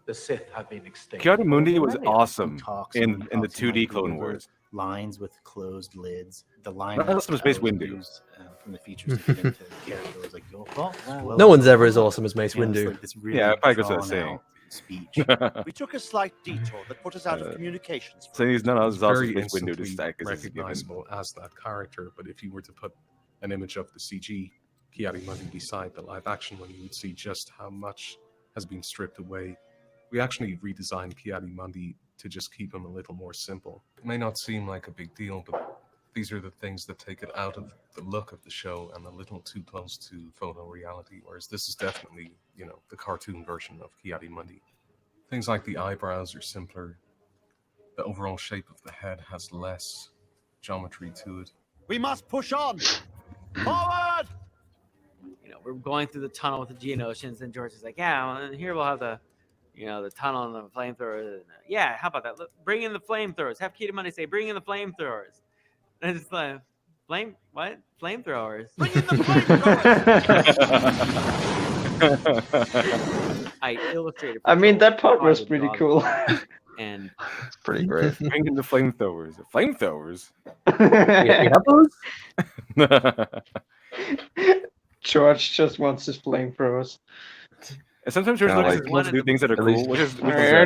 The Sith have been extinct. Ki-Adi-Mundi was Really? awesome Talks in about the how 2D might Clone maneuver Wars. Lines with closed lids. The line Not awesome as Mace that was Windu. used, from the features to fit into the character was like, well, No one's ever as awesome as Mace you know, it's Windu. like this really Yeah, it probably goes without drawn saying. out speech. We took a slight detour that put us out of communications. So he's not as He's awesome very as Mace Windu instantly to stack as he's given. recognizable as that character, but if you were to put an image of the CG Ki-Adi-Mundi beside the live action one, you would see just how much has been stripped away. We actually redesigned Ki-Adi-Mundi to just keep him a little more simple. It may not seem like a big deal, but these are the things that take it out of the look of the show and a little too close to photo reality, whereas this is definitely, you know, the cartoon version of Ki-Adi-Mundi. Things like the eyebrows are simpler. The overall shape of the head has less geometry to it. We must push on! Forward! You know, we're going through the tunnel with the Geonosians, and George is like, yeah, well, and here we'll have the, you know, the tunnel and the flamethrowers. Yeah, how about that? Look, bring in the flamethrowers. Have Ki-Adi-Mundi say, bring in the flamethrowers. And it's like, what? Flamethrowers? Bring in the flamethrowers! I illustrated. I mean, that part was pretty cool. And it's pretty great. Bring in the flamethrowers. Flamethrowers? Yeah. We have those? George just wants his flamethrowers. And sometimes George wants to do things that are cool. They're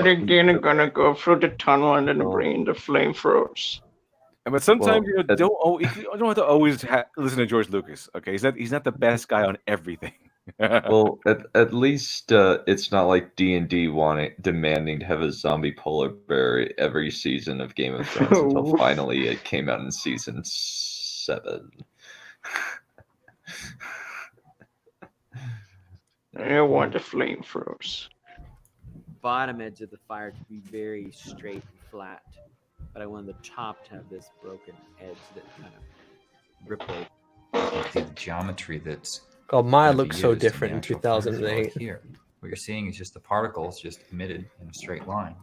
gonna go through the tunnel and then bring in the flamethrowers. But sometimes you don't have to always listen to George Lucas. Okay, he's not the best guy on everything. Well, at least it's not like D&D demanding to have a zombie polar bear every season of Game of Thrones until finally it came out in season 7. I want the flamethrowers. Bottom edge of the fire to be very straight and flat, but I wanted the top to have this broken edge that kind of rippled. The geometry that's God, Maya gonna be looks so used different the in actual film is not 2008. Here, what you're seeing is just the particles just emitted in a straight line.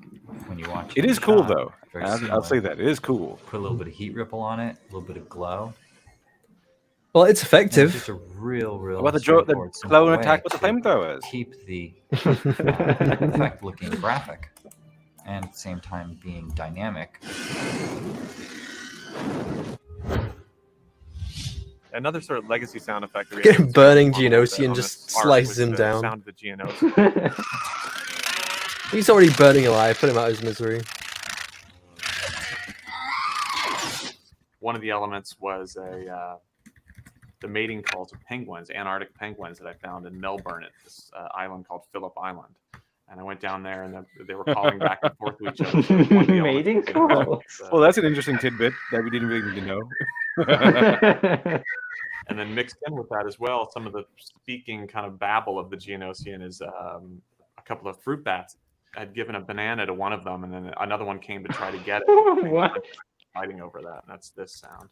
When you watch It the is cool, shot, though. very I'll say similar. that. It is cool. Put a little bit of heat ripple on it, a little bit of glow. Well, it's And effective. it's just a real What about the straightforward, simple clone way attack with the to flamethrowers? keep the effect looking graphic and at the same time being dynamic. Another sort of legacy sound effect. That we Get had him burning on a little bit Geonosian, on just this arc slices was him the down. Sound of the Geonosian. He's already burning alive. Put him out of his misery. One of the elements was the mating calls of penguins, Antarctic penguins that I found in Melbourne at this island called Phillip Island. And I went down there, and they were calling back and forth to each other. So it was one of the elements Mating that we didn't calls. Well, that's an interesting tidbit that we didn't really need to know. And then mixed in with that as well, some of the speaking kind of babble of the Geonosian is a couple of fruit bats had given a banana to one of them, and then another one came to try to get it. What? Fighting over that, and that's this sound.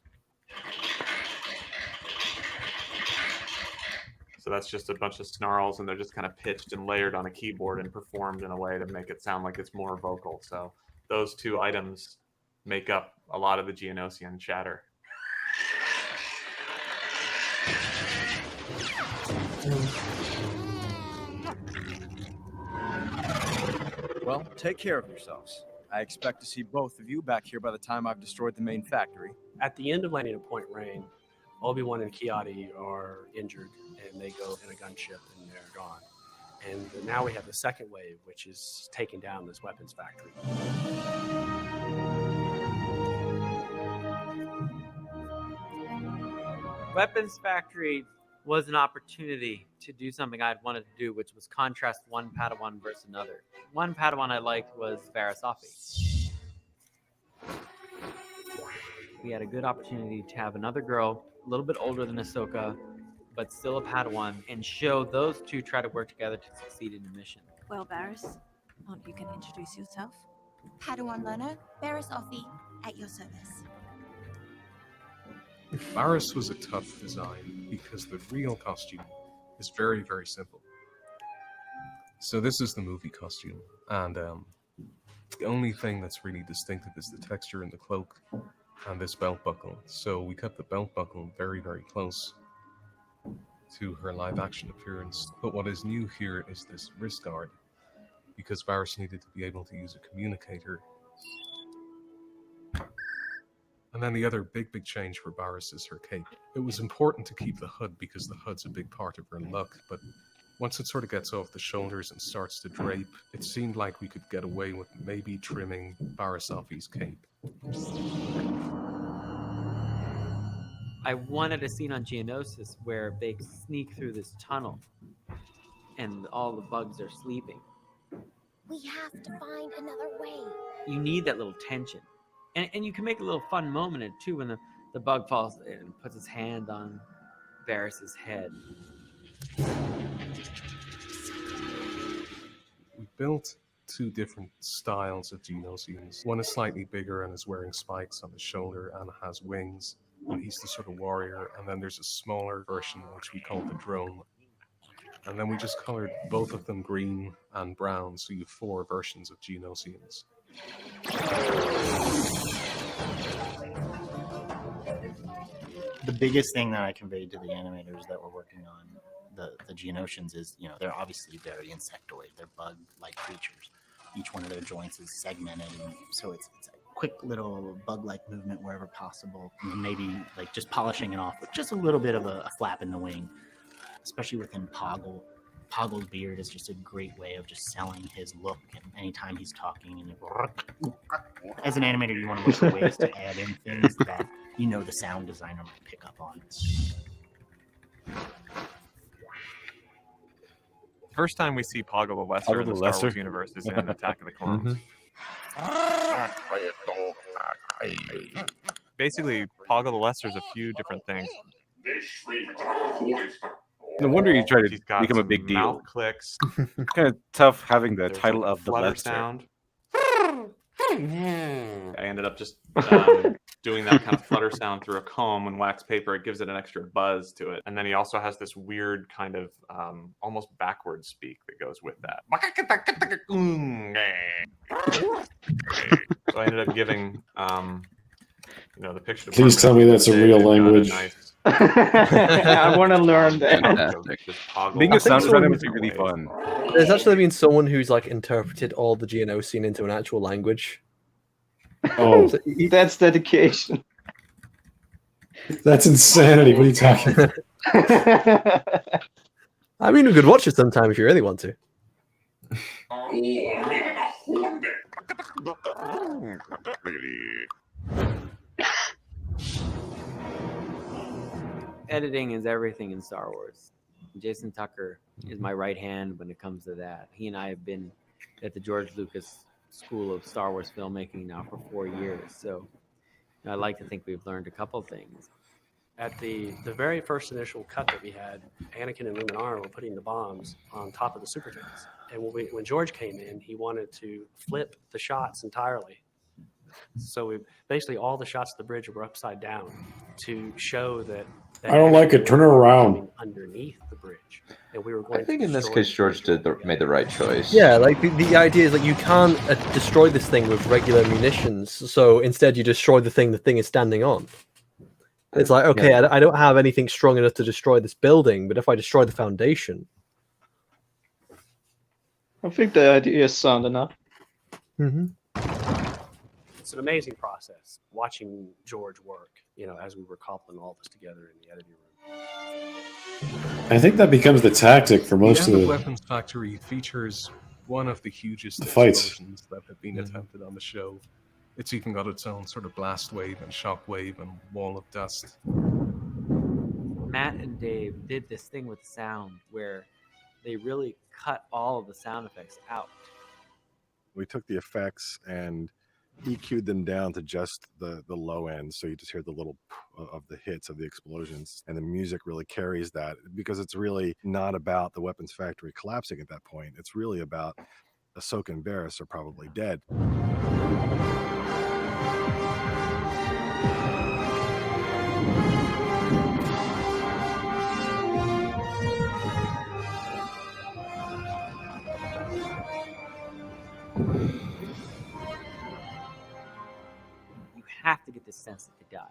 So that's just a bunch of snarls, and they're just kind of pitched and layered on a keyboard and performed in a way to make it sound like it's more vocal. So those two items make up a lot of the Geonosian chatter. Well, take care of yourselves. I expect to see both of you back here by the time I've destroyed the main factory. At the end of landing at Point Rain, Obi-Wan and Kiadi are injured, and they go in a gunship, and they're gone. And now we have the second wave, which is taking down this weapons factory. Weapons factory was an opportunity to do something I'd wanted to do, which was contrast one Padawan versus another. One Padawan I liked was Varys Offee. We had a good opportunity to have another girl, a little bit older than Ahsoka, but still a Padawan, and show those two try to work together to succeed in the mission. Well, Varys, aren't you can introduce yourself? Padawan learner, Varys Offee, at your service. Varys was a tough design because the real costume is very, very simple. So this is the movie costume, and the only thing that's really distinctive is the texture in the cloak and this belt buckle. So we kept the belt buckle very, very close to her live action appearance. But what is new here is this wrist guard, because Varys needed to be able to use a communicator. And then the other big change for Varys is her cape. It was important to keep the hood because the hood's a big part of her look, but once it sort of gets off the shoulders and starts to drape, it seemed like we could get away with maybe trimming Varys Offee's cape. I wanted a scene on Geonosis where they sneak through this tunnel and all the bugs are sleeping. We have to find another way. You need that little tension. And you can make a little fun moment in it too when the bug falls and puts his hand on Varys' head. We built two different styles of Geonosians. One is slightly bigger and is wearing spikes on his shoulder and has wings. And he's the sort of warrior. And then there's a smaller version which we call the drone. And then we just colored both of them green and brown, so you have 4 versions of Geonosians. The biggest thing that I conveyed to the animators that were working on the Geonosians is, they're obviously very insectoid. They're bug-like creatures. Each one of their joints is segmented, and so it's a quick little bug-like movement wherever possible. And maybe like just polishing it off with just a little bit of a flap in the wing, especially within Poggle. Poggle's beard is just a great way of just selling his look, and anytime he's talking, and as an animator, you want to look for ways to add in things that the sound designer might pick up on. First time we see Poggle the Lesser Poggle in the the Star Lesser? Wars universe is in Attack of the Clones. Basically, Poggle the Lesser is a few different things. No wonder you try to He's got become a some big mouth deal. clicks. It's kind of tough having the There's title like a of the flutter Lesser. sound. I ended up just doing that kind of flutter sound through a comb and wax paper. It gives it an extra buzz to it. And then he also has this weird kind of almost backward speak that goes with that. So I ended up giving the picture. Please tell me that's a real language. I want to learn that. Fantastic. Being I a think sound designer someone- must be really fun. There's actually been someone who's like interpreted all the GNO scene into an actual language. Oh, So That's dedication. that's insanity. What are you talking about? I mean, we could watch it sometime if you really want to. Editing is everything in Star Wars. Jason Tucker is my right hand when it comes to that. He and I have been at the George Lucas School of Star Wars Filmmaking now for 4 years. So I like to think we've learned a couple things. At the very first initial cut that we had, Anakin and Luminara were putting the bombs on top of the super tanks. And when George came in, he wanted to flip the shots entirely. So we basically all the shots of the bridge were upside down to show that I don't like it. Turn it around. coming underneath the bridge. And we were going I think to in this destroy case, George made the right choice. Yeah, like the idea is like you can't destroy this thing with regular munitions. So instead, you destroy the thing is standing on. It's like, okay, Yeah. I don't have anything strong enough to destroy this building, but if I destroy the foundation, I think the idea is sound enough. It's an amazing process watching George work, as we were cobbling all this together in the editing room. I think that becomes the tactic for most the of end the. Weapons Factory features one of the hugest The fights. explosions that have been attempted on the show. It's even got its own sort of blast wave and shock wave and wall of dust. Matt and Dave did this thing with sound where they really cut all of the sound effects out. We took the effects and EQ'd them down to just the low end, so you just hear the little of the hits of the explosions, and the music really carries that, because it's really not about the weapons factory collapsing at that point. It's really about Ahsoka and Varys are probably dead. You have to get the sense that they died.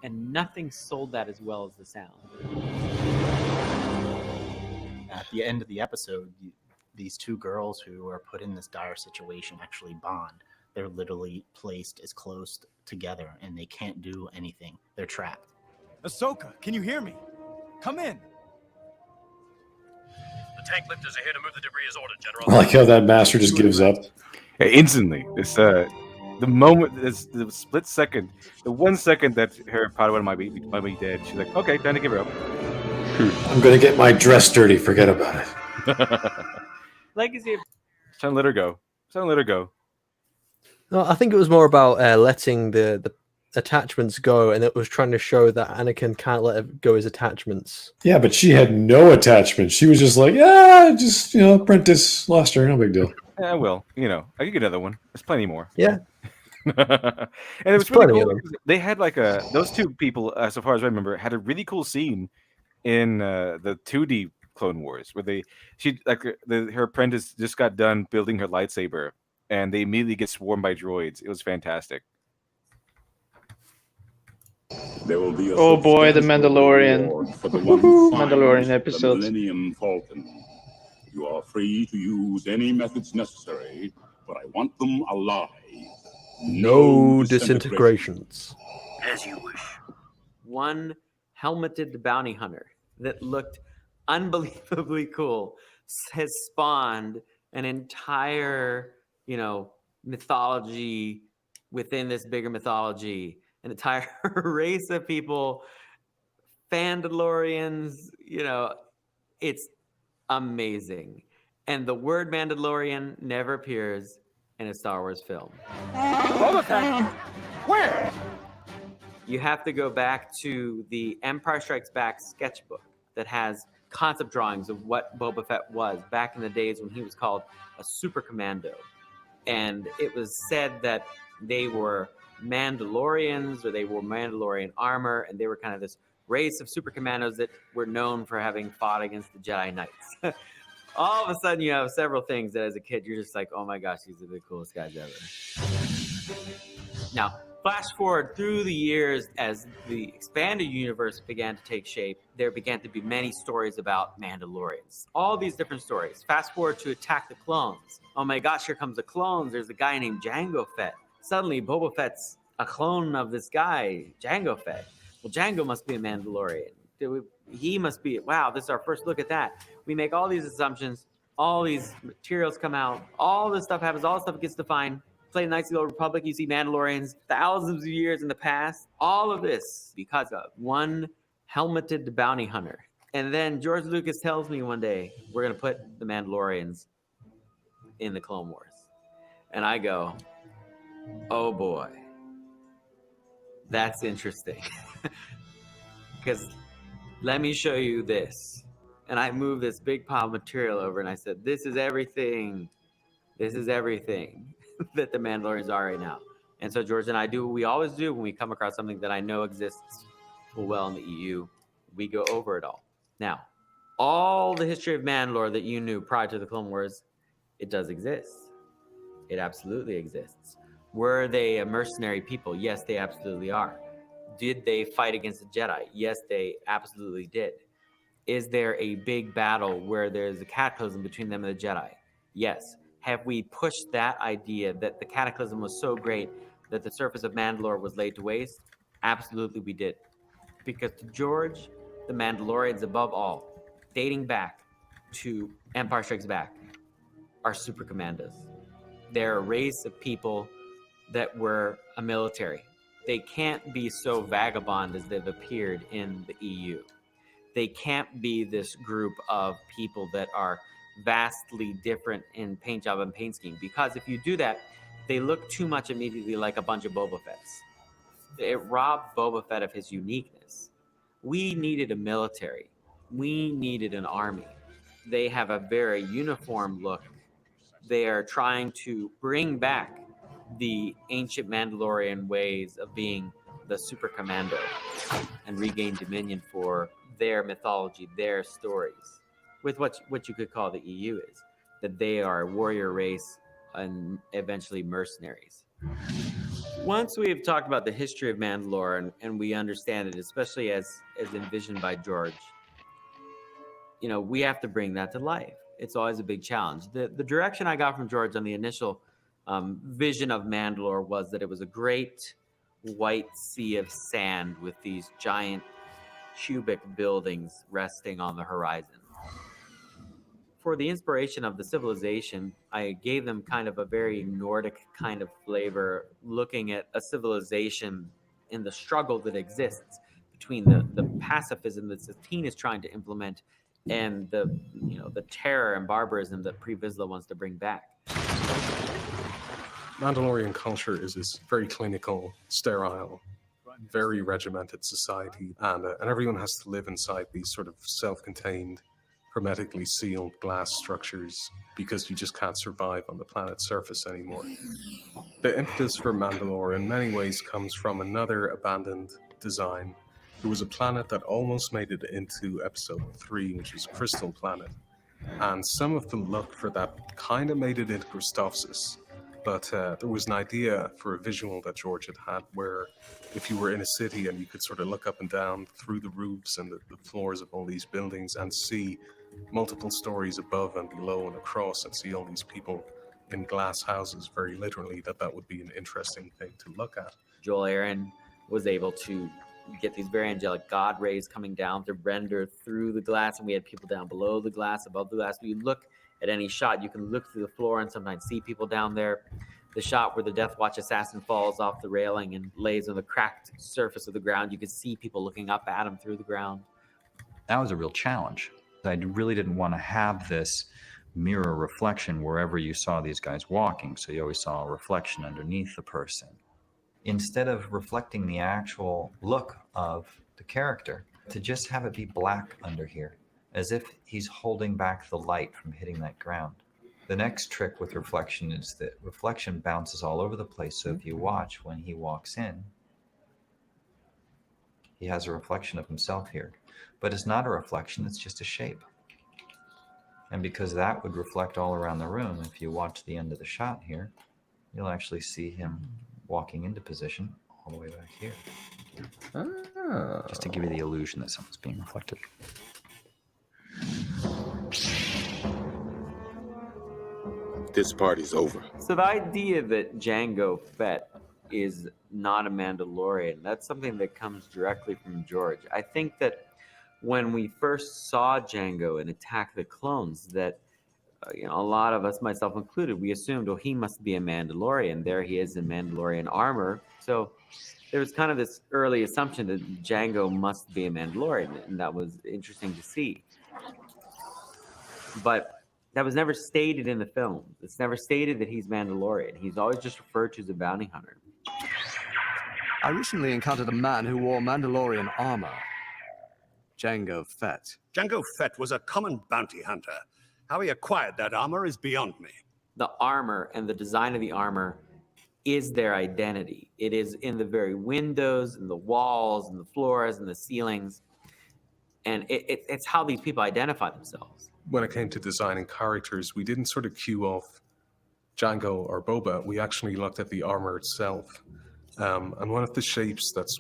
And nothing sold that as well as the sound. At the end of the episode, these two girls who are put in this dire situation actually bond. They're literally placed as close together, and they can't do anything. They're trapped. Ahsoka, can you hear me? Come in. The tank lifters are here to move the debris as ordered, General. I like how that master just gives up. Yeah, instantly. It's the moment, it's the split second, the 1 second that her Padawan might be dead. She's like, okay, time to give her up. I'm gonna get my dress dirty. Forget about it. Legacy of... It's time to let her go. It's time to let her go. no, I think it was more about letting the attachments go, and it was trying to show that Anakin can't let go his attachments. Yeah, but she had no attachment. She was just like, yeah, just apprentice, lost her, no big deal. Yeah, I will. I could get another one. There's plenty more. Yeah. And it There's was really plenty cool. of them. Because they had those two people, so far as I remember, had a really cool scene in the 2D Clone Wars where her apprentice just got done building her lightsaber, and they immediately get swarmed by droids. It was fantastic. There will be Oh boy, the Mandalorian. reward for the one who Woohoo, finds Mandalorian the episodes. Millennium Falcon. You are free to use any methods necessary, but I want them alive. No disintegrations. As you wish. One helmeted bounty hunter that looked unbelievably cool has spawned an entire, mythology within this bigger mythology, an entire race of people, Fandalorians, it's amazing. And the word Mandalorian never appears in a Star Wars film. Boba Fett! Where? You have to go back to the Empire Strikes Back sketchbook that has concept drawings of what Boba Fett was back in the days when he was called a super commando. And it was said that they were Mandalorians, or they wore Mandalorian armor, and they were kind of this race of super commandos that were known for having fought against the Jedi Knights. All of a sudden, you have several things that as a kid, you're just like, oh my gosh, these are the coolest guys ever. Now, flash forward through the years as the expanded universe began to take shape, there began to be many stories about Mandalorians. All these different stories. Fast forward to Attack the Clones. Oh my gosh, here comes the clones. There's a guy named Jango Fett. Suddenly, Boba Fett's a clone of this guy, Jango Fett. Well, Jango must be a Mandalorian. He must be, wow, this is our first look at that. We make all these assumptions, all these materials come out, all this stuff happens, all this stuff gets defined. Play Knights of the Old Republic, you see Mandalorians thousands of years in the past. All of this because of one helmeted bounty hunter. And then George Lucas tells me one day, we're going to put the Mandalorians in the Clone Wars. And I go, oh boy, that's interesting. Because let me show you this. And I moved this big pile of material over and I said, this is everything. This is everything that the Mandalorians are right now. And so George and I do what we always do when we come across something that I know exists full well in the EU. We go over it all. Now, all the history of Mandalore that you knew prior to the Clone Wars, it does exist. It absolutely exists. Were they a mercenary people? Yes, they absolutely are. Did they fight against the Jedi? Yes, they absolutely did. Is there a big battle where there's a cataclysm between them and the Jedi? Yes. Have we pushed that idea that the cataclysm was so great that the surface of Mandalore was laid to waste? Absolutely we did. Because to George, the Mandalorians above all, dating back to Empire Strikes Back, are super commandos. They're a race of people that were a military. They can't be so vagabond as they've appeared in the EU. They can't be this group of people that are vastly different in paint job and paint scheme, because if you do that, they look too much immediately like a bunch of Boba Fett's. It robbed Boba Fett of his uniqueness. We needed a military. We needed an army. They have a very uniform look. They are trying to bring back the ancient Mandalorian ways of being the super commando and regain dominion for their mythology, their stories, with what you could call the EU is, that they are a warrior race and eventually mercenaries. Once we have talked about the history of Mandalore and we understand it, especially as envisioned by George, you know, we have to bring that to life. It's always a big challenge. The direction I got from George on the initial vision of Mandalore was that it was a great white sea of sand with these giant cubic buildings resting on the horizon. For the inspiration of the civilization, I gave them kind of a very Nordic kind of flavor, looking at a civilization in the struggle that exists between the pacifism that Satine is trying to implement and the terror and barbarism that Pre Vizsla wants to bring back. Mandalorian culture is this very clinical, sterile, very regimented society, and everyone has to live inside these sort of self-contained, hermetically sealed glass structures because you just can't survive on the planet's surface anymore. The impetus for Mandalore in many ways comes from another abandoned design. There was a planet that almost made it into episode 3, which was Crystal Planet, and some of the look for that kind of made it into Christophsis. But there was an idea for a visual that George had where if you were in a city and you could sort of look up and down through the roofs and the floors of all these buildings and see multiple stories above and below and across and see all these people in glass houses, very literally, that would be an interesting thing to look at. Joel Aaron was able to get these very angelic God rays coming down to render through the glass, and we had people down below the glass, above the glass. When you look at any shot, you can look through the floor and sometimes see people down there. The shot where the Death Watch assassin falls off the railing and lays on the cracked surface of the ground, you could see people looking up at him through the ground. That was a real challenge. I really didn't want to have this mirror reflection wherever you saw these guys walking, so you always saw a reflection underneath the person. Instead of reflecting the actual look of the character, to just have it be black under here, as if he's holding back the light from hitting that ground. The next trick with reflection is that reflection bounces all over the place, so if you watch when he walks in, he has a reflection of himself here. But it's not a reflection, it's just a shape. And because that would reflect all around the room, if you watch the end of the shot here, you'll actually see him walking into position all the way back here. Just to give you the illusion that something's being reflected. This party's over. So the idea that Jango Fett is not a Mandalorian, that's something that comes directly from George. I think that when we first saw Jango in Attack the Clones, that a lot of us, myself included, we assumed, oh, he must be a Mandalorian. There he is in Mandalorian armor. So there was kind of this early assumption that Jango must be a Mandalorian, and that was interesting to see. But that was never stated in the film. It's never stated that he's Mandalorian. He's always just referred to as a bounty hunter. I recently encountered a man who wore Mandalorian armor. Jango Fett. Jango Fett was a common bounty hunter. How he acquired that armor is beyond me. The armor and the design of the armor is their identity. It is in the very windows and the walls and the floors and the ceilings. And it's how these people identify themselves. When it came to designing characters, we didn't sort of cue off Jango or Boba. We actually looked at the armor itself. And one of the shapes that's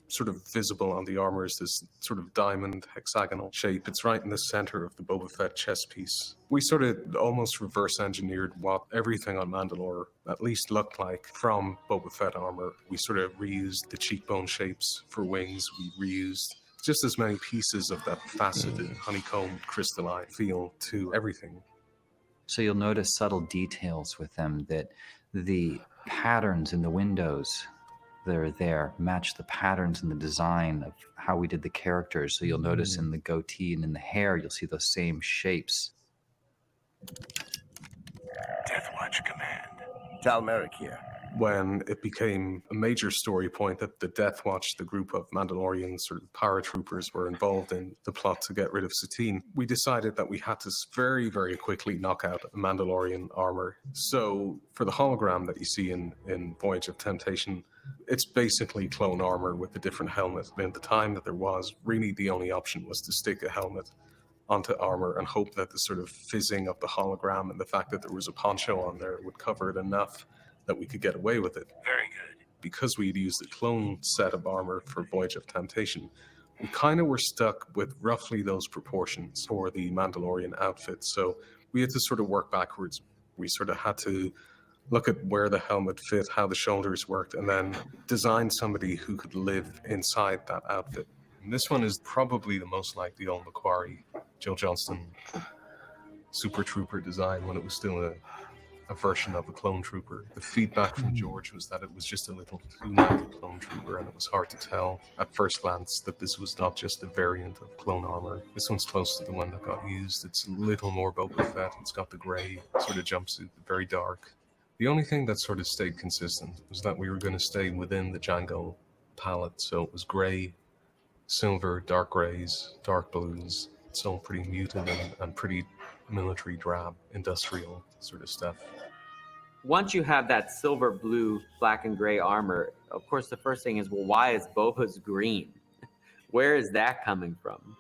sort of visible on the armor is this sort of diamond hexagonal shape. It's right in the center of the Boba Fett chest piece. We sort of almost reverse engineered what everything on Mandalore at least looked like from Boba Fett armor. We sort of reused the cheekbone shapes for wings. We reused just as many pieces of that faceted, honeycomb, crystalline feel to everything. So you'll notice subtle details with them, that the patterns in the windows that are there match the patterns in the design of how we did the characters. So you'll notice in the goatee and in the hair, you'll see those same shapes. Deathwatch Command. Tal Merrick here. When it became a major story point that the Death Watch, the group of Mandalorian sort of paratroopers, were involved in the plot to get rid of Satine, we decided that we had to very, very quickly knock out a Mandalorian armor. So for the hologram that you see in Voyage of Temptation, it's basically clone armor with a different helmet. And at the time that there was, really the only option was to stick a helmet onto armor and hope that the sort of fizzing of the hologram and the fact that there was a poncho on there would cover it enough that we could get away with it. Very good. Because we'd used a clone set of armor for Voyage of Temptation, we kind of were stuck with roughly those proportions for the Mandalorian outfit. So we had to sort of work backwards. We sort of had to look at where the helmet fit, how the shoulders worked, and then design somebody who could live inside that outfit. And this one is probably the most like the old Macquarie, Joe Johnston Super Trooper design when it was still a version of a clone trooper. The feedback from George was that it was just a little too like a clone trooper, and it was hard to tell at first glance that this was not just a variant of clone armor. This one's close to the one that got used. It's a little more Boba Fett. It's got the gray sort of jumpsuit, very dark. The only thing that sort of stayed consistent was that we were going to stay within the Jango palette, so it was gray, silver, dark grays, dark blues. It's all pretty muted and pretty military drab, industrial sort of stuff. Once you have that silver, blue, black, and gray armor, of course, the first thing is, well, why is Boba's green? Where is that coming from?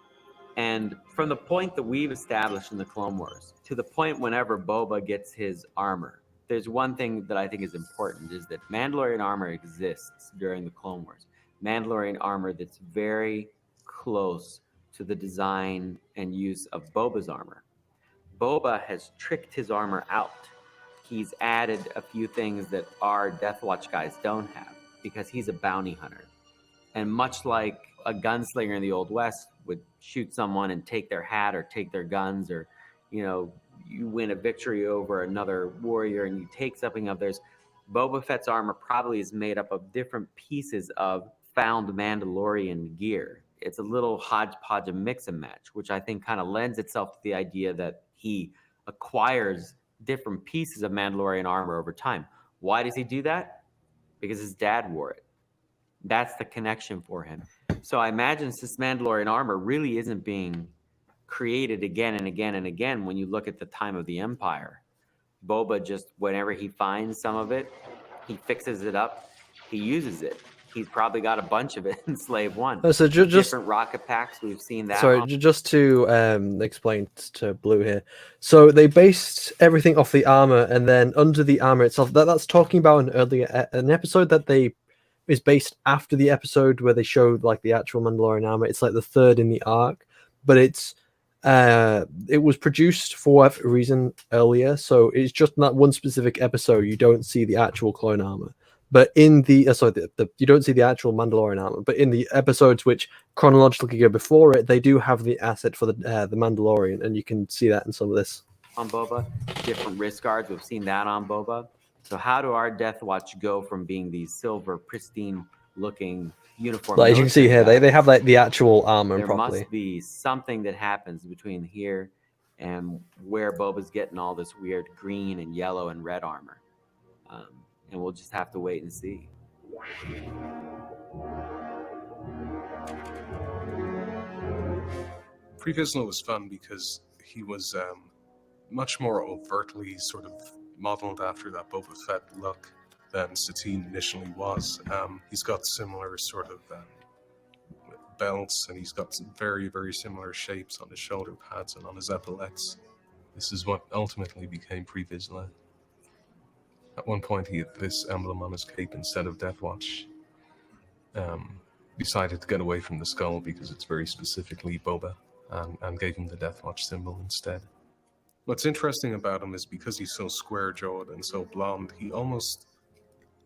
And from the point that we've established in the Clone Wars to the point whenever Boba gets his armor, there's one thing that I think is important, is that Mandalorian armor exists during the Clone Wars. Mandalorian armor that's very close to the design and use of Boba's armor. Boba has tricked his armor out. He's added a few things that our Death Watch guys don't have, because he's a bounty hunter. And much like a gunslinger in the Old West would shoot someone and take their hat or take their guns, or, you win a victory over another warrior and you take something of theirs, Boba Fett's armor probably is made up of different pieces of found Mandalorian gear. it's a little hodgepodge of mix and match, which I think kind of lends itself to the idea that he acquires different pieces of Mandalorian armor over time. Why does he do that? Because his dad wore it. That's the connection for him. So I imagine this Mandalorian armor really isn't being created again and again and again when you look at the time of the Empire. Boba just, whenever he finds some of it, he fixes it up, he uses it. He's probably got a bunch of it in Slave One. So just different rocket packs, we've seen that. Sorry, just to explain to Blue here. So they based everything off the armor, and then under the armor itself, that's talking about an episode that is based after the episode where they showed like the actual Mandalorian armor. It's like the third in the arc, but it was produced for whatever reason earlier, so it's just not one specific episode. You don't see the actual clone armor. But in the you don't see the actual Mandalorian armor. But in the episodes which chronologically go before it, they do have the asset for the Mandalorian, and you can see that in some of this. On Boba, different wrist guards, we've seen that on Boba. So how do our Death Watch go from being these silver, pristine-looking uniform? Like as you can see here, they have like the actual armor There properly. must be something that happens between here and where Boba's getting all this weird green and yellow and red armor. And we'll just have to wait and see. Pre Vizsla was fun because he was much more overtly sort of modeled after that Boba Fett look than Satine initially was. He's got similar sort of belts, and he's got some very, very similar shapes on his shoulder pads and on his epaulets. This is what ultimately became Pre Vizsla. At one point, he had this emblem on his cape instead of Death Watch. Decided to get away from the skull because it's very specifically Boba, and gave him the Death Watch symbol instead. What's interesting about him is because he's so square-jawed and so blonde, he almost,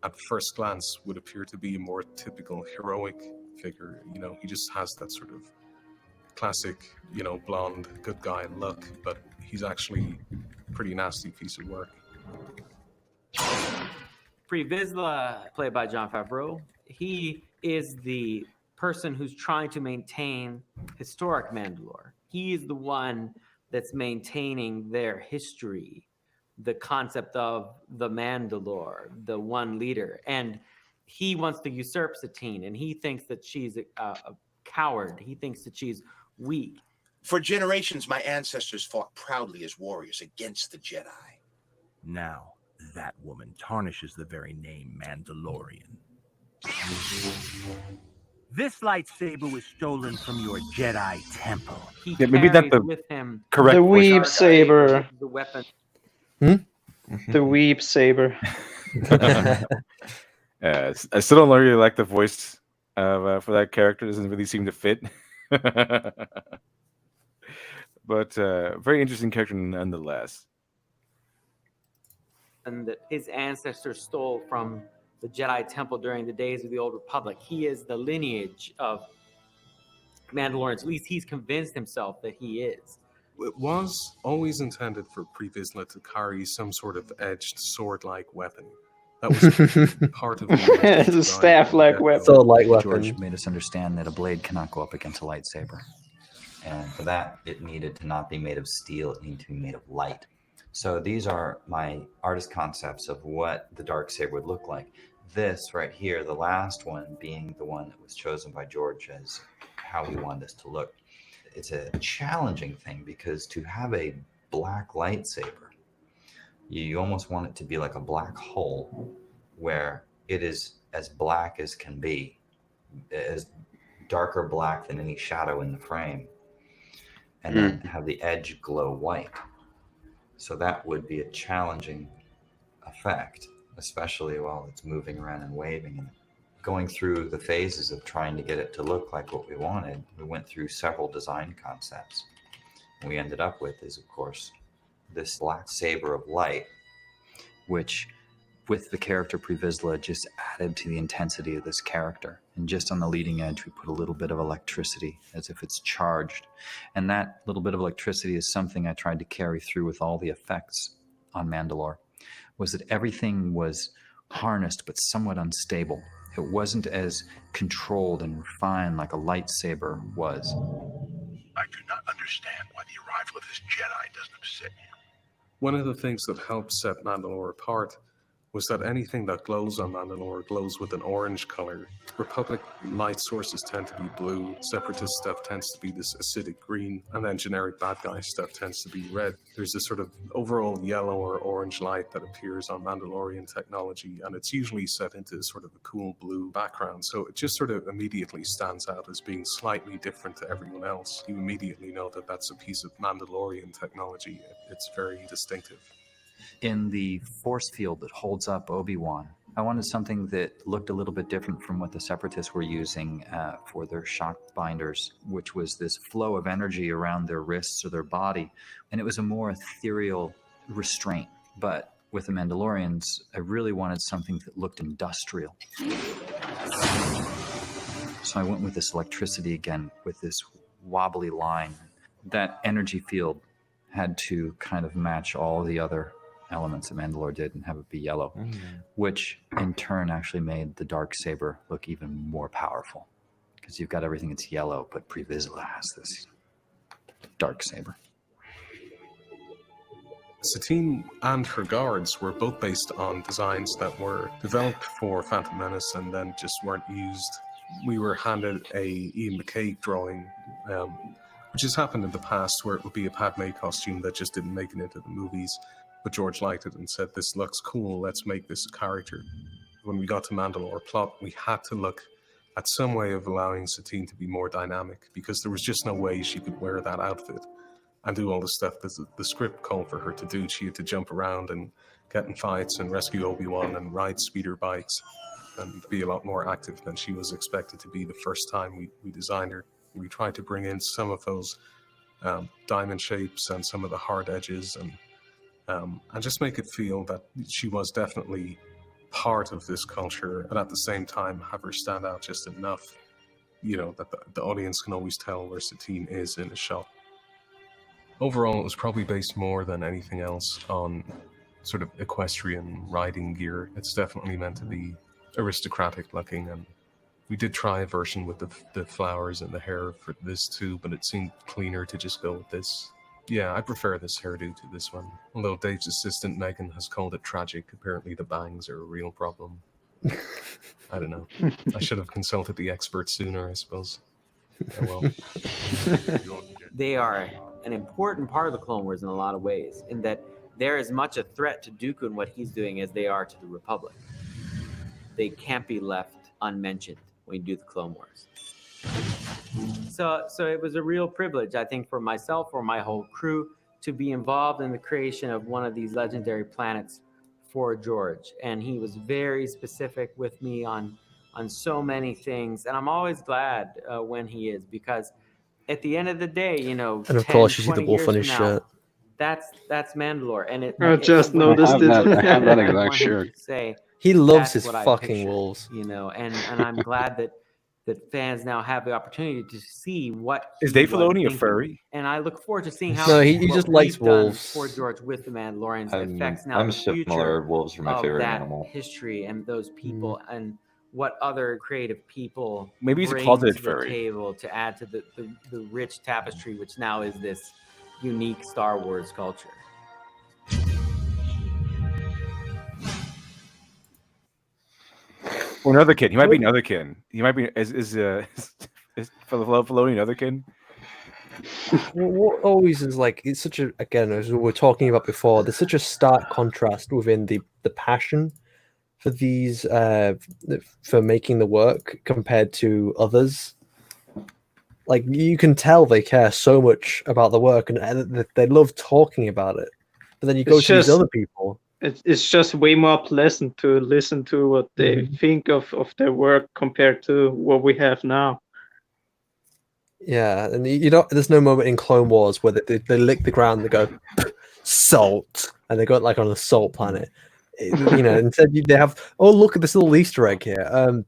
at first glance, would appear to be a more typical heroic figure. You know, he just has that sort of classic, you know, blonde, good guy look, but he's actually a pretty nasty piece of work. Pre Vizsla, played by Jon Favreau, he is the person who's trying to maintain historic Mandalore. He is the one that's maintaining their history, the concept of the Mandalore, the one leader. And he wants to usurp Satine, and he thinks that she's a coward. He thinks that she's weak. For generations, my ancestors fought proudly as warriors against the Jedi. Now, that woman tarnishes the very name Mandalorian. This lightsaber was stolen from your Jedi temple. Yeah, maybe that's the with him correct. The weeb saber. the weapon. The weeb saber. I still don't really like the voice for that character. It doesn't really seem to fit. But very interesting character nonetheless. And that his ancestors stole from the Jedi Temple during the days of the Old Republic. He is the lineage of Mandalorians. At least he's convinced himself that he is. It was always intended for Pre Vizsla to carry some sort of edged sword-like weapon. That was part of the It's a staff-like weapon. Sword-like weapon. George made us understand that a blade cannot go up against a lightsaber. And for that, it needed to not be made of steel, it needed to be made of light. So these are my artist concepts of what the darksaber would look like. This right here, the last one, being the one that was chosen by George as how we wanted this to look. It's a challenging thing because to have a black lightsaber, you almost want it to be like a black hole where it is as black as can be, as darker black than any shadow in the frame, and then have the edge glow white. So that would be a challenging effect, especially while it's moving around and waving. And going through the phases of trying to get it to look like what we wanted, we went through several design concepts. And we ended up with is, of course, this black saber of light, which with the character Pre Vizsla just added to the intensity of this character. And just on the leading edge, we put a little bit of electricity as if it's charged. And that little bit of electricity is something I tried to carry through with all the effects on Mandalore, was that everything was harnessed but somewhat unstable. It wasn't as controlled and refined like a lightsaber was. I do not understand why the arrival of this Jedi doesn't upset you. One of the things that helped set Mandalore apart was that anything that glows on Mandalore glows with an orange color. Republic light sources tend to be blue, Separatist stuff tends to be this acidic green, and then generic bad guy stuff tends to be red. There's this sort of overall yellow or orange light that appears on Mandalorian technology, and it's usually set into sort of a cool blue background, so it just sort of immediately stands out as being slightly different to everyone else. You immediately know that that's a piece of Mandalorian technology. It's very distinctive. In the force field that holds up Obi-Wan, I wanted something that looked a little bit different from what the Separatists were using for their shock binders, which was this flow of energy around their wrists or their body, and it was a more ethereal restraint. But with the Mandalorians, I really wanted something that looked industrial. So I went with this electricity again, with this wobbly line. That energy field had to kind of match all the other elements that Mandalore did and have it be yellow, which in turn actually made the Darksaber look even more powerful, because you've got everything that's yellow, but Pre Vizsla has this Darksaber. Satine and her guards were both based on designs that were developed for Phantom Menace and then just weren't used. We were handed a Ian McKay drawing, which has happened in the past, where it would be a Padme costume that just didn't make it into the movies. But George liked it and said, "This looks cool, let's make this a character." When we got to Mandalore plot, we had to look at some way of allowing Satine to be more dynamic, because there was just no way she could wear that outfit and do all the stuff that the script called for her to do. She had to jump around and get in fights and rescue Obi-Wan and ride speeder bikes and be a lot more active than she was expected to be the first time we designed her. We tried to bring in some of those diamond shapes and some of the hard edges and just make it feel that she was definitely part of this culture, and at the same time have her stand out just enough, that the audience can always tell where Satine is in a shot. Overall, it was probably based more than anything else on sort of equestrian riding gear. It's definitely meant to be aristocratic looking, and we did try a version with the flowers and the hair for this too, but it seemed cleaner to just go with this. Yeah, I prefer this hairdo to this one. Although Dave's assistant, Megan, has called it tragic. Apparently the bangs are a real problem. I don't know. I should have consulted the expert sooner, I suppose. Oh well. They are an important part of the Clone Wars in a lot of ways, in that they're as much a threat to Dooku and what he's doing as they are to the Republic. They can't be left unmentioned when you do the Clone Wars. So it was a real privilege, I think, for myself or my whole crew to be involved in the creation of one of these legendary planets for George. And he was very specific with me on so many things. And I'm always glad when he is, because at the end of the day, and of course you see the wolf on his shirt. That's Mandalore. And I just noticed it. I have that exact shirt. He loves his fucking wolves. And I'm glad that fans now have the opportunity to see what is Dave Filoni a furry? And I look forward to seeing how he just likes wolves. For George with the Mandalorians affects now I'm the future similar. Wolves are my of favorite that animal. history and those people and what other creative people Maybe he's a bring closeted to the furry. table to add to the rich tapestry, which now is this unique Star Wars culture. Or another kid. He might be another kid. He might be is Filoni another kid? What always is like, it's such a, again, as we were talking about before, there's such a stark contrast within the passion for these for making the work compared to others. Like, you can tell they care so much about the work and they love talking about it, but then you go to these other people. It's just way more pleasant to listen to what they think of their work compared to what we have now. Yeah, and you don't. There's no moment in Clone Wars where they lick the ground, they go salt, and they go like on a salt planet. Instead they have, oh, look at this little Easter egg here.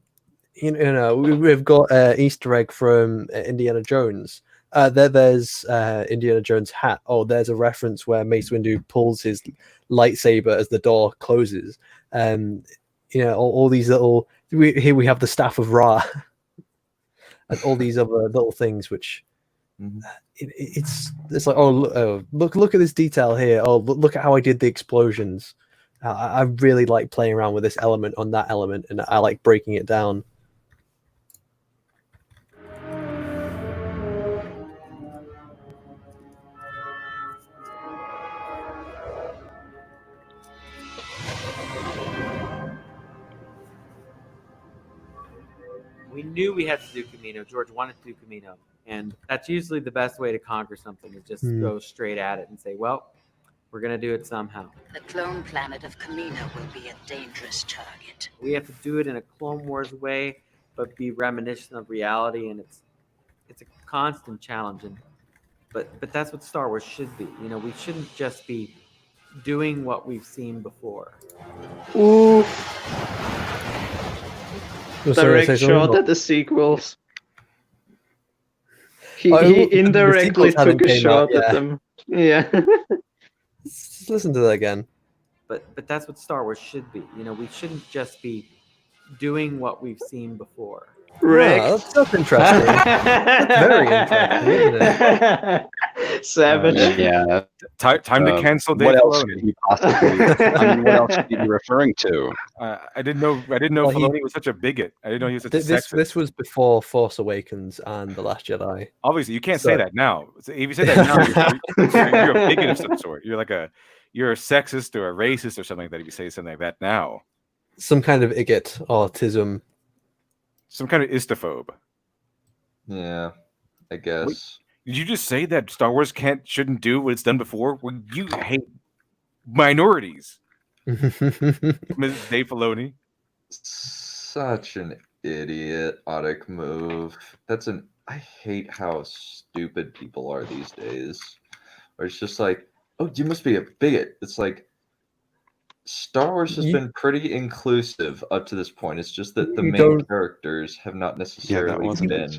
We've got Easter egg from Indiana Jones. There's Indiana Jones' hat. Oh, there's a reference where Mace Windu pulls his lightsaber as the door closes. All these little Here we have the staff of Ra, and all these other little things, which it's like, look at this detail here. Oh, look at how I did the explosions. I really like playing around with this element on that element, and I like breaking it down. We knew we had to do Camino. George wanted to do Camino. And that's usually the best way to conquer something, is just go straight at it and say, well, we're going to do it somehow. The clone planet of Camino will be a dangerous target. We have to do it in a Clone Wars way, but be reminiscent of reality, and it's a constant challenge. But that's what Star Wars should be. You know, we shouldn't just be doing what we've seen before. Ooh. Direct say shot something? at the sequels. He The indirectly sequels hadn't took a came out, shot at them. Yeah. Let's listen to that again. But that's what Star Wars should be. You know, we shouldn't just be doing what we've seen before. Wrecked. That's interesting. That's very interesting, isn't it? Savage. Yeah. Time to cancel Dave What else Filoni. could he possibly? I mean, what else could he be referring to? I didn't know Well, Filoni was such a bigot. I didn't know he was such a sexist. This was before Force Awakens and The Last Jedi. Obviously, you can't say that now. If you say that now, you're a bigot of some sort. You're a sexist or a racist or something like that. If you say something like that now, Some kind of igot, autism. some kind of istophobe. Yeah, I guess. Did you just say that Star Wars shouldn't do what it's done before? Well, you hate minorities, Ms. Dave Filoni. Such an idiotic move. I hate how stupid people are these days. Where it's just like, oh, you must be a bigot. It's like, Star Wars has been pretty inclusive up to this point. It's just that the main characters have not necessarily been.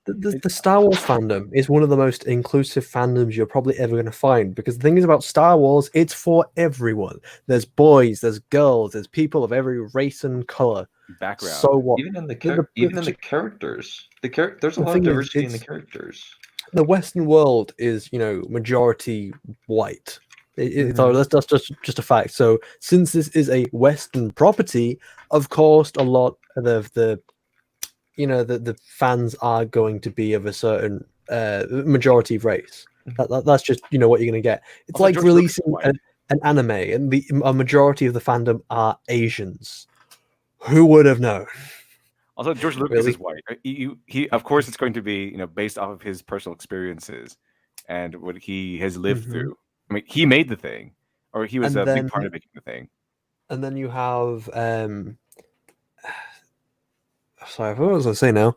The Star Wars fandom is one of the most inclusive fandoms you're probably ever going to find, because the thing is about Star Wars, it's for everyone. There's boys, there's girls, there's people of every race and color. Background. So what? Even in the characters, there's a lot of diversity in the characters. The Western world is, majority white. That's just a fact. So since this is a Western property, of course, a lot of the fans are going to be of a certain majority race. That's just what you're going to get. It's Also, like George releasing Lucas is an anime, and a majority of the fandom are Asians. Who would have known? Also, George Lucas is white. He of course, it's going to be based off of his personal experiences and what he has lived through. I mean, he made the thing, or he was a big part of making the thing. And then you have, sorry, what was I going to say now?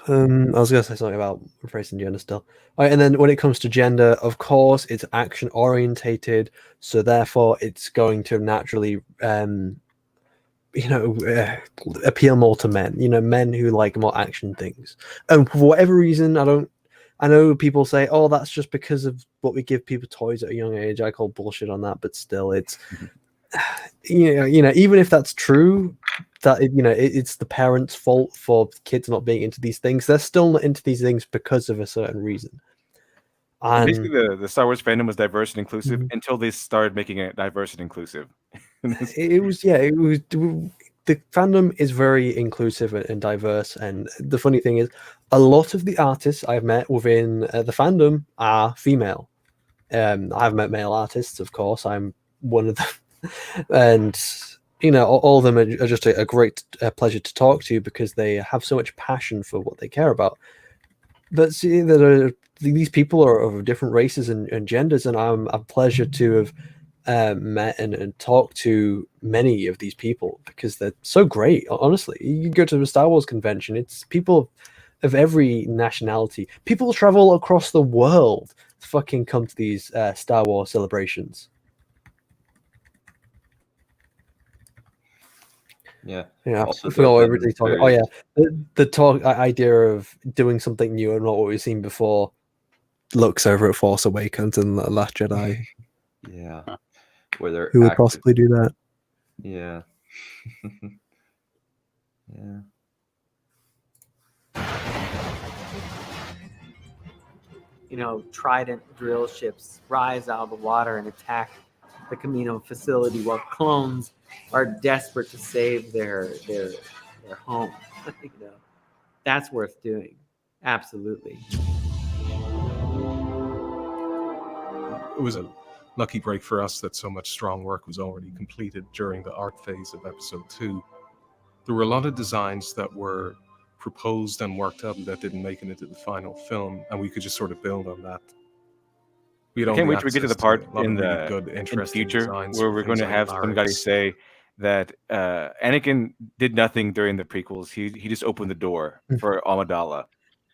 I was going to say something about race and gender still. All right, and then when it comes to gender, of course, it's action orientated, so therefore it's going to naturally, appeal more to men. Men who like more action things. And for whatever reason, I know people say, "Oh, that's just because of what we give people toys at a young age." I call bullshit on that, but still, it's even if that's true, that it's the parents' fault for kids not being into these things. They're still not into these things because of a certain reason. And basically, the Star Wars fandom was diverse and inclusive until they started making it diverse and inclusive. it was the fandom is very inclusive and diverse, and the funny thing is, a lot of the artists I've met within the fandom are female. I've met male artists, of course. I'm one of them, and all of them are just a great pleasure to talk to, because they have so much passion for what they care about. But see, these people are of different races and genders, and I'm a pleasure to have met and talked to many of these people, because they're so great. Honestly, you go to a Star Wars convention, it's people of every nationality. People travel across the world to fucking come to these Star Wars celebrations. Yeah. I Also, forgot what the everybody talking. very- Oh yeah, the idea of doing something new and not what we've seen before. Looks over at Force Awakens and The Last Jedi. Yeah. Where they're Who would active- possibly do that? Yeah. Yeah. You know, Trident drill ships rise out of the water and attack the Camino facility while clones are desperate to save their home. You know, that's worth doing. Absolutely. It was a lucky break for us that so much strong work was already completed during the art phase of episode 2. There were a lot of designs that were proposed and worked up that didn't make it into the final film, and we could just sort of build on that. We had I can't only wait till we get to the access part a lot in of really the good, in the interesting future designs where for we're going things to like have some guy Larynx. say that Anakin did nothing during the prequels. He just opened the door for Amidala.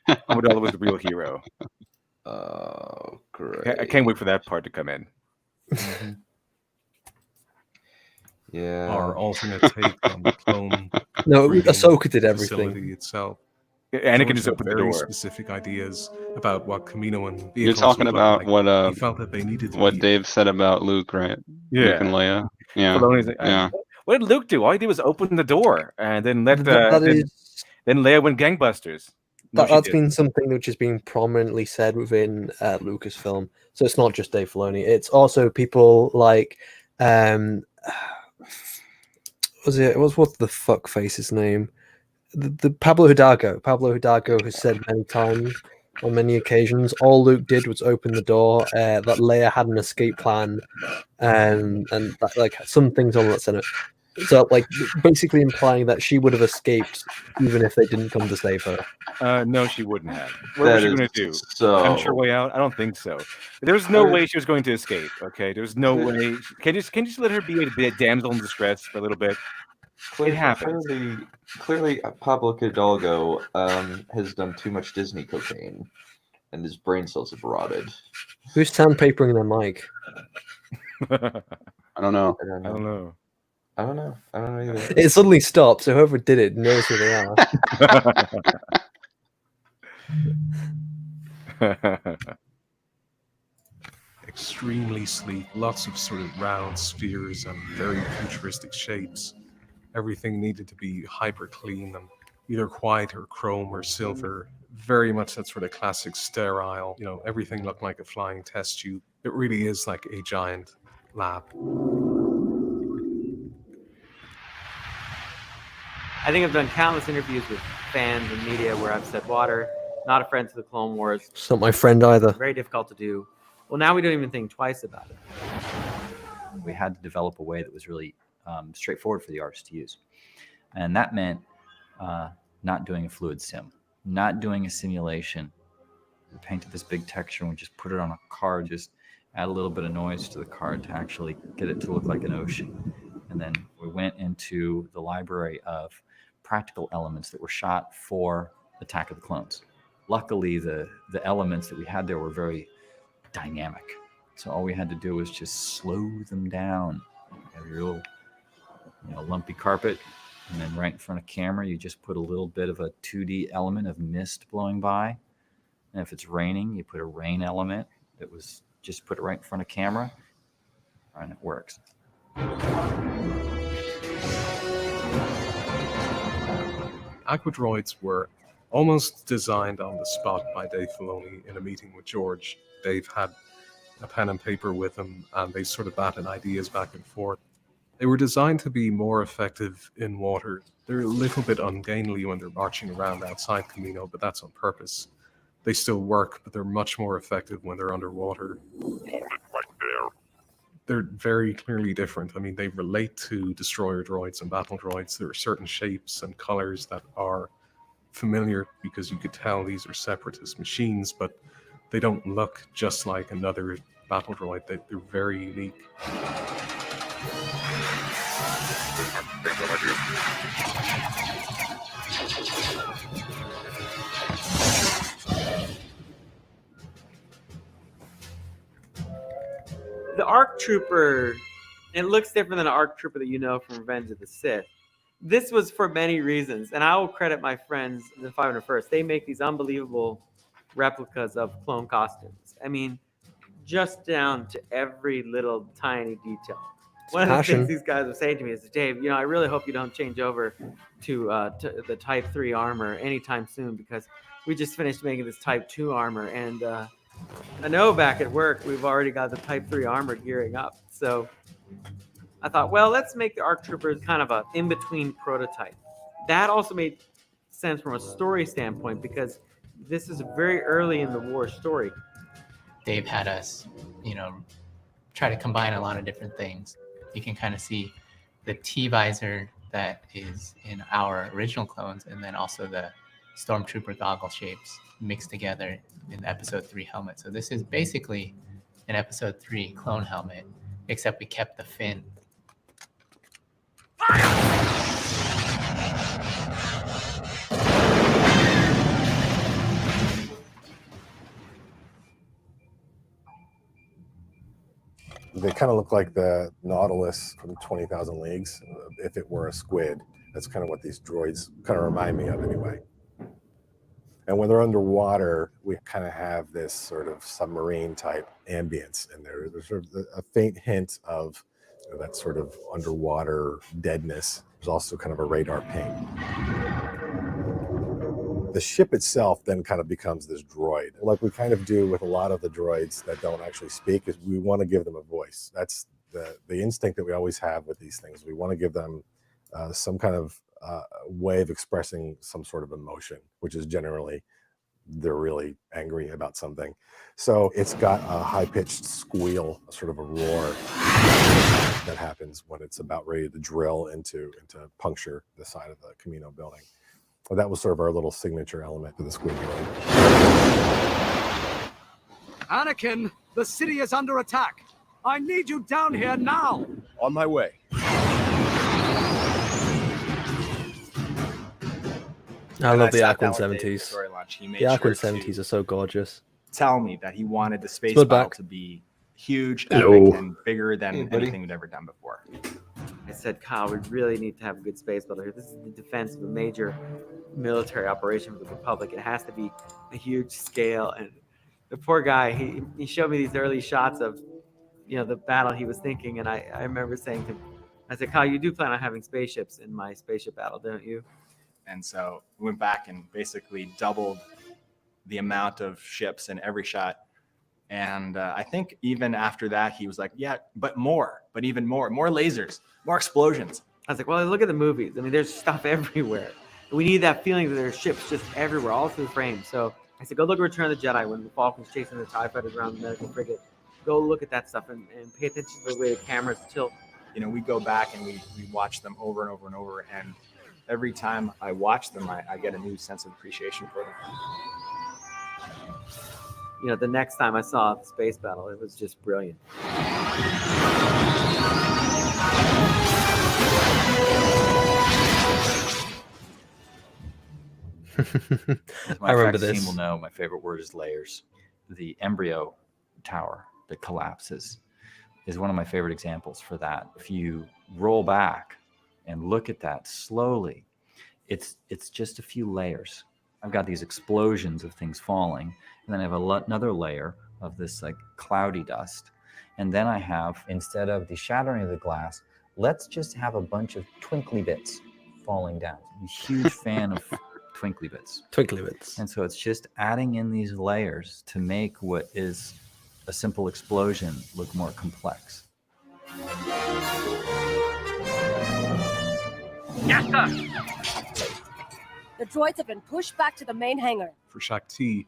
Amidala was the real hero. Oh, I great. can't wait for that part to come in. Yeah. Our alternate take on the clone. No, breeding Ahsoka did everything. facility itself. Anakin George just had opened the very door. specific ideas about what Camino and You're vehicles talking would look about like. what He felt that they needed to what be Dave said about Luke, right? Luke and Leia. Yeah. Filoni's like, Yeah. what did Luke do? All he did was open the door and then let then Leia went gangbusters. No, she That's didn't. been something which has been prominently said within Lucasfilm. So it's not just Dave Filoni; it's also people like, what's the fuck face's name? The Pablo Hidalgo has said many times on many occasions, all Luke did was open the door. That Leia had an escape plan, and that, like some things on that Senate. So, like, basically implying that she would have escaped even if they didn't come to save her. No, she wouldn't have. What was she going to do? Punch her way out? I don't think so. There's no way she was going to escape. Okay, there's no way. Can you just let her be a damsel in distress for a little bit? It happens. Clearly, Pablo Hidalgo has done too much Disney cocaine, and his brain cells have rotted. Who's sandpapering their mic? I don't know. I don't I don't know. I don't know. I don't know either. It suddenly stopped, so whoever did it knows who they are. Extremely sleek, lots of sort of round spheres and very futuristic shapes. Everything needed to be hyper clean and either white or chrome or silver. Very much that sort of classic sterile, everything looked like a flying test tube. It really is like a giant lab. I think I've done countless interviews with fans and media where I've said, Water, not a friend to the Clone Wars. It's not my friend either. Very difficult to do. Well, now we don't even think twice about it. We had to develop a way that was really straightforward for the artist to use. And that meant not doing a fluid sim, not doing a simulation. We painted this big texture and we just put it on a card, just add a little bit of noise to the card to actually get it to look like an ocean. And then we went into the library of practical elements that were shot for Attack of the Clones. Luckily, the elements that we had there were very dynamic. So all we had to do was just slow them down. You have your little lumpy carpet, and then right in front of camera, you just put a little bit of a 2D element of mist blowing by. And if it's raining, you put a rain element that was just put it right in front of camera, and it works. Aquadroids were almost designed on the spot by Dave Filoni in a meeting with George. Dave had a pen and paper with him, and they sort of batted ideas back and forth. They were designed to be more effective in water. They're a little bit ungainly when they're marching around outside Camino, but that's on purpose. They still work, but they're much more effective when they're underwater. They're very clearly different. I mean, they relate to destroyer droids and battle droids. There are certain shapes and colors that are familiar because you could tell these are separatist machines, but they don't look just like another battle droid. They're very unique. The ARC Trooper, it looks different than an ARC Trooper that you know from Revenge of the Sith. This was for many reasons, and I will credit my friends, the 501st. They make these unbelievable replicas of clone costumes. I mean, just down to every little tiny detail. One of the passion. things these guys were saying to me is, Dave, I really hope you don't change over to the Type 3 armor anytime soon, because we just finished making this Type 2 armor, and I know back at work we've already got the Type 3 armor gearing up. So I thought, well, let's make the ARC Troopers kind of a in-between prototype. That also made sense from a story standpoint, because this is very early in the war story. Dave had us, try to combine a lot of different things. You can kind of see the T-visor that is in our original clones, and then also the Stormtrooper goggle shapes mixed together in the Episode 3 helmet. So this is basically an Episode 3 clone helmet, except we kept the fin. They kind of look like the Nautilus from 20,000 Leagues, if it were a squid. That's kind of what these droids kind of remind me of anyway. And when they're underwater, we kind of have this sort of submarine type ambience in there. There's sort of a faint hint of that sort of underwater deadness. There's also kind of a radar ping. The ship itself then kind of becomes this droid. Like we kind of do with a lot of the droids that don't actually speak, is we want to give them a voice. That's the instinct that we always have with these things. We want to give them some kind of way of expressing some sort of emotion, which is generally they're really angry about something. So it's got a high-pitched squeal, sort of a roar that happens when it's about ready to drill into puncture the side of the Commando building. Well, that was sort of our little signature element to the squid droid. Anakin, the city is under attack. I need you down here now. On my way. I love the sat Aquan down with Dave 70s. before lunch. He made The sure Aquan to 70s are so gorgeous. tell me that he wanted the space Smudboy. battle to be huge, Hello. epic, and bigger than Hey, buddy. anything we'd ever done before. I said, Kyle, we really need to have a good space battle here. This is the defense of a major military operation for the Republic. It has to be a huge scale. And the poor guy, he showed me these early shots of, the battle he was thinking. And I remember saying to him, I said, Kyle, you do plan on having spaceships in my spaceship battle, don't you? And so we went back and basically doubled the amount of ships in every shot. And I think even after that, he was like, yeah, but even more lasers, more explosions. I was like, well, look at the movies. I mean, there's stuff everywhere. We need that feeling that there's ships just everywhere, all through the frame. So I said, go look at Return of the Jedi when the Falcon's chasing the TIE fighters around the medical frigate. Go look at that stuff and pay attention to the way the cameras tilt. We go back and we watch them over and over and over. And every time I watch them, I get a new sense of appreciation for them. The next time I saw the space battle, it was just brilliant. I remember this. Team will know my favorite word is layers. The embryo tower that collapses is one of my favorite examples for that. If you roll back and look at that slowly, it's just a few layers. I've got these explosions of things falling, and then I have another layer of this like cloudy dust. And then I have, instead of the shattering of the glass, let's just have a bunch of twinkly bits falling down. I'm a huge fan of twinkly bits. Twinkly bits. And so it's just adding in these layers to make what is a simple explosion look more complex. Yes, sir. The droids have been pushed back to the main hangar. For Shakti,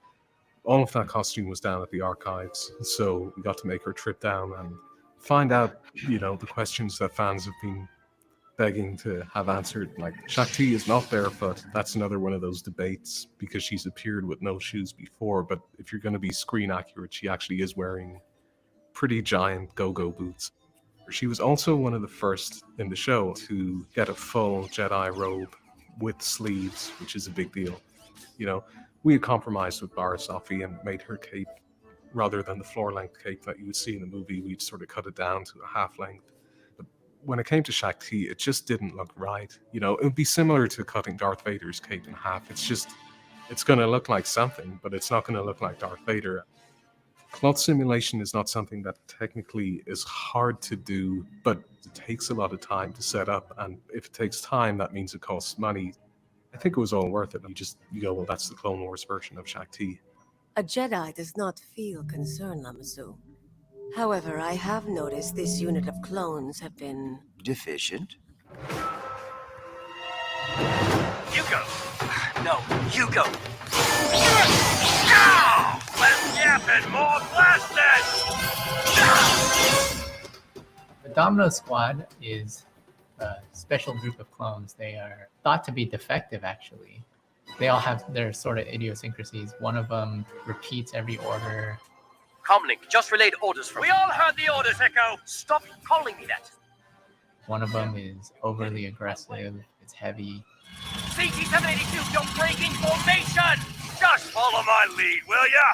all of that costume was down at the archives, so we got to make her trip down and find out, the questions that fans have been begging to have answered. Like, Shakti is not barefoot. That's another one of those debates because she's appeared with no shoes before, but if you're going to be screen accurate, she actually is wearing pretty giant go-go boots. She was also one of the first in the show to get a full Jedi robe with sleeves, which is a big deal. We had compromised with Barasafi and made her cape, rather than the floor-length cape that you would see in the movie, we'd sort of cut it down to a half-length. But when it came to Shakti, it just didn't look right. It would be similar to cutting Darth Vader's cape in half. It's going to look like something, but it's not going to look like Darth Vader. Cloth simulation is not something that technically is hard to do, but it takes a lot of time to set up. And if it takes time, that means it costs money. I think it was all worth it. You go, well, that's the Clone Wars version of Shakti. A Jedi does not feel concern, Lamasu. However, I have noticed this unit of clones have been Deficient? You go. No, you go. Now! Less yapping, more blasting! The Domino Squad is a special group of clones. They are thought to be defective, actually. They all have their sort of idiosyncrasies. One of them repeats every order. Comlink, just relayed orders from... We all heard the orders, Echo! Stop calling me that! One of them is overly aggressive. It's heavy. CT-782, you're breaking formation! Just follow my lead, will ya?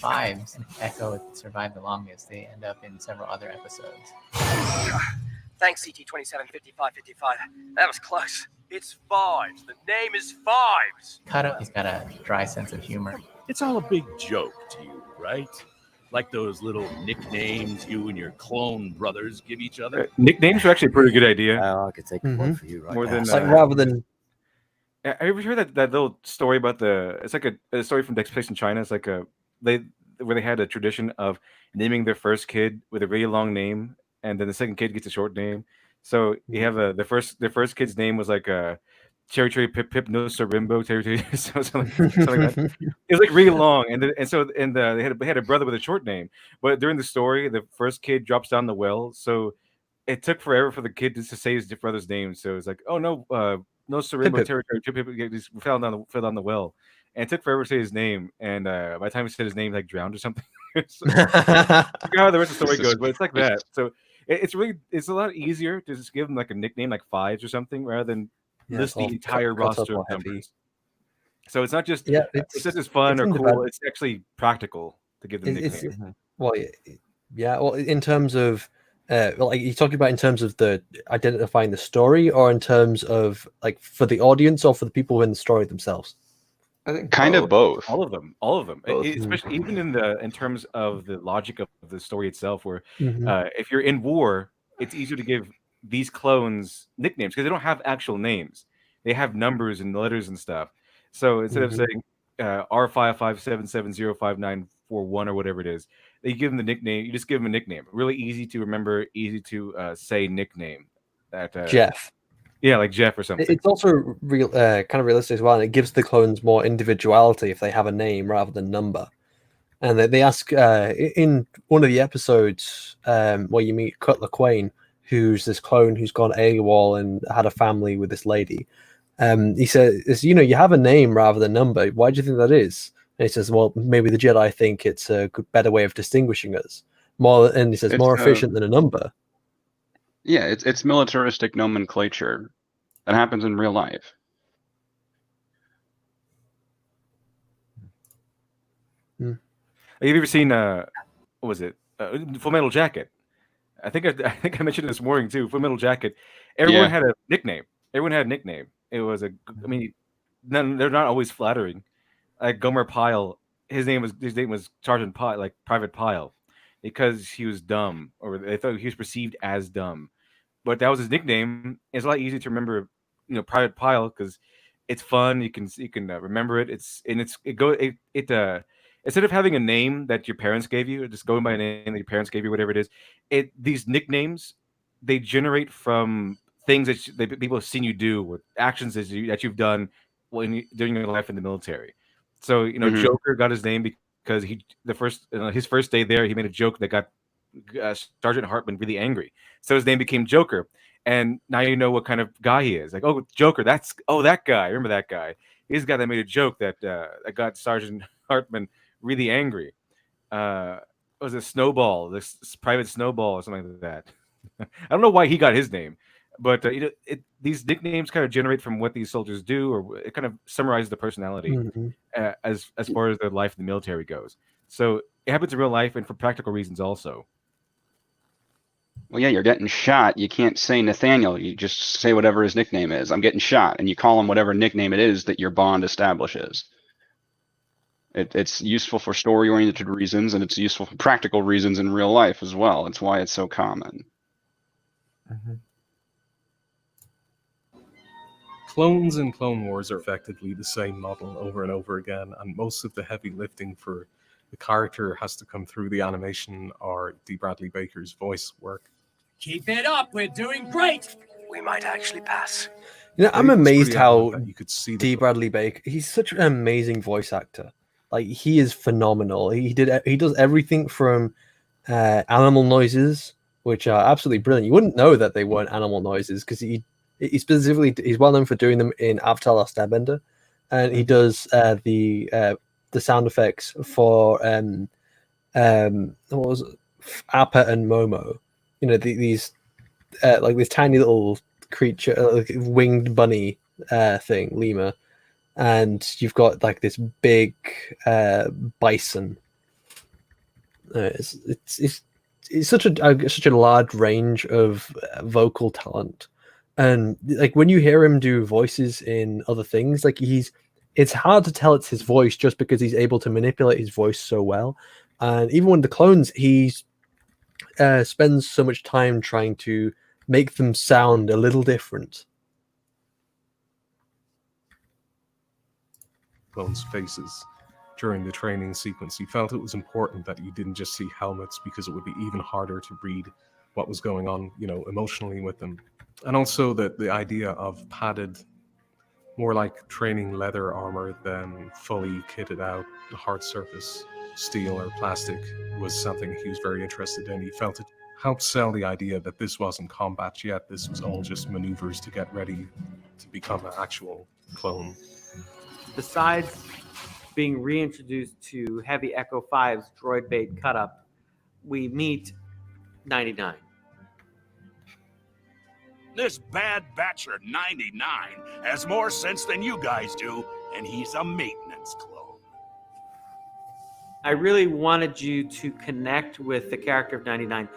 Fives, Echo survived the longest. They end up in several other episodes. Thanks, CT-27-55-55. That was close. It's Fives. The name is Fives. He's got a dry sense of humor. It's all a big joke to you, right? Like those little nicknames you and your clone brothers give each other. Nicknames are actually a pretty good idea. I could take one for you right More now. than Like rather than have you ever heard that little story about it's like a story from Next Place in China. It's like where they had a tradition of naming their first kid with a really long name, and then the second kid gets a short name. So you have their first kid's name was like Cherry Cherry Pip Pip No Sarimbo Cherry something like that. It was like really long, and they had a brother with a short name. But during the story, the first kid drops down the well, so it took forever for the kid to say his brother's name. So it's like, oh no, no Sarimbo Cherry Cherry Pip Pip just fell down the well, and it took forever to say his name. And by the time he said his name, like drowned or something. So, how the rest of the story goes, but it's like that. So it's a lot easier to just give them like a nickname like Fives or something rather than list the entire roster of numbers. So it's not just it's just as fun or cool. It's actually practical to give them nicknames. Well, in terms of like you talking about in terms of the identifying the story, or in terms of like for the audience or for the people in the story themselves? I think kind of both. All of them. Especially even in terms of the logic of the story itself, where if you're in war, it's easier to give these clones nicknames because they don't have actual names. They have numbers and letters and stuff. So instead of saying R5577059141 or whatever it is, you give them the nickname. You just give them a nickname. Really easy to remember, easy to say nickname. Jeff. Yeah, like Jeff or something. It's also real, kind of realistic as well, and it gives the clones more individuality if they have a name rather than number. And they ask in one of the episodes where you meet Cutler Quain, who's this clone who's gone AWOL and had a family with this lady. He says, you have a name rather than number. Why do you think that is? And he says, well, maybe the Jedi think it's a better way of distinguishing us. And he says, more efficient than a number. Yeah, it's militaristic nomenclature. That happens in real life. Have you ever seen what was it? Full Metal Jacket? I think I mentioned it this morning too. Full Metal Jacket. Everyone had a nickname. Everyone had a nickname. It was they're not always flattering. Like Gomer Pyle, his name was Sergeant Pyle, like Private Pyle, because he was dumb, or they thought he was perceived as dumb. But that was his nickname. It's a lot easier to remember, Private Pyle, because it's fun. You can remember it. Instead of having a name that your parents gave you, or just going by a name that your parents gave you, whatever it is, these nicknames, they generate from things that people have seen you do, or actions that you've done during your life in the military. So Joker got his name because his first day there, he made a joke that got Sergeant Hartman really angry. So his name became Joker, and now you know what kind of guy he is. Like, oh, Joker, that guy. I remember that guy. He's the guy that made a joke that got Sergeant Hartman really angry. Was it Snowball, this Private Snowball, or something like that? I don't know why he got his name, but these nicknames kind of generate from what these soldiers do, or it kind of summarizes the personality as far as their life in the military goes. So it happens in real life, and for practical reasons also. Well, yeah, you're getting shot. You can't say Nathaniel. You just say whatever his nickname is. I'm getting shot, and you call him whatever nickname it is that your bond establishes. It's useful for story-oriented reasons, and it's useful for practical reasons in real life as well. It's why it's so common. Clones in Clone Wars are effectively the same model over and over again, and most of the heavy lifting for the character has to come through the animation or D. Bradley Baker's voice work. Keep it up. We're doing great. We might actually pass. You know, I'm Dave was amazed pretty how adamant that you could see the D. Bradley Baker. He's such an amazing voice actor. Like he is phenomenal. He does everything from animal noises, which are absolutely brilliant. You wouldn't know that they weren't animal noises because he's well known for doing them in Avatar: Last Airbender, and he does the sound effects for what was it? Appa and Momo. You know these like this tiny little creature, like winged bunny thing, lemur, and you've got like this big bison. It's such a large range of vocal talent, and like when you hear him do voices in other things, like it's hard to tell it's his voice just because he's able to manipulate his voice so well. And even when the clones, he spends so much time trying to make them sound a little different. Clones' faces during the training sequence. He felt it was important that you didn't just see helmets because it would be even harder to read what was going on, emotionally with them. And also the idea of padded, more like training leather armor than fully kitted out hard surface steel or plastic was something he was very interested in. He felt it helped sell the idea that this wasn't combat yet. This was all just maneuvers to get ready to become an actual clone. Besides being reintroduced to Heavy Echo 5's droid bait cut up, we meet 99. This bad batcher 99 has more sense than you guys do, and he's a maintenance clone. I really wanted you to connect with the character of 99.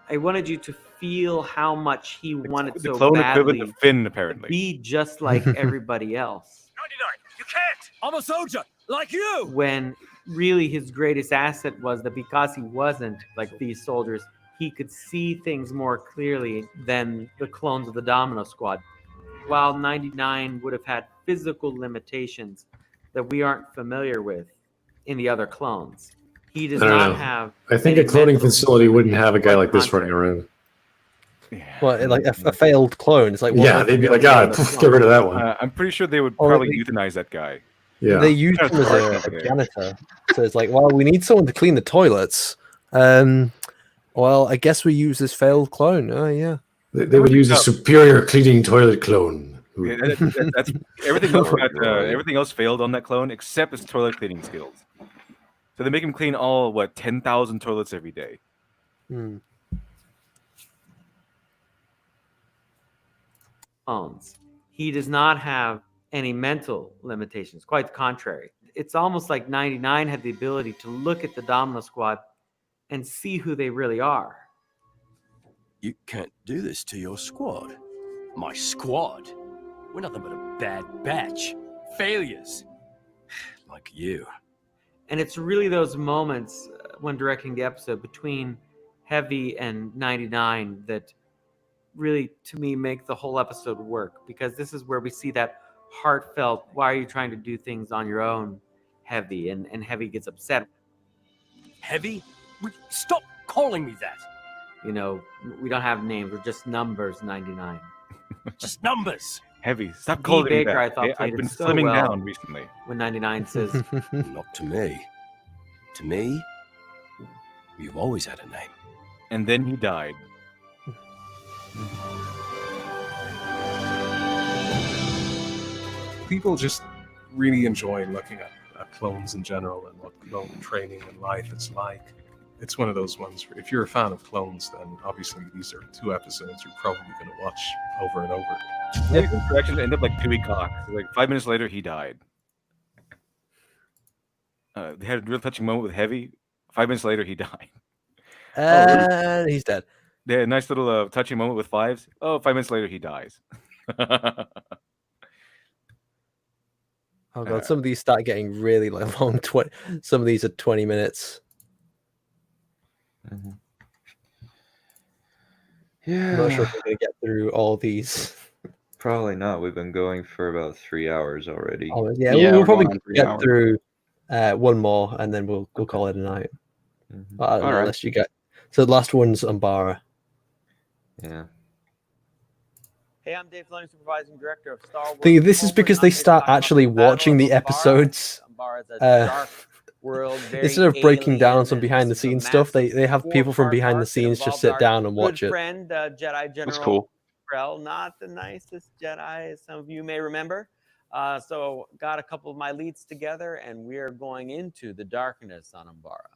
I wanted you to feel how much he wanted The so clone badly equivalent of Finn, apparently. to be just like everybody else. 99, you can't. I'm a soldier, like you. When really his greatest asset was that because he wasn't like these soldiers, he could see things more clearly than the clones of the Domino Squad. While 99 would have had physical limitations that we aren't familiar with in the other clones, he does I don't not know. have. I think a any cloning mental facility wouldn't have a guy like this concept. running around. Well, like a failed clone. It's like Yeah, they'd be like, get rid of that one. I'm pretty sure they would Or probably they- euthanize that guy. Yeah. They use him as a janitor. So it's like, well, we need someone to clean the toilets. Well, I guess we use this failed clone. Oh, yeah. They would use a superior cleaning toilet clone. Yeah, that's everything else. Everything else failed on that clone except his toilet cleaning skills. So they make him clean all 10,000 toilets every day. Clones. He does not have any mental limitations. Quite the contrary. It's almost like 99 had the ability to look at the Domino Squad and see who they really are. You can't do this to your squad. My squad? We're nothing but a bad batch. Failures. Like you. And it's really those moments when directing the episode between Heavy and 99 that really, to me, make the whole episode work. Because this is where we see that heartfelt, why are you trying to do things on your own, Heavy? And Heavy gets upset. Heavy? Stop calling me that. We don't have names. We're just numbers, 99. Just numbers. Heavy. Stop D. calling me Baker, that. I thought, I've played been it so slimming well down recently. when 99 says, Not to me. To me, you've always had a name. And then he died. People just really enjoy looking at clones in general and what clone training and life is like. It's one of those ones where if you're a fan of clones, then obviously these are 2 episodes you're probably going to watch over and over. His interaction ended up like Dewey Cox. Like 5 minutes later, he died. They had a real touching moment with Heavy. 5 minutes later, he died. He's dead. They had a nice little touching moment with Fives. 5 minutes later, he dies. Oh god, some of these start getting really like long. Some of these are 20 minutes. Yeah. I'm not sure if we're gonna get through all these. Probably not. We've been going for about 3 hours already. Oh, yeah, we'll probably get through one more, and then we'll call it a night. I don't know, unless you get. So the last one's Umbara. Yeah. Hey, I'm Dave Filoni, supervising director of Star Wars. This is because they start actually watching the episodes. World, Instead of breaking down some behind the scenes stuff, they have people from behind the scenes just sit down and watch good it. friend, Jedi General Krell, not the nicest Jedi, as some of you may remember. So got a couple of my leads together, and we are going into the darkness on Umbara.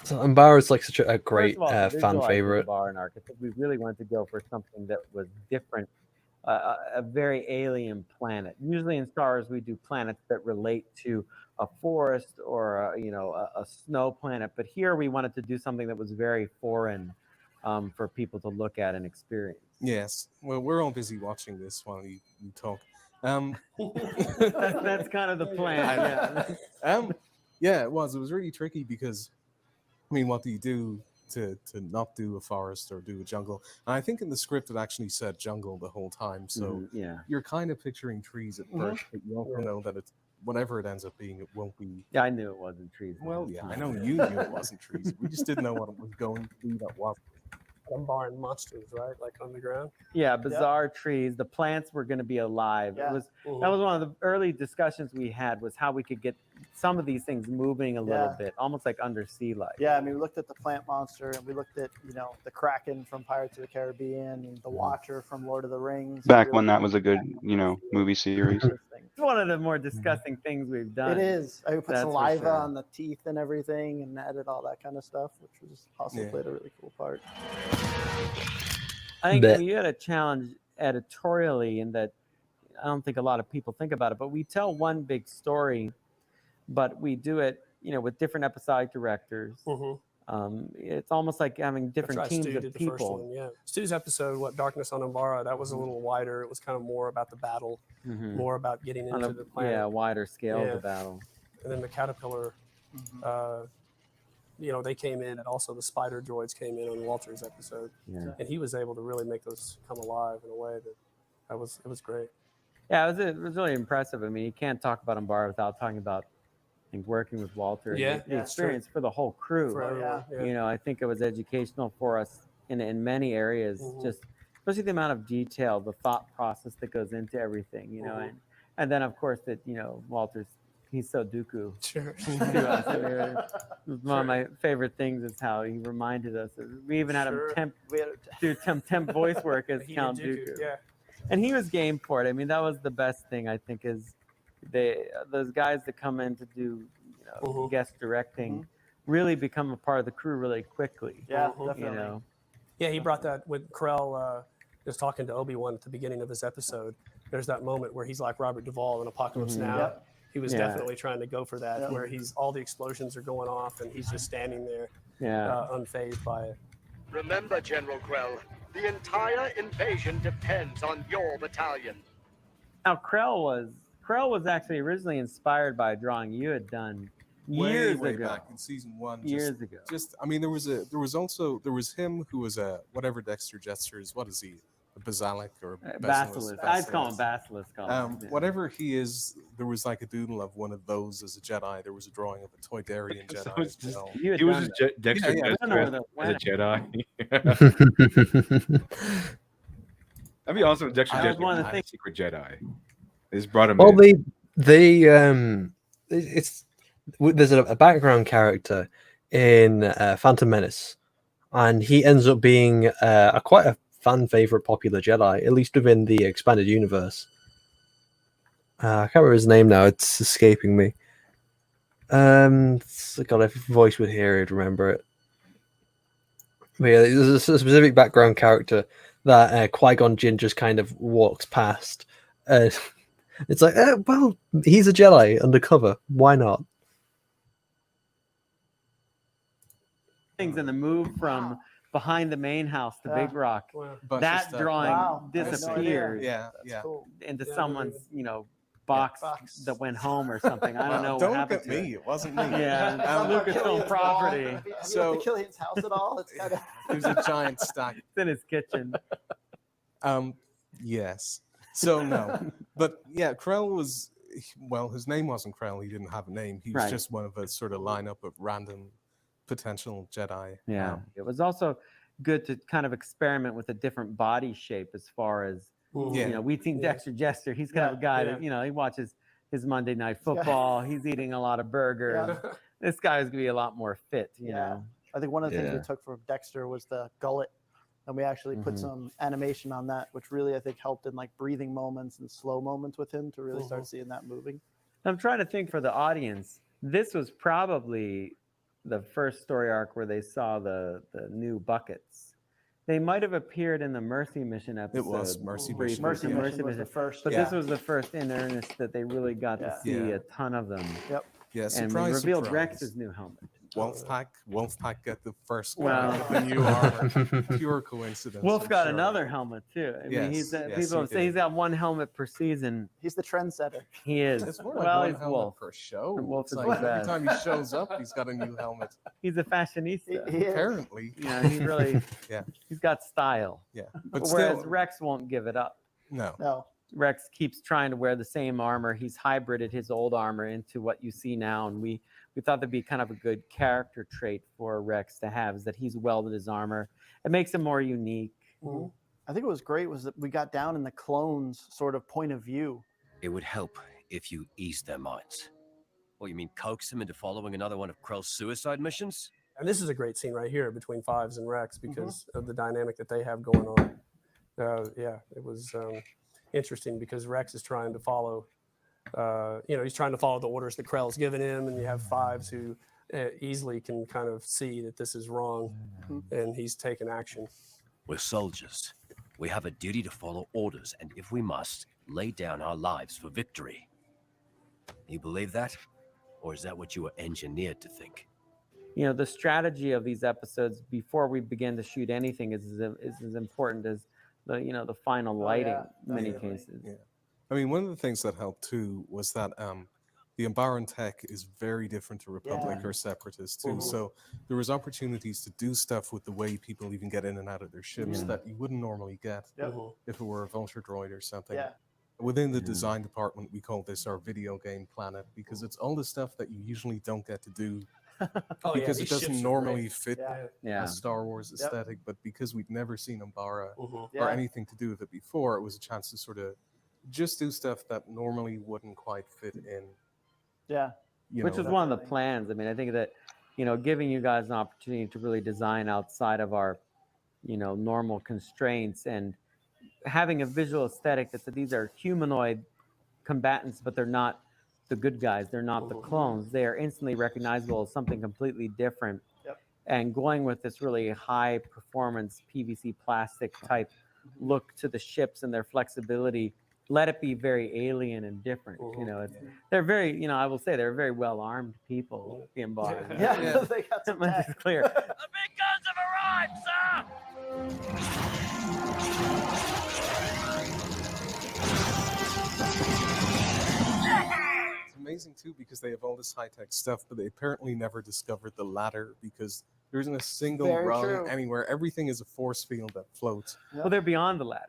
So Umbara is like such a great First of all, fan favorite. Umbara and Arc, I think we really wanted to go for something that was different. A very alien planet. Usually in Star Wars, we do planets that relate to a forest or a snow planet. But here we wanted to do something that was very foreign for people to look at and experience. Yes. Well, we're all busy watching this while you talk. That's kind of the plan. Yeah, it was. It was really tricky because, I mean, what do you do to not do a forest or do a jungle? And I think in the script it actually said jungle the whole time, so you're kind of picturing trees at first, but you also know that it's whatever it ends up being, it won't be. Yeah, I knew it wasn't trees. Well, yeah, I know you knew it wasn't trees. We just didn't know what it was going to be that was. Umbaran monsters, right? Like on the ground. Yeah, bizarre trees. The plants were going to be alive. Yeah. It was that was one of the early discussions we had, was how we could get some of these things moving a little bit, almost like undersea life. Yeah, I mean, we looked at the plant monster, and we looked at the Kraken from Pirates of the Caribbean, and the Watcher from Lord of the Rings. Back when that was a good, movie series. It's one of the more disgusting things we've done. It is. I put That's for saliva sure. on the teeth and everything, and added all that kind of stuff, which was also played a really cool part. I think you had a challenge editorially in that I don't think a lot of people think about it, but we tell one big story, but we do it, with different episodic directors. It's almost like having different teams Stu of did the first people. one, yeah. Stu's episode, Darkness on Umbara, that was a little wider. It was kind of more about the battle, more about getting On into the planet. a wider scale of the battle. And then the Caterpillar, they came in, and also the Spider Droids came in on Walter's episode. Yeah. And he was able to really make those come alive in a way that it was great. Yeah, it was really impressive. I mean, you can't talk about Umbara without talking about working with Walter. Yeah, and the yeah, experience for the whole crew. For everyone, yeah. I think it was educational for us in many areas. Just especially the amount of detail, the thought process that goes into everything. And then of course that Walter's he's so Dooku. Sure. To us. I mean, one of my favorite things is how he reminded us. We even had him do temp voice work as Count Dooku. Yeah. And he was game for it. I mean, that was the best thing, I think, is those guys that come in to do guest directing really become a part of the crew really quickly. Yeah, definitely. Yeah, he brought that with Krell just talking to Obi-Wan at the beginning of his episode. There's that moment where he's like Robert Duvall in Apocalypse Now. Yep. He was definitely trying to go for that, where all the explosions are going off and he's just standing there unfazed by it. Remember, General Krell, the entire invasion depends on your battalion. Now, Krell was actually originally inspired by a drawing you had done years way ago. back in season 1. Years ago. I mean, there was him who was whatever Dexter Jester's. What is he? A basilic or Basilisk. I'd call him Basilisk. Whatever he is, there was like a doodle of one of those as a Jedi. There was a drawing of a Toydarian Jedi. He was just Dexter Jester as a Jedi. That'd be awesome. Dexter Jester was a secret Jedi. They just brought him in. There's a background character in Phantom Menace, and he ends up being quite a fan favorite, popular Jedi, at least within the expanded universe. I can't remember his name now; it's escaping me. God, if a voice would hear, he'd remember it. But yeah, there's a specific background character that Qui-Gon Jinn just kind of walks past. It's like, well, he's a Jedi undercover. Why not? Things in the move from behind the main house, the big rock. Wow. Bunch of That stuff. drawing Wow, I had no idea. disappears Yeah, yeah. Cool. into Yeah, someone's, really. you know, box that went home or something. I don't know what Don't look happened at to me. it. It wasn't me. Yeah, Killian's Lucasfilm wall. property. Have you So- looked at Killian's house at all? It's kind of. There's a giant stack. It's in his kitchen. Yes. So no, but yeah, Krell was, well, his name wasn't Krell. He didn't have a name. He was Right. just one of a sort of lineup of random potential Jedi. Yeah, it was also good to kind of experiment with a different body shape as far as Yeah. you know. We've seen Dexter Jester. He's kind of a guy that, you know, he watches his Monday Night Football. He's eating a lot of burgers. Yeah. This guy is gonna be a lot more fit, you know. I think one of the things we Yeah. took from Dexter was the gullet, and we actually put Mhm. some animation on that, which really I think helped in like breathing moments and slow moments with him to really start seeing that moving. I'm trying to think for the audience. This was probably the first story arc where they saw the new buckets. They might have appeared in the Mercy Mission episode. It was Mercy briefly. Mission. Mercy Mission was the first, But yeah. this was the first in earnest that they really got to see Yeah. a ton of them. Yep. Yeah, And surprise, we revealed surprise. Rex's new helmet. Wolfpack get the first Well- one with the new armor. Pure coincidence. Wolf I'm got sure. another helmet too. I mean, he's Yes, yes, people he say he's did. got one helmet per season. He's the trendsetter. He is. It's more like Well, one he's helmet Wolf. per show. Wolf It's is like the every best. time he shows up, he's got a new helmet. He's a fashionista. He is. Apparently. Yeah, he really. Yeah. He's got style. Yeah. But But whereas still, Rex won't give it up. no. No. Rex keeps trying to wear the same armor. He's hybrided his old armor into what you see now, and we thought that'd be kind of a good character trait for Rex to have, is that he's welded his armor. It makes him more unique. I think what was great was that we got down in the clones' sort of point of view. It would help if you eased their minds. What, you mean coax them into following another one of Krell's suicide missions? And this is a great scene right here between Fives and Rex because of the dynamic that they have going on. Yeah, it was interesting because Rex is trying to follow, he's trying to follow the orders that Krell's given him, and you have Fives who easily can kind of see that this is wrong, and he's taking action. We're soldiers. We have a duty to follow orders, and if we must, lay down our lives for victory. You believe that? Or is that what you were engineered to think? You know, the strategy of these episodes before we begin to shoot anything is as important as the final lighting in many cases. Yeah. I mean, one of the things that helped too was that the Umbaran tech is very different to Republic or Separatists too. So there was opportunities to do stuff with the way people even get in and out of their ships that you wouldn't normally get if it were a Vulture droid or something. Yeah. Within the design department, we call this our video game planet because it's all the stuff that you usually don't get to do because it doesn't normally fit a Star Wars aesthetic. But because we'd never seen Umbara or anything to do with it before, it was a chance to sort of just do stuff that normally wouldn't quite fit in. Yeah. Which was one of the plans. I mean, I think that, giving you guys an opportunity to really design outside of our, normal constraints and having a visual aesthetic that these are humanoid combatants, but they're not the good guys. They're not the clones. They are instantly recognizable as something completely different. And going with this really high performance PVC plastic type look to the ships and their flexibility, let it be very alien and different. They're very, I will say they're very well armed people in bars. They got some Let's tech. be clear. The big guns have arrived, sir! It's amazing too because they have all this high-tech stuff, but they apparently never discovered the ladder because there isn't a single Very rung true. anywhere. Everything is a force field that floats. Well, they're beyond the ladder.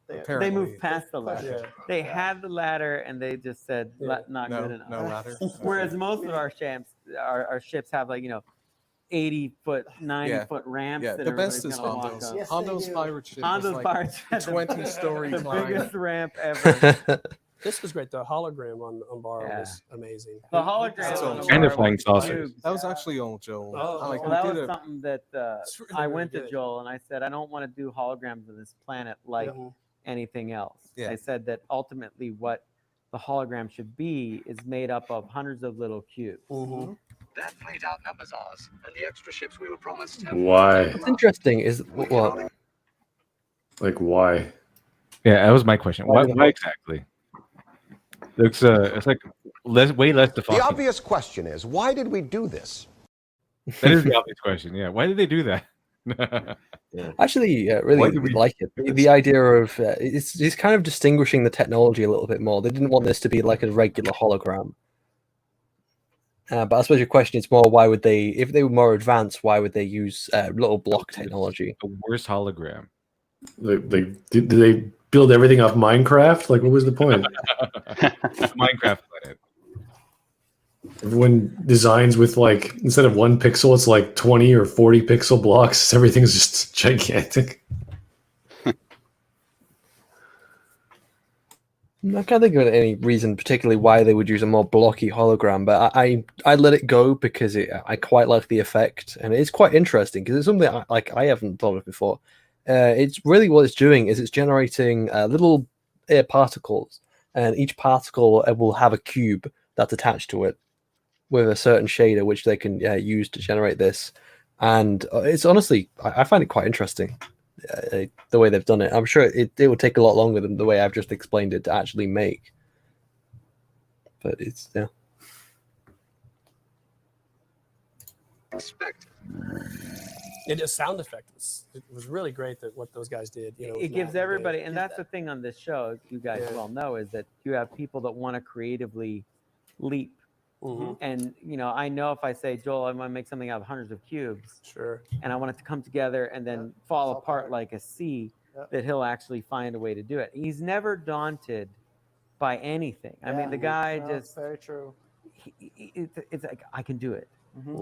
They Apparently. moved past the ladder. Yeah. They had the ladder and they just said not No, good enough. no ladder. Whereas most of our ships have 80-foot, 90-foot ramps. Yeah, that the best everybody's is gonna walk Hondo's. up. Hondo's pirate ship. Hondo's is pirate like ship, 20-story the climb. biggest ramp ever. This was great. The hologram on Umbara was amazing. The hologram That's on all. And the Umbara flying was saucers. huge. That was actually all Joel. Oh, Like, Well, we that did was a- something that really, I really went to good. Joel and I said, I don't want to do holograms of this planet like anything else. Yeah. I said that ultimately what the hologram should be is made up of hundreds of little cubes. That fleet outnumbers ours, and the extra ships we were promised. Why? What's interesting is what Like, why? Yeah, that was my question. Why Why the- exactly? It's like way less The defining. obvious question is, why did we do this? That is the obvious question. Yeah, why did they do that? Actually, Why really do we like it. do this? The idea of it's kind of distinguishing the technology a little bit more. They didn't want this to be like a regular hologram. But I suppose your question is more, why would they, if they were more advanced, why would they use little block technology? The worst hologram. Did they build everything off Minecraft? Like, what was the point? Minecraft planet. Everyone designs with, like, instead of 1 pixel, it's like 20 or 40 pixel blocks. Everything's just gigantic. I can't think of any reason particularly why they would use a more blocky hologram, but I let it go because I quite like the effect, and it's quite interesting because it's something I haven't thought of before. It's really what it's doing is it's generating little air particles, and each particle will have a cube that's attached to it with a certain shader which they can use to generate this, and it's honestly I find it quite interesting. The way they've done it, I'm sure it would take a lot longer than the way I've just explained it to actually make. But it's It is sound effect. It was really great that what those guys did. You know, It gives everybody, and that's the thing on this show, as you guys well know, is that you have people that want to creatively leap. And I know if I say, Joel, I want to make something out of hundreds of cubes, sure, and I want it to come together and then fall apart like a C, that he'll actually find a way to do it. He's never daunted by anything. I mean, the guy just very true. It's like, I can do it.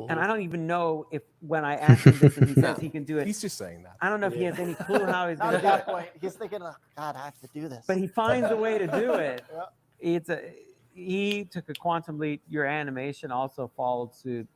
And I don't even know if when I ask him this and he says he can do it, He's just saying that. I don't know if he has any clue how he's Not going at to do that it. point. He's thinking, oh, God, I have to do this. But he finds a way to do it. Yeah. He took a quantum leap. Your animation also followed suit.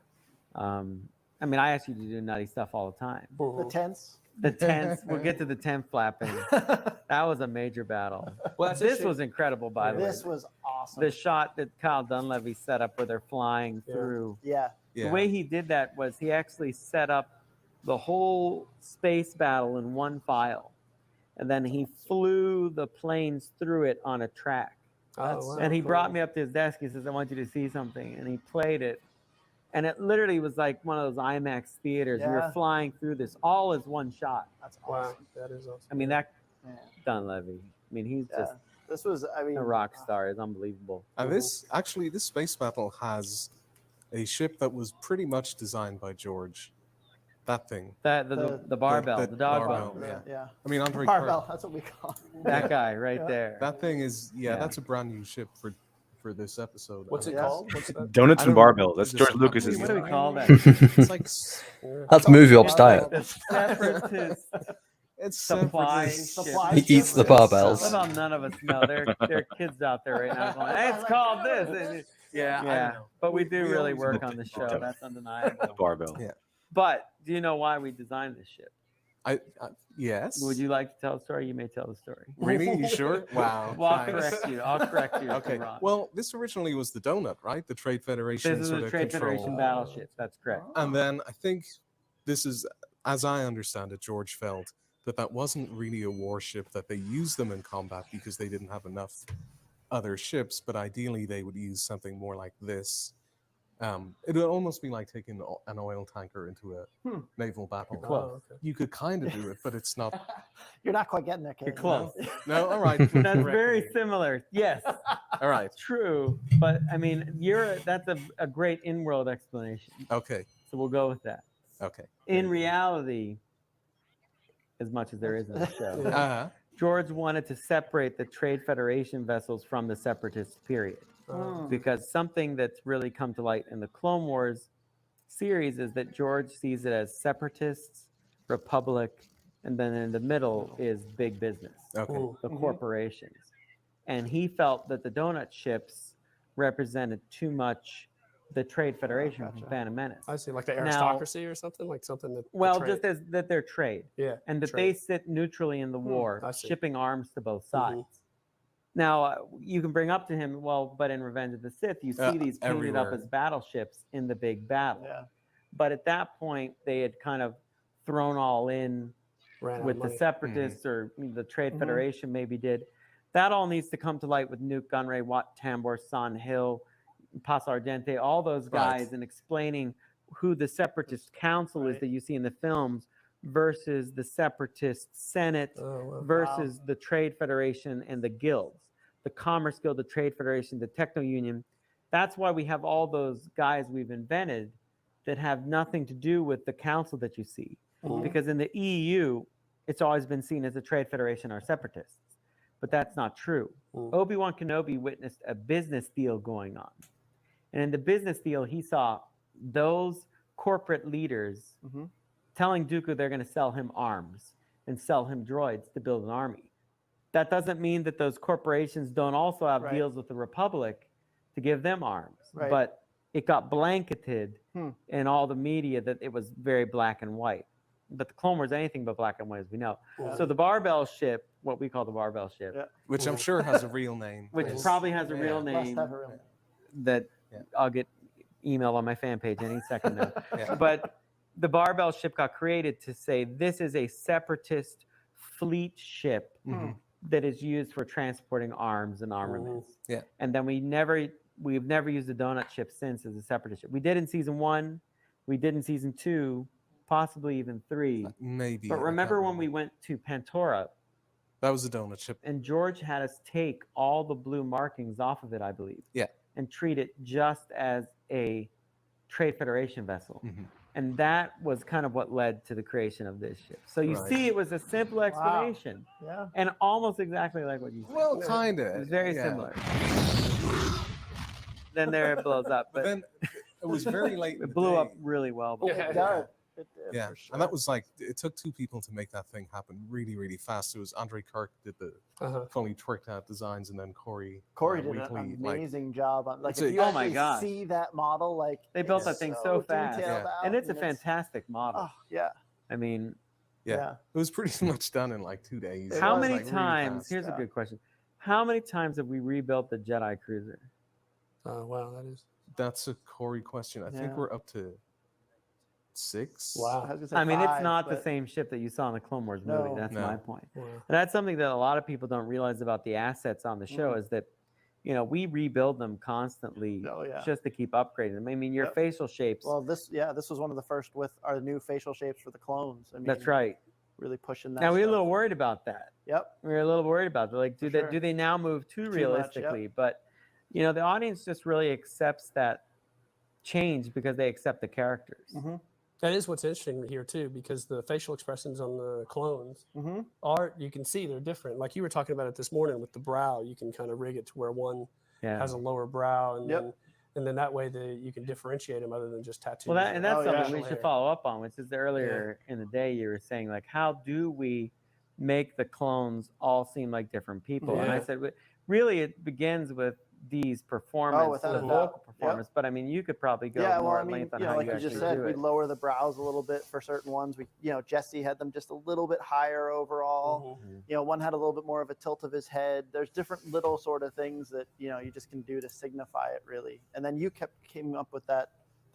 I mean, I ask you to do nutty stuff all the time. The tense. The tense. We'll get to the tent flapping. That was a major battle. Well, this was incredible, by the way. This was awesome. The shot that Kyle Dunleavy set up where they're flying through. Yeah. The way he did that was he actually set up the whole space battle in one file, and then he flew the planes through it on a track. And he brought me up to his desk. He says, I want you to see something. And he played it. And it literally was like one of those IMAX theaters. We were flying through this all as one shot. That's awesome. Wow, that is awesome. I mean, that Dunleavy. I mean, he's just this was, I mean, a rock star. It's unbelievable. And this space battle has a ship that was pretty much designed by George. That thing. The barbell, the dog barbell. barbell. Yeah. I mean, Andre barbell. That's what we call it. That guy right there. That thing is that's a brand new ship for this episode. What's it called? What's that? Donuts and barbell. That's George Lucas's. What do we call that? It's like that's movie Ob's diet. The separatist it's supply. He eats the barbells. What about none of us know? There are kids out there right now going, hey, it's called this. Yeah. But we do really work on the show. That's undeniable. The barbell. Yeah. But do you know why we designed this ship? Yes. Would you like to tell the story? You may tell the story. Really? You sure? Wow. Well, I'll correct you. Okay. Well, this originally was the Donut, right? The Trade Federation. This is the Trade Federation battleship. That's correct. And then I think this is, as I understand it, George felt that wasn't really a warship, that they used them in combat because they didn't have enough other ships, but ideally they would use something more like this. It would almost be like taking an oil tanker into a naval battle. Close. You could kind of do it, but it's not. You're not quite getting there, kid. You're close. No, all right. That's very similar. Yes. All right. True. But I mean, that's a great in-world explanation. Okay. So we'll go with that. Okay. In reality, as much as there is in the show, George wanted to separate the Trade Federation vessels from the Separatist period. Because something that's really come to light in the Clone Wars series is that George sees it as separatists, republic, and then in the middle is big business, the corporations. And he felt that the donut ships represented too much the Trade Federation from Phantom Menace. I see, like the aristocracy or something, like something that. Well, just as that they're trade. Yeah. And that they sit neutrally in the war, shipping arms to both sides. Now, you can bring up to him, well, but in Revenge of the Sith, you see these painted up as battleships in the big battle. Yeah. But at that point, they had kind of thrown all in with the Separatists or the Trade Federation maybe did. That all needs to come to light with Nuke, Gunray, Wat Tambor, San Hill, Pas Ardente, all those guys, and explaining who the Separatist Council is that you see in the films versus the Separatist Senate versus the Trade Federation and the guilds, the Commerce Guild, the Trade Federation, the Techno Union. That's why we have all those guys we've invented that have nothing to do with the council that you see. Because in the EU, it's always been seen as a Trade Federation or separatists. But that's not true. Obi-Wan Kenobi witnessed a business deal going on. And in the business deal, he saw those corporate leaders telling Dooku they're going to sell him arms and sell him droids to build an army. That doesn't mean that those corporations don't also have deals with the Republic to give them arms. But it got blanketed in all the media that it was very black and white. But the Clone Wars anything but black and white, as we know. So the barbell ship, what we call the barbell ship, which I'm sure has a real name, which probably has a real name that I'll get email on my fan page any second now. But the barbell ship got created to say this is a separatist fleet ship that is used for transporting arms and armaments. And then we've never used a donut ship since as a separatist ship. We did in season 1, we did in season 2, possibly even 3. Maybe. But remember when we went to Pantora? That was a donut ship. And George had us take all the blue markings off of it, I believe. And treat it just as a Trade Federation vessel. And that was kind of what led to the creation of this ship. So you see, it was a simple explanation. And almost exactly like what you said. Well, kind of. It was very similar. Then there it blows up. But then it was very late. It blew up really well. Yeah, and that was like, it took 2 people to make that thing happen really, really fast. It was Andre Kirk did the fully tricked out designs, and then Corey did Wheatley, an amazing job on. Like, It's if a- you oh my actually God. see that model, like They built it's that thing so fast. detailed out, And it's a fantastic model. Oh, yeah. I mean, yeah, it was pretty much done in like 2 days. how It was, many like, really times, fast. here's a good question. How many times have we rebuilt the Jedi Cruiser? Wow, that is. That's a Corey question. I think Yeah. we're up to 6. I mean, it's not the same ship that you saw in the Clone Wars movie. No. That's No. my point. Wow. And that's something that a lot of people don't realize about the assets on the show is that, we rebuild them constantly just to keep upgrading them. I mean, your facial shapes. Well, this was one of the first with our new facial shapes for the clones. I mean, That's right. Really pushing that. Now we were a stuff. little worried about that. Yep. We were a little worried about that. Like, do For sure. they now move too Too much, realistically? yep. But the audience just really accepts that change because they accept the characters. That is what's interesting here too, because the facial expressions on the clones are, you can see they're different. Like you were talking about it this morning with the brow, you can kind of rig it to where one has a lower brow, and then that way you can differentiate them other than just tattoos. Well, that's something we facial should hair. follow up on, which is earlier in the day you were saying, like, how do we make the clones all seem like different people? And I said, really, it begins with Dee's performance, without the a doubt. vocal Yep. performance. But I mean, you could probably go Yeah, well, more I at mean, length on you know, how like you you actually just said, do we it. lower the brows a little bit for certain ones. We, Jesse had them just a little bit higher overall. One had a little bit more of a tilt of his head. There's different little sort of things that you just can do to signify it really. And then you came up with the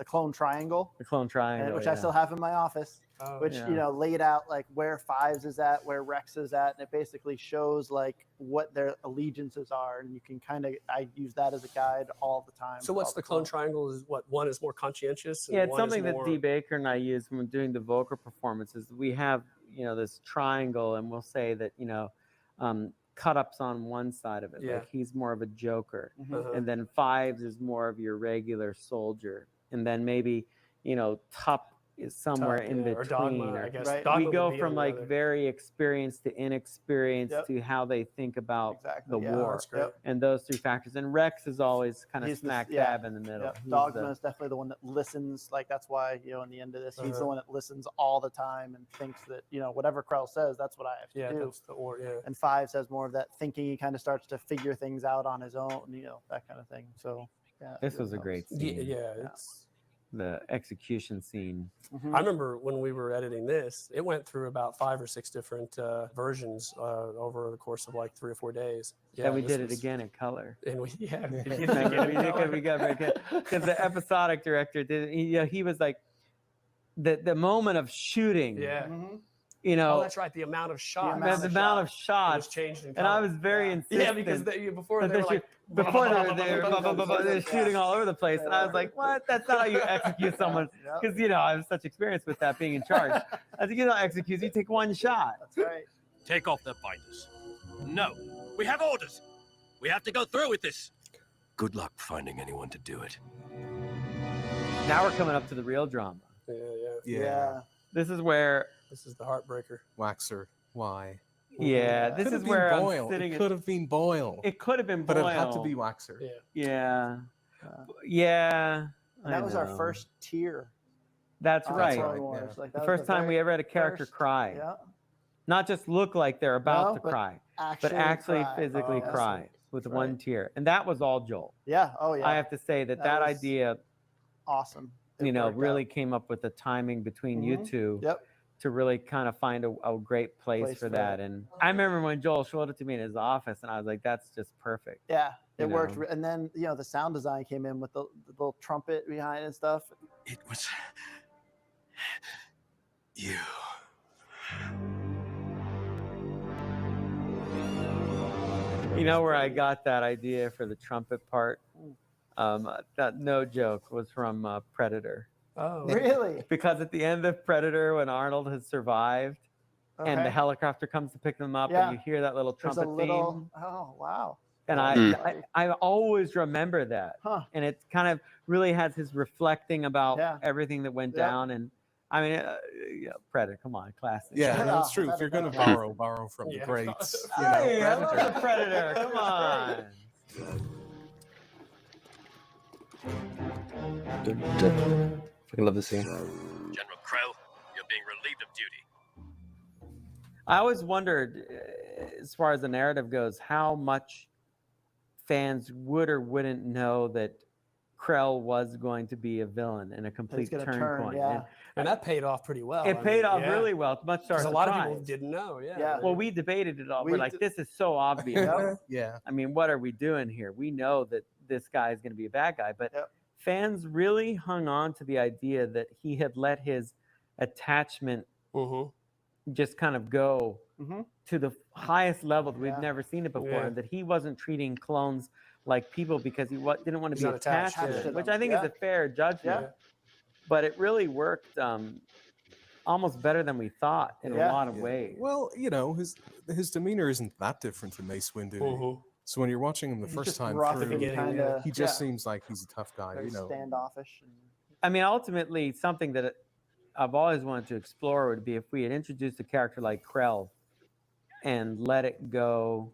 clone triangle. The clone triangle, which I still have in my office. Which laid out like where Fives is at, where Rex is at, and it basically shows like what their allegiances are, and you can I use that as a guide all the time. So what's the clone triangle? Is what one is more conscientious? And Yeah, it's one is something that more- Dee Baker and I use when doing the vocal performances. We have, this triangle, and we'll say that, cut ups on one side of it. Yeah. Like he's more of a joker. Mhm. And then Fives is more of your regular soldier. And then maybe, Tup is somewhere Tup, in yeah, or between. Dogma, I guess. Right. Dogma We would go be from on the like other. very experienced to inexperienced Yep. to how they think about Exactly, the yeah. war. That's great. Yep. And those 3 factors. And Rex is always kind of He's the- smack yeah. dab in the middle. Yep. He's Dogma the- is definitely the one that listens. Like that's why in the end of this, he's Uh-huh. the one that listens all the time and thinks that whatever Krell says, that's what I have to Yeah, do. that's the yeah. And Fives has more of that thinking. He kind of starts to figure things out on his own, that kind of thing. So yeah, This it was a helps. great scene. Yeah, it's. The execution scene. Mm-hmm. I remember when we were editing this, it went through about 5 or 6 different versions over the course of like 3 or 4 days. Then we this did it was- again in color. And we we did it Remember, again in color. we got very good because the episodic director did. He was like, the moment of shooting. Yeah. you know, Oh, that's right. The amount of shots. the amount of shots was changed in and I color. was very insistent. Yeah, because before that they were like, they're shooting all over the place, and I was like, "What? That's not how you execute someone." Because I have such experience with that being in charge. I think you don't execute; you take one shot. That's right. Take off their binders. No, we have orders. We have to go through with this. Good luck finding anyone to do it. Now we're coming up to the real drama. Yeah. This is where. This is the heartbreaker. Waxer, why? Yeah, this is where Boyle. I'm sitting. It could have been Boyle. It could have been But Boyle. it had to be Waxer. Yeah. Yeah. And that I was our know. first tier. That's on right. Clone Wars. Like, that The was first time we ever had a character first- cry. Yeah. Not just look like they're about No, to but cry, actually but actually cry. physically Oh, cry with that's one right. tear. And that was all Joel. Yeah. Oh, yeah. I have to say that That was idea, Awesome. It you know, worked really out. came up with the timing between you Mhm. two. Yep. To really kind of find a great place for that. And I remember when Joel showed it to me in his office, and I was like, that's just perfect. Yeah, it You worked. know? And then, the sound design came in with the little trumpet behind and stuff. It was you. You know where I got that idea for the trumpet part? That no joke was from Predator. Oh, really? Because at the end of Predator, when Arnold has survived, and the Okay. helicopter comes to pick them up, Yeah. and you hear that little There's trumpet a little. theme. Oh, wow. And I always remember that. Huh. And it kind of really has his reflecting about Yeah. everything that went Yeah. down. And I mean, Predator, come on, classic. Yeah, no, it's true. If you're going to borrow from the greats. Hey, I love the Predator. Come on. I love the scene. General Krell, you're being relieved of duty. I always wondered, as far as the narrative goes, how much fans would or wouldn't know that Krell was going to be a villain and a complete gonna turn turn, point. yeah. And that paid off pretty well. It I paid mean, off yeah. really well, much to our Because a lot of people surprise. didn't know. Yeah. Well, we debated it all. We We're like, d- this is so obvious. Yeah. I mean, what are we doing here? We know that this guy is going to be a bad guy, but fans really hung on to the idea that he had let his attachment just kind of go to the highest level that we've never seen it before, Yeah. and that he wasn't treating clones like people because he didn't want to He's be not attached attached to to them, which them. I think is a fair judgment. But it really worked almost better than we thought in a lot of ways. Well, his demeanor isn't that different from Mace Windu. So when you're watching him the He's first just time rough through, and kinda- he just yeah. seems like he's a tough guy. Very standoffish. I mean, ultimately, something that I've always wanted to explore would be if we had introduced a character like Krell and let it go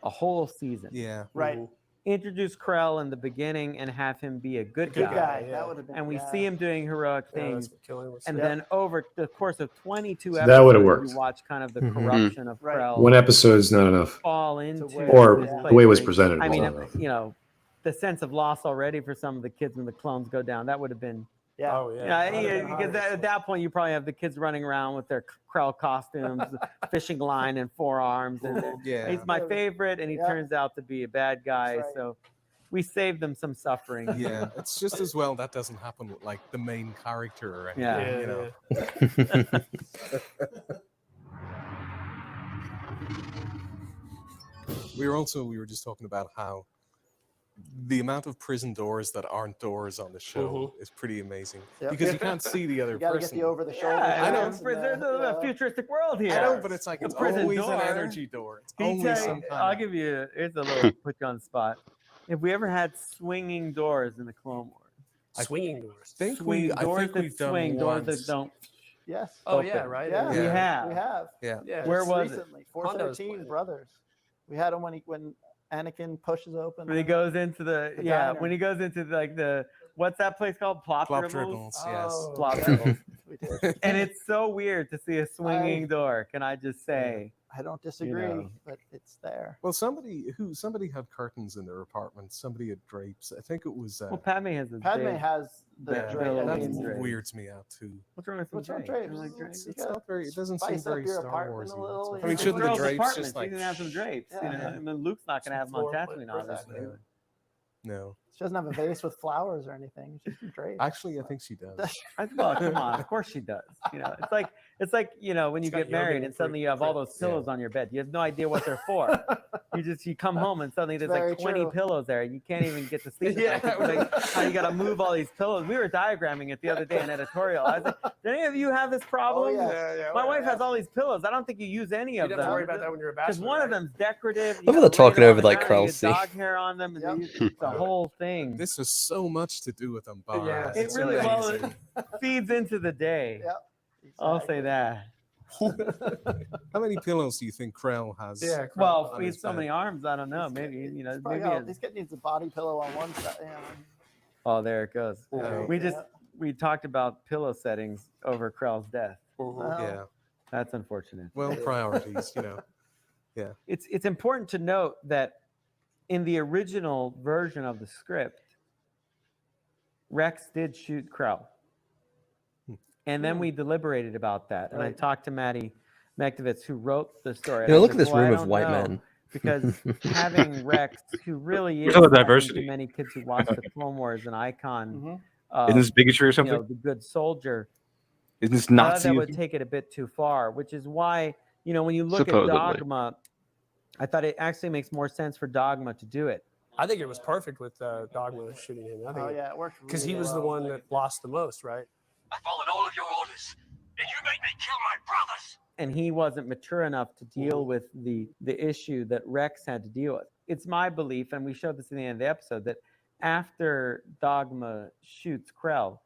a whole season. Yeah. Right. Introduce Krell in the beginning and have him be a good Good guy. guy. That would have been. And we yeah. see him doing heroic Yeah, that's things. what killing was. And Yeah. then over the course of 22 episodes, That would've worked. you watch kind of the Mhm. corruption of Krell. One episode is not enough. Fall into Or this the place way it was where- presented I was mean, not enough. the sense of loss already for some of the kids when the clones go down, that would have been. Yeah. Oh, yeah. Because at that point you probably have the kids running around with their Krell costumes, fishing line and forearms, and Yeah. he's my favorite, and he turns out to be a bad guy. That's right. So we saved them some suffering. Yeah, it's just as well that doesn't happen with like the main character or anything. Yeah. You know. We were just talking about how the amount of prison doors that aren't doors on the show is pretty amazing Yep. because you can't see the other You gotta person. get the over the shoulder. Yeah, I know. shots and There's a futuristic world here. I know, but it's like it's prison always door. an energy door. It's Can you only tell some you- kind I'll of- give you. Here's a little put you on the spot. If we ever had swinging doors in the Clone Wars, Swinging doors. I swing think doors that we've done swing, doors once. that don't. Yes. Oh, open. yeah, right. Yeah. We have. We have. Yeah. Yeah. Where Just was it? recently? Hondo's 413 played. Brothers. We had him when Anakin pushes open. When he goes into the diner. when he goes into like the what's that place called? Plop Plop dribbles. dribbles, yes. Oh, Plop yeah. dribbles. We did. And it's so weird to see a swinging door. Can I just say? I don't disagree, know. but it's there. Well, somebody had curtains in their apartment. Somebody had drapes. I think it was. Well, Padme has the Padme big- has the that, drape. Bill I that mean, drapes. weirds me out too. What's wrong with some what's wrong with drapes? drapes? You like drapes? It's not very. It doesn't seem spice up very your Star apartment Warsy. a little, I you mean, know? shouldn't the Girls' drapes apartments, just like? you can have some drapes. You know, Yeah. I mean, Luke's not going to have them on Floor- Tatooine, exactly. obviously. No, She doesn't have a vase with flowers or anything. It's just a drape. actually, I think she does. Well, come on, of course she does. You know, it's like It's like, you know, when you get married and suddenly you have all those pillows on your bed. You have no idea what they're for. you come home and suddenly there's Very like 20 true. pillows there. You can't even get to sleep. Yeah, Like, how you got to move all these pillows. We were diagramming it the other day in editorial. I was like, do any of you have this problem? My wife has all these pillows. I don't think you use any of You them. don't have to worry about that when you're a Because bachelor. one of them's decorative. Look at they're talking over like Krell. Krell's scene. Dog hair on them. And it's the whole thing. This has so much to do with them. Yeah, It really feeds into the day. Yep. I'll say that. How many pillows do you think Krell has? Yeah. Well, on he his has so bed? many arms. I don't know. Maybe, you know, maybe. He's got needs a body pillow on one side. Yeah. Oh, there it goes. Yeah. We talked about pillow settings over Krell's death. Yeah. That's unfortunate. Well, priorities, you know. Yeah. It's important to note that in the original version of the script, Rex did shoot Krell. And then we deliberated about that. And I talked to Maddie Mektovitz, who wrote the story. You know, I look was at this like, room I of don't white know, men. Because having Rex, who really is, Look at the I think, diversity. to many kids who watch the Clone Wars, an icon. Isn't this bigotry or something? You know, the good soldier. Isn't this I thought Nazi? that would take it a bit too far, which is why, you know, when you look Supposedly. at Dogma, I thought it actually makes more sense for Dogma to do it. I think it was perfect with Dogma shooting him. I think it worked because he really was the well. one that lost the most, right? I followed all of your orders, and you made me kill my brothers. And he wasn't mature enough to deal with the issue that Rex had to deal with. It's my belief, and we showed this in the end of the episode, that after Dogma shoots Krell,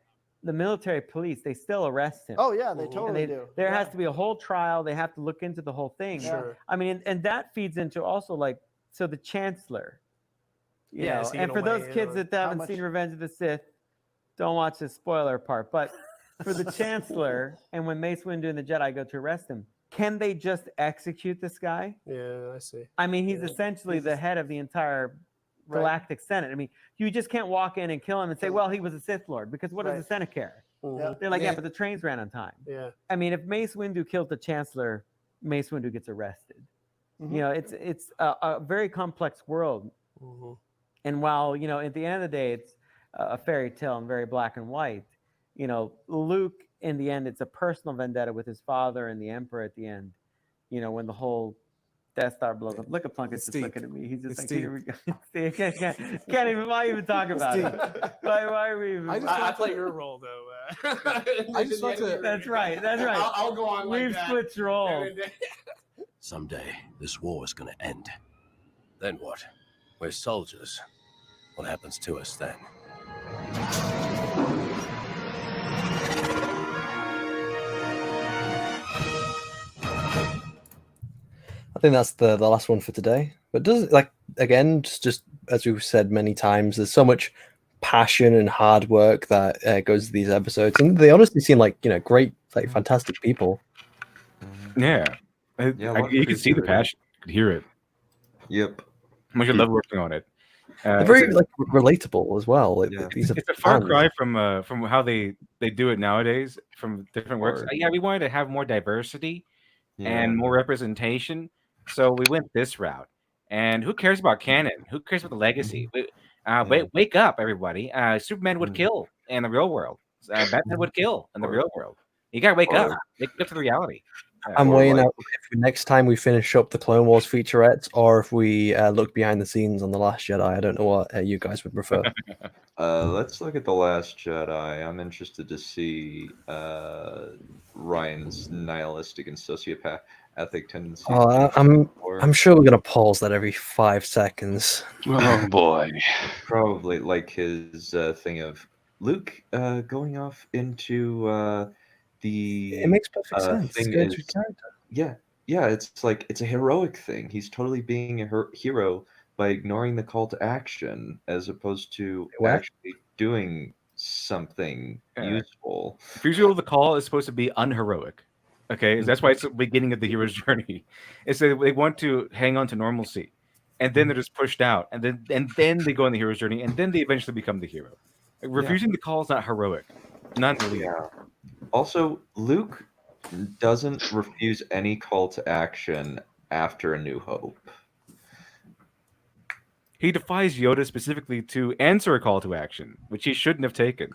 the military police, they still arrest him. Oh yeah, they And totally do. There has to be a whole trial. They have to look into the whole thing. Sure. I mean, and that feeds into also like, so the Chancellor, you Yeah, know, is he and gonna for those weigh in kids on that how haven't much- seen Revenge of the Sith, don't watch the spoiler part. But for the Chancellor, and when Mace Windu and the Jedi go to arrest him, can they just execute this guy? Yeah, I see. I mean, he's essentially the head of the entire Galactic Senate. I mean, you just can't walk in and kill him and say, well, he was a Sith Lord, because what does the Senate care? Mhm. They're like, yeah, but the trains ran on time. Yeah. I mean, if Mace Windu kills the Chancellor, Mace Windu gets arrested. You know, it's a very complex world. And while, you know, at the end of the day, it's a fairy tale and very black and white, you know, Luke, in the end, it's a personal vendetta with his father and the Emperor at the end. You know, when the whole Death Star blows up. Look at Plunkett's just looking at me. He's just It's like, here we go. Steve, can't even, why even talk about it? Why are we even? I play your role though. I just want to. That's right. That's right. I'll go on like We've that. switched roles. Someday, this war is going to end. Then what? We're soldiers. What happens to us then? I think that's the last one for today. But does like again, just as we've said many times, there's so much passion and hard work that goes to these episodes, and they honestly seem like, you know, great, like fantastic people. Yeah. You can see the passion. You can hear it. Yep. How much I love working on it. They're very like relatable as well. Like, these are It's a far fans. cry from how they do it nowadays from different works. Word. Yeah, we wanted to have more diversity Yeah. and more representation, so we went this route. And who cares about canon? Who cares about the legacy? Wake up, everybody! Superman would kill in the real world. Batman would kill in the real world. You gotta wake up. Wake up to the reality. I'm weighing out if next time we finish up the Clone Wars featurettes, or if we look behind the scenes on The Last Jedi. I don't know what you guys would prefer. Let's look at The Last Jedi. I'm interested to see Ryan's nihilistic and sociopathic tendencies. I'm sure we're gonna pause that every 5 seconds. Oh boy. Probably like his thing of Luke going off into the. It makes perfect sense. Thing It's is, good character. yeah. It's like it's a heroic thing. He's totally being a hero by ignoring the call to action as opposed to actually doing something useful. Usually, the call is supposed to be unheroic. Okay, that's why it's the beginning of the hero's journey. It's that they want to hang on to normalcy, and then they're just pushed out, and then they go on the hero's journey, and then they eventually become the hero. Refusing the call is not heroic, not really. Yeah. Also, Luke doesn't refuse any call to action after A New Hope. He defies Yoda specifically to answer a call to action, which he shouldn't have taken,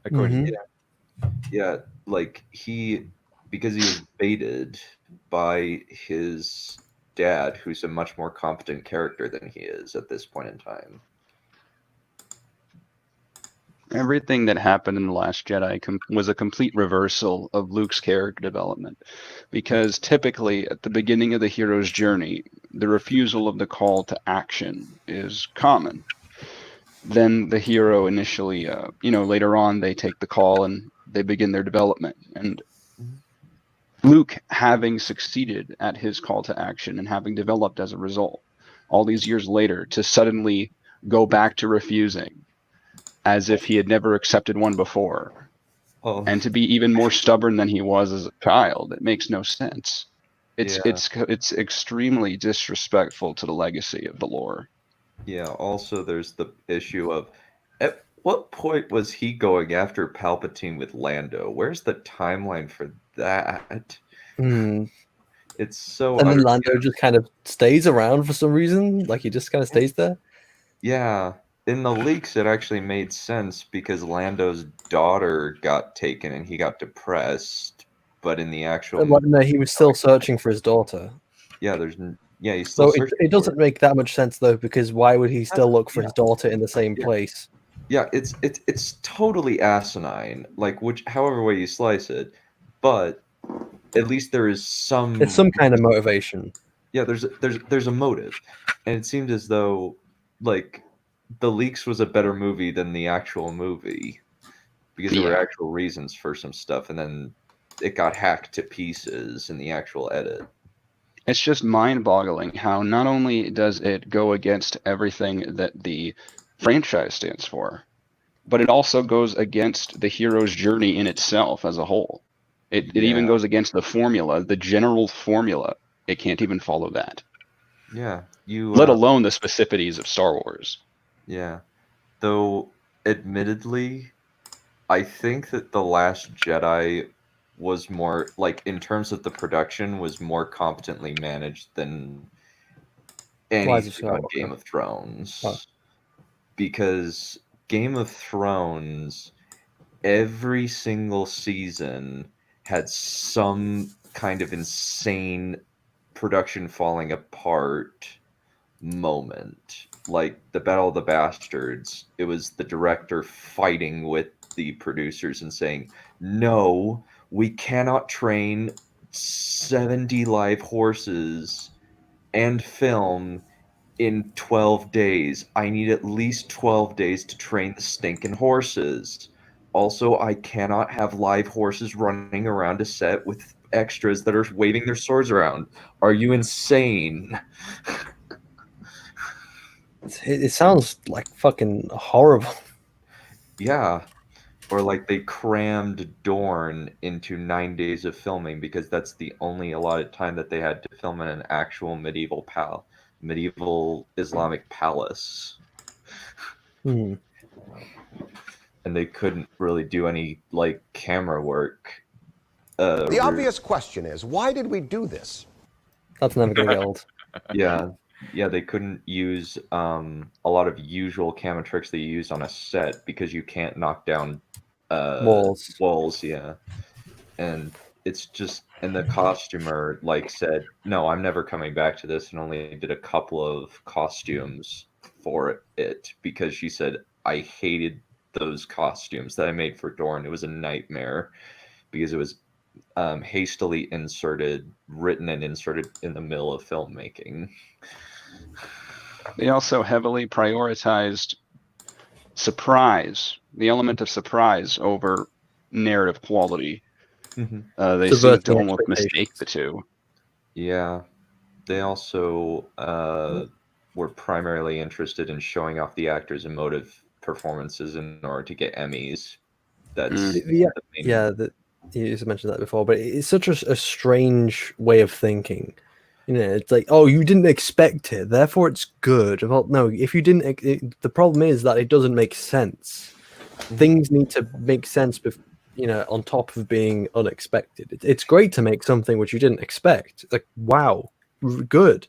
according to Yeah, like he because he was baited by his dad, who's a much more competent character than he is at this point in time. Everything that happened in The Last Jedi was a complete reversal of Luke's character development. Because typically, at the beginning of the hero's journey, the refusal of the call to action is common. Then the hero initially, later on, they take the call and they begin their development. And Luke, having succeeded at his call to action and having developed as a result, all these years later, to suddenly go back to refusing, as if he had never accepted one before, and to be even more stubborn than he was as a child. It makes no sense. It's extremely disrespectful to the legacy of the lore. Yeah, also there's the issue of, at what point was he going after Palpatine with Lando? Where's the timeline for that? It's so... And then Lando just kind of stays around for some reason, like he just kind of stays there. Yeah, in the leaks it actually made sense because Lando's daughter got taken and he got depressed, but in the actual... No, he was still searching for his daughter. Yeah, he's still searching. It doesn't make that much sense though, because why would he still look for his daughter in the same place? Yeah, it's totally asinine, like however way you slice it, but at least there is some... It's some kind of motivation. Yeah, there's a motive, and it seemed as though like The Leaks was a better movie than the actual movie because there were actual reasons for some stuff, and then it got hacked to pieces in the actual edit. It's just mind-boggling how not only does it go against everything that the franchise stands for, but it also goes against the hero's journey in itself as a whole. It even goes against the formula, the general formula. It can't even follow that. Yeah, let alone the specificities of Star Wars. Yeah, though admittedly, I think that The Last Jedi was more, like, in terms of the production, was more competently managed than anything on Game of Thrones. Because Game of Thrones, every single season had some kind of insane production falling apart moment. Like the Battle of the Bastards, it was the director fighting with the producers and saying, no, we cannot train 70 live horses and film in 12 days. I need at least 12 days to train the stinking horses. Also, I cannot have live horses running around a set with extras that are waving their swords around. Are you insane? It sounds like fucking horrible. Yeah. Or like they crammed Dorne into 9 days of filming because that's the only allotted time that they had to film in an actual medieval Islamic palace. Hmm. And they couldn't really do any like camera work. The obvious question is, why did we do this? That's never gonna get old. Yeah, they couldn't use a lot of usual camera tricks that you use on a set because you can't knock down walls, yeah. And it's just, and the costumer like said, no, I'm never coming back to this, and only did a couple of costumes for it because she said, I hated those costumes that I made for Dorne. It was a nightmare because it was hastily written and inserted in the middle of filmmaking. They also heavily prioritized the element of surprise over narrative quality. They seem to almost mistake the two. Yeah. They also were primarily interested in showing off the actors' emotive performances in order to get Emmys. That's you just mentioned that before, but it's such a strange way of thinking. You know, it's like, oh, you didn't expect it, therefore it's good. Well, no, if you didn't, the problem is that it doesn't make sense. Things need to make sense, on top of being unexpected. It's great to make something which you didn't expect. Like, wow, good.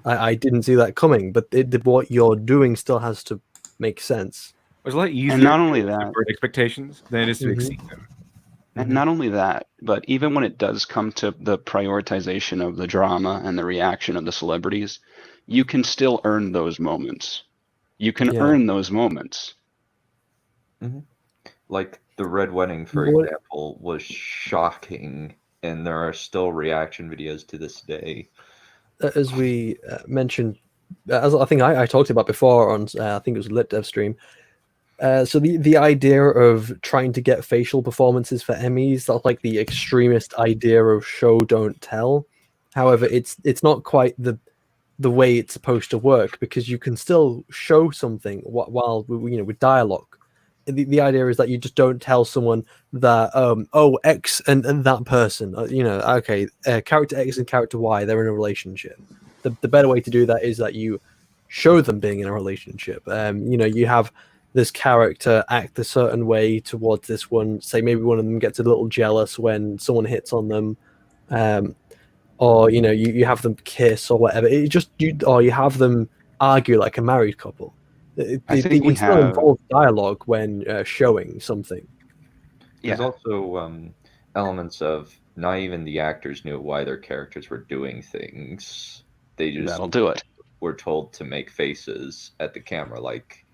I didn't see that coming, but what you're doing still has to make sense. It's a lot easier and not only that, to expectations than it is to exceed them. And not only that, but even when it does come to the prioritization of the drama and the reaction of the celebrities, you can still earn those moments. You can Yeah. earn those moments. Like the Red Wedding, for What- example, was shocking, and there are still reaction videos to this day. As we mentioned, as I think I talked about before on, I think it was a Lit Dev stream. So the idea of trying to get facial performances for Emmys, that's like the extremist idea of show don't tell. However, it's not quite the way it's supposed to work, because you can still show something while with dialogue. The idea is that you just don't tell someone that X and that person, okay, character X and character Y, they're in a relationship. The better way to do that is that you show them being in a relationship. You have this character act a certain way towards this one. Say maybe one of them gets a little jealous when someone hits on them, or you have them kiss or whatever. Or you have them argue like a married couple. I think You we can still have. involve dialogue when showing something. There's also elements of not even the actors knew why their characters were doing things. They just That'll do it. were told to make faces at the camera, like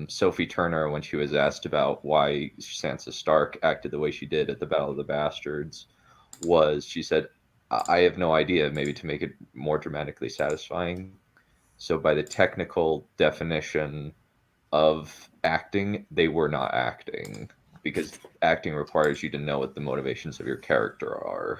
Sophie Turner when she was asked about why Sansa Stark acted the way she did at the Battle of the Bastards. She said, I have no idea, maybe to make it more dramatically satisfying. So by the technical definition of acting, they were not acting, because acting requires you to know what the motivations of your character are.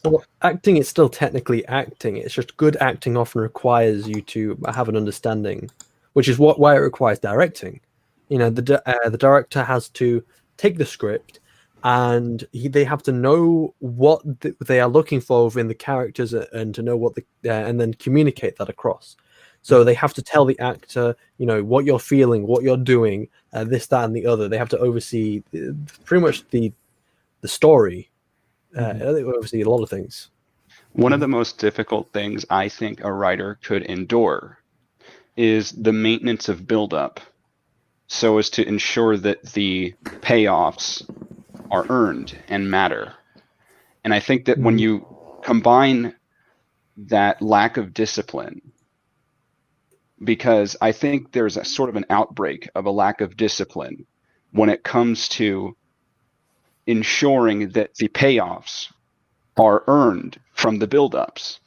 Well, acting is still technically acting. It's just good acting often requires you to have an understanding, which is why it requires directing. The director has to take the script, and they have to know what they are looking for within the characters, and to know what and then communicate that across. So they have to tell the actor, what you're feeling, what you're doing, this, that, and the other. They have to oversee pretty much the story. They oversee a lot of things. One of the most difficult things I think a writer could endure is the maintenance of buildup, so as to ensure that the payoffs are earned and matter. And I think that when you combine that lack of discipline, because I think there's a sort of an outbreak of a lack of discipline when it comes to ensuring that the payoffs are earned from the buildups.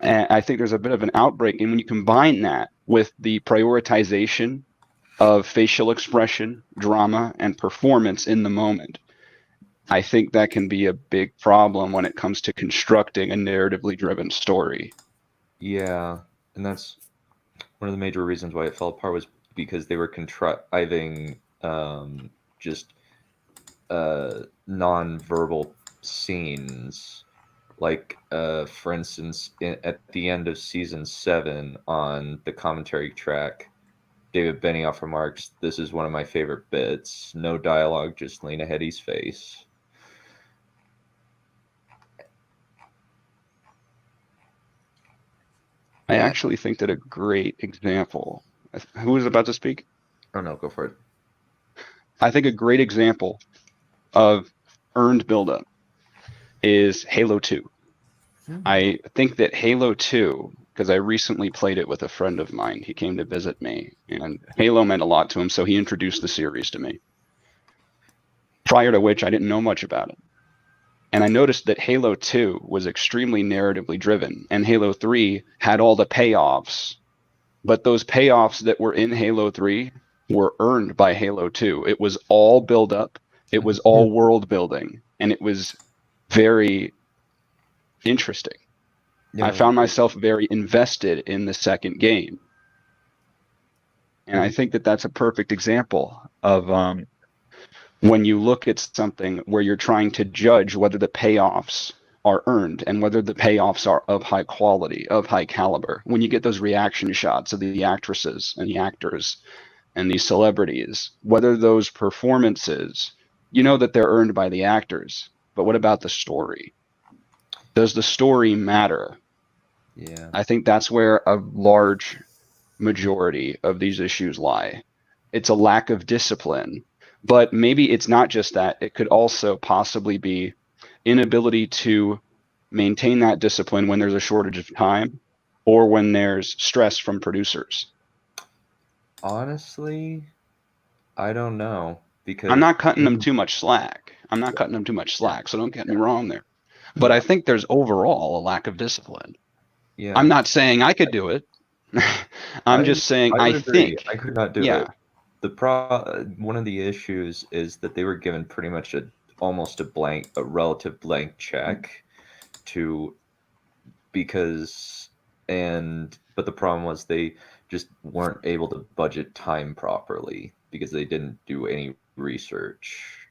And I think there's a bit of an outbreak. And when you combine that with the prioritization of facial expression, drama, and performance in the moment, I think that can be a big problem when it comes to constructing a narratively driven story. Yeah, and that's one of the major reasons why it fell apart, was because they were contriving just non-verbal scenes. Like, for instance, at the end of season 7 on the commentary track, David Benioff remarks, "This is one of my favorite bits. No dialogue, just Lena Headey's face." I actually think that a great example. Who is about to speak? Oh no, go for it. I think a great example of earned buildup is Halo 2. I think that Halo 2, because I recently played it with a friend of mine, he came to visit me, and Halo meant a lot to him, so he introduced the series to me. Prior to which, I didn't know much about it. And I noticed that Halo 2 was extremely narratively driven, and Halo 3 had all the payoffs, but those payoffs that were in Halo 3 were earned by Halo 2. It was all build up, it was all world building, and it was very interesting. Yeah. I found myself very invested in the second game. And I think that that's a perfect example of when you look at something where you're trying to judge whether the payoffs are earned and whether the payoffs are of high quality, of high caliber. When you get those reaction shots of the actresses and the actors and these celebrities, whether those performances, you know that they're earned by the actors, but what about the story? Does the story matter? Yeah. I think that's where a large majority of these issues lie. It's a lack of discipline But maybe it's not just that. It could also possibly be inability to maintain that discipline when there's a shortage of time or when there's stress from producers. Honestly, I don't know, because I'm not cutting them too much slack. So don't get me wrong there. But I think there's overall a lack of discipline. Yeah. I'm not saying I could do it. I'm just saying I I would agree. think I could not do it. One of the issues is that they were given pretty much almost a relative blank check but the problem was they just weren't able to budget time properly because they didn't do any research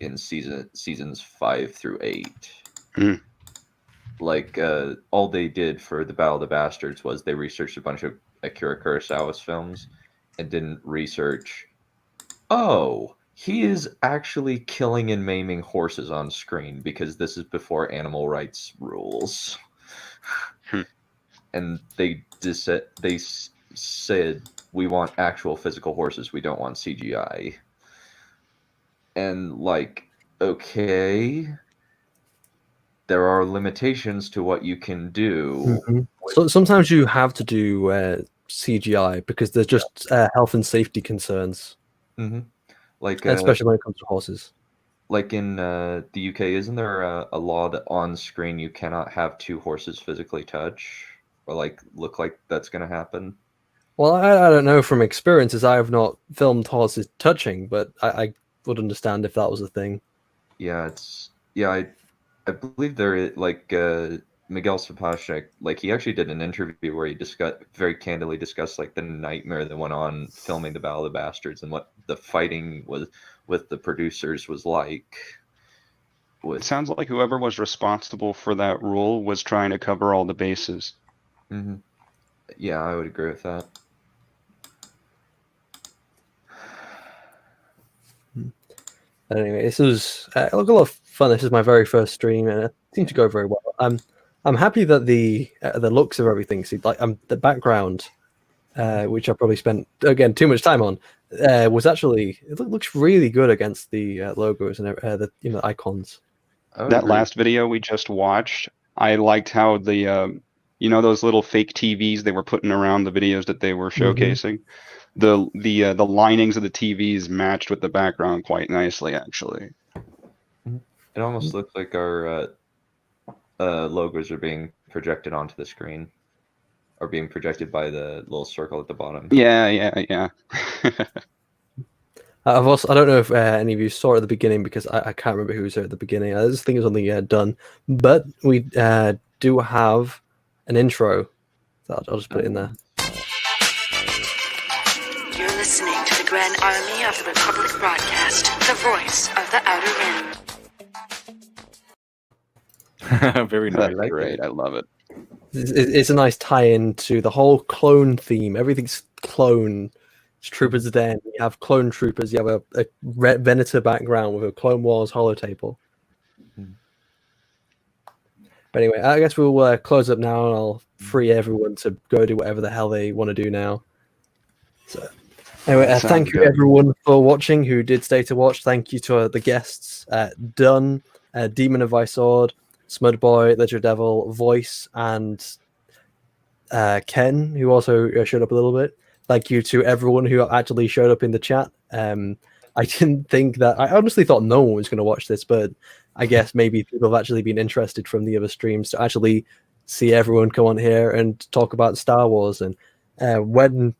in seasons 5 through 8. Like all they did for the Battle of the Bastards was they researched a bunch of Akira Kurosawa's films and didn't research, oh, he is actually killing and maiming horses on screen because this is before animal rights rules. And they said, we want actual physical horses, we don't want CGI. And like, okay, there are limitations to what you can do. So sometimes you have to do CGI because there's just health and safety concerns. Like especially when it comes to horses. Like in the UK, isn't there a law that on screen you cannot have two horses physically touch or like look like that's going to happen? Well, I don't know from experiences. I have not filmed horses touching, but I would understand if that was a thing. Yeah, I believe there is, like Miguel Sapochnik, like he actually did an interview where he very candidly discussed like the nightmare that went on filming the Battle of the Bastards and what the fighting was with the producers was like. It sounds like whoever was responsible for that rule was trying to cover all the bases. Yeah, I would agree with that. Anyway, this was a lot of fun. This is my very first stream, and it seemed to go very well. I'm happy that the looks of everything, like the background, which I probably spent again too much time on, was actually looks really good against the logos and the icons. That last video we just watched, I liked how the those little fake TVs they were putting around the videos that they were showcasing. The linings of the TVs matched with the background quite nicely, actually. It almost looks like our logos are being projected onto the screen, or being projected by the little circle at the bottom. Yeah. I don't know if any of you saw it at the beginning because I can't remember who was there at the beginning. I just think it was only done, but we do have an intro. So I'll just put it in there. You're listening to the Grand Army of the Republic broadcast, the voice of the Outer Rim. Very nice. That's great. I love it. It's a nice tie-in to the whole clone theme. Everything's clone. Troopers are there. You have clone troopers. You have a Venator background with a Clone Wars holotable. But anyway, I guess we'll close up now, and I'll free everyone to go do whatever the hell they want to do now. So, anyway, thank you everyone for watching who did stay to watch. Thank you to the guests, Dunn, Demon of Visord, Smudboy, Ledger Devil, Voice, and Ken, who also showed up a little bit. Thank you to everyone who actually showed up in the chat. I didn't think that. I honestly thought no one was going to watch this, but I guess maybe people have actually been interested from the other streams to actually see everyone come on here and talk about Star Wars. And when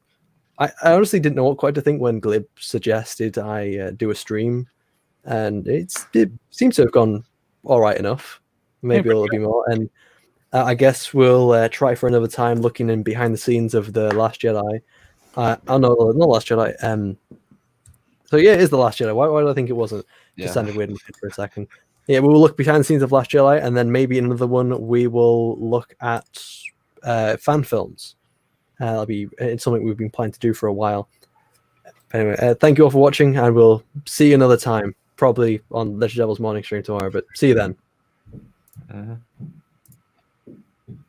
I honestly didn't know what quite to think when Glib suggested I do a stream, and it seems to have gone all right enough. Maybe a little bit more. And I guess we'll try for another time looking in behind the scenes of The Last Jedi. Oh no, not Last Jedi. So yeah, it is The Last Jedi. Why did I think it wasn't? Just sounded weird in my head for a second. Yeah, we'll look behind the scenes of Last Jedi, and then maybe another one we will look at fan films. It's something we've been planning to do for a while. Anyway, thank you all for watching, and we'll see you another time, probably on Ledger Devil's morning stream tomorrow. But see you then.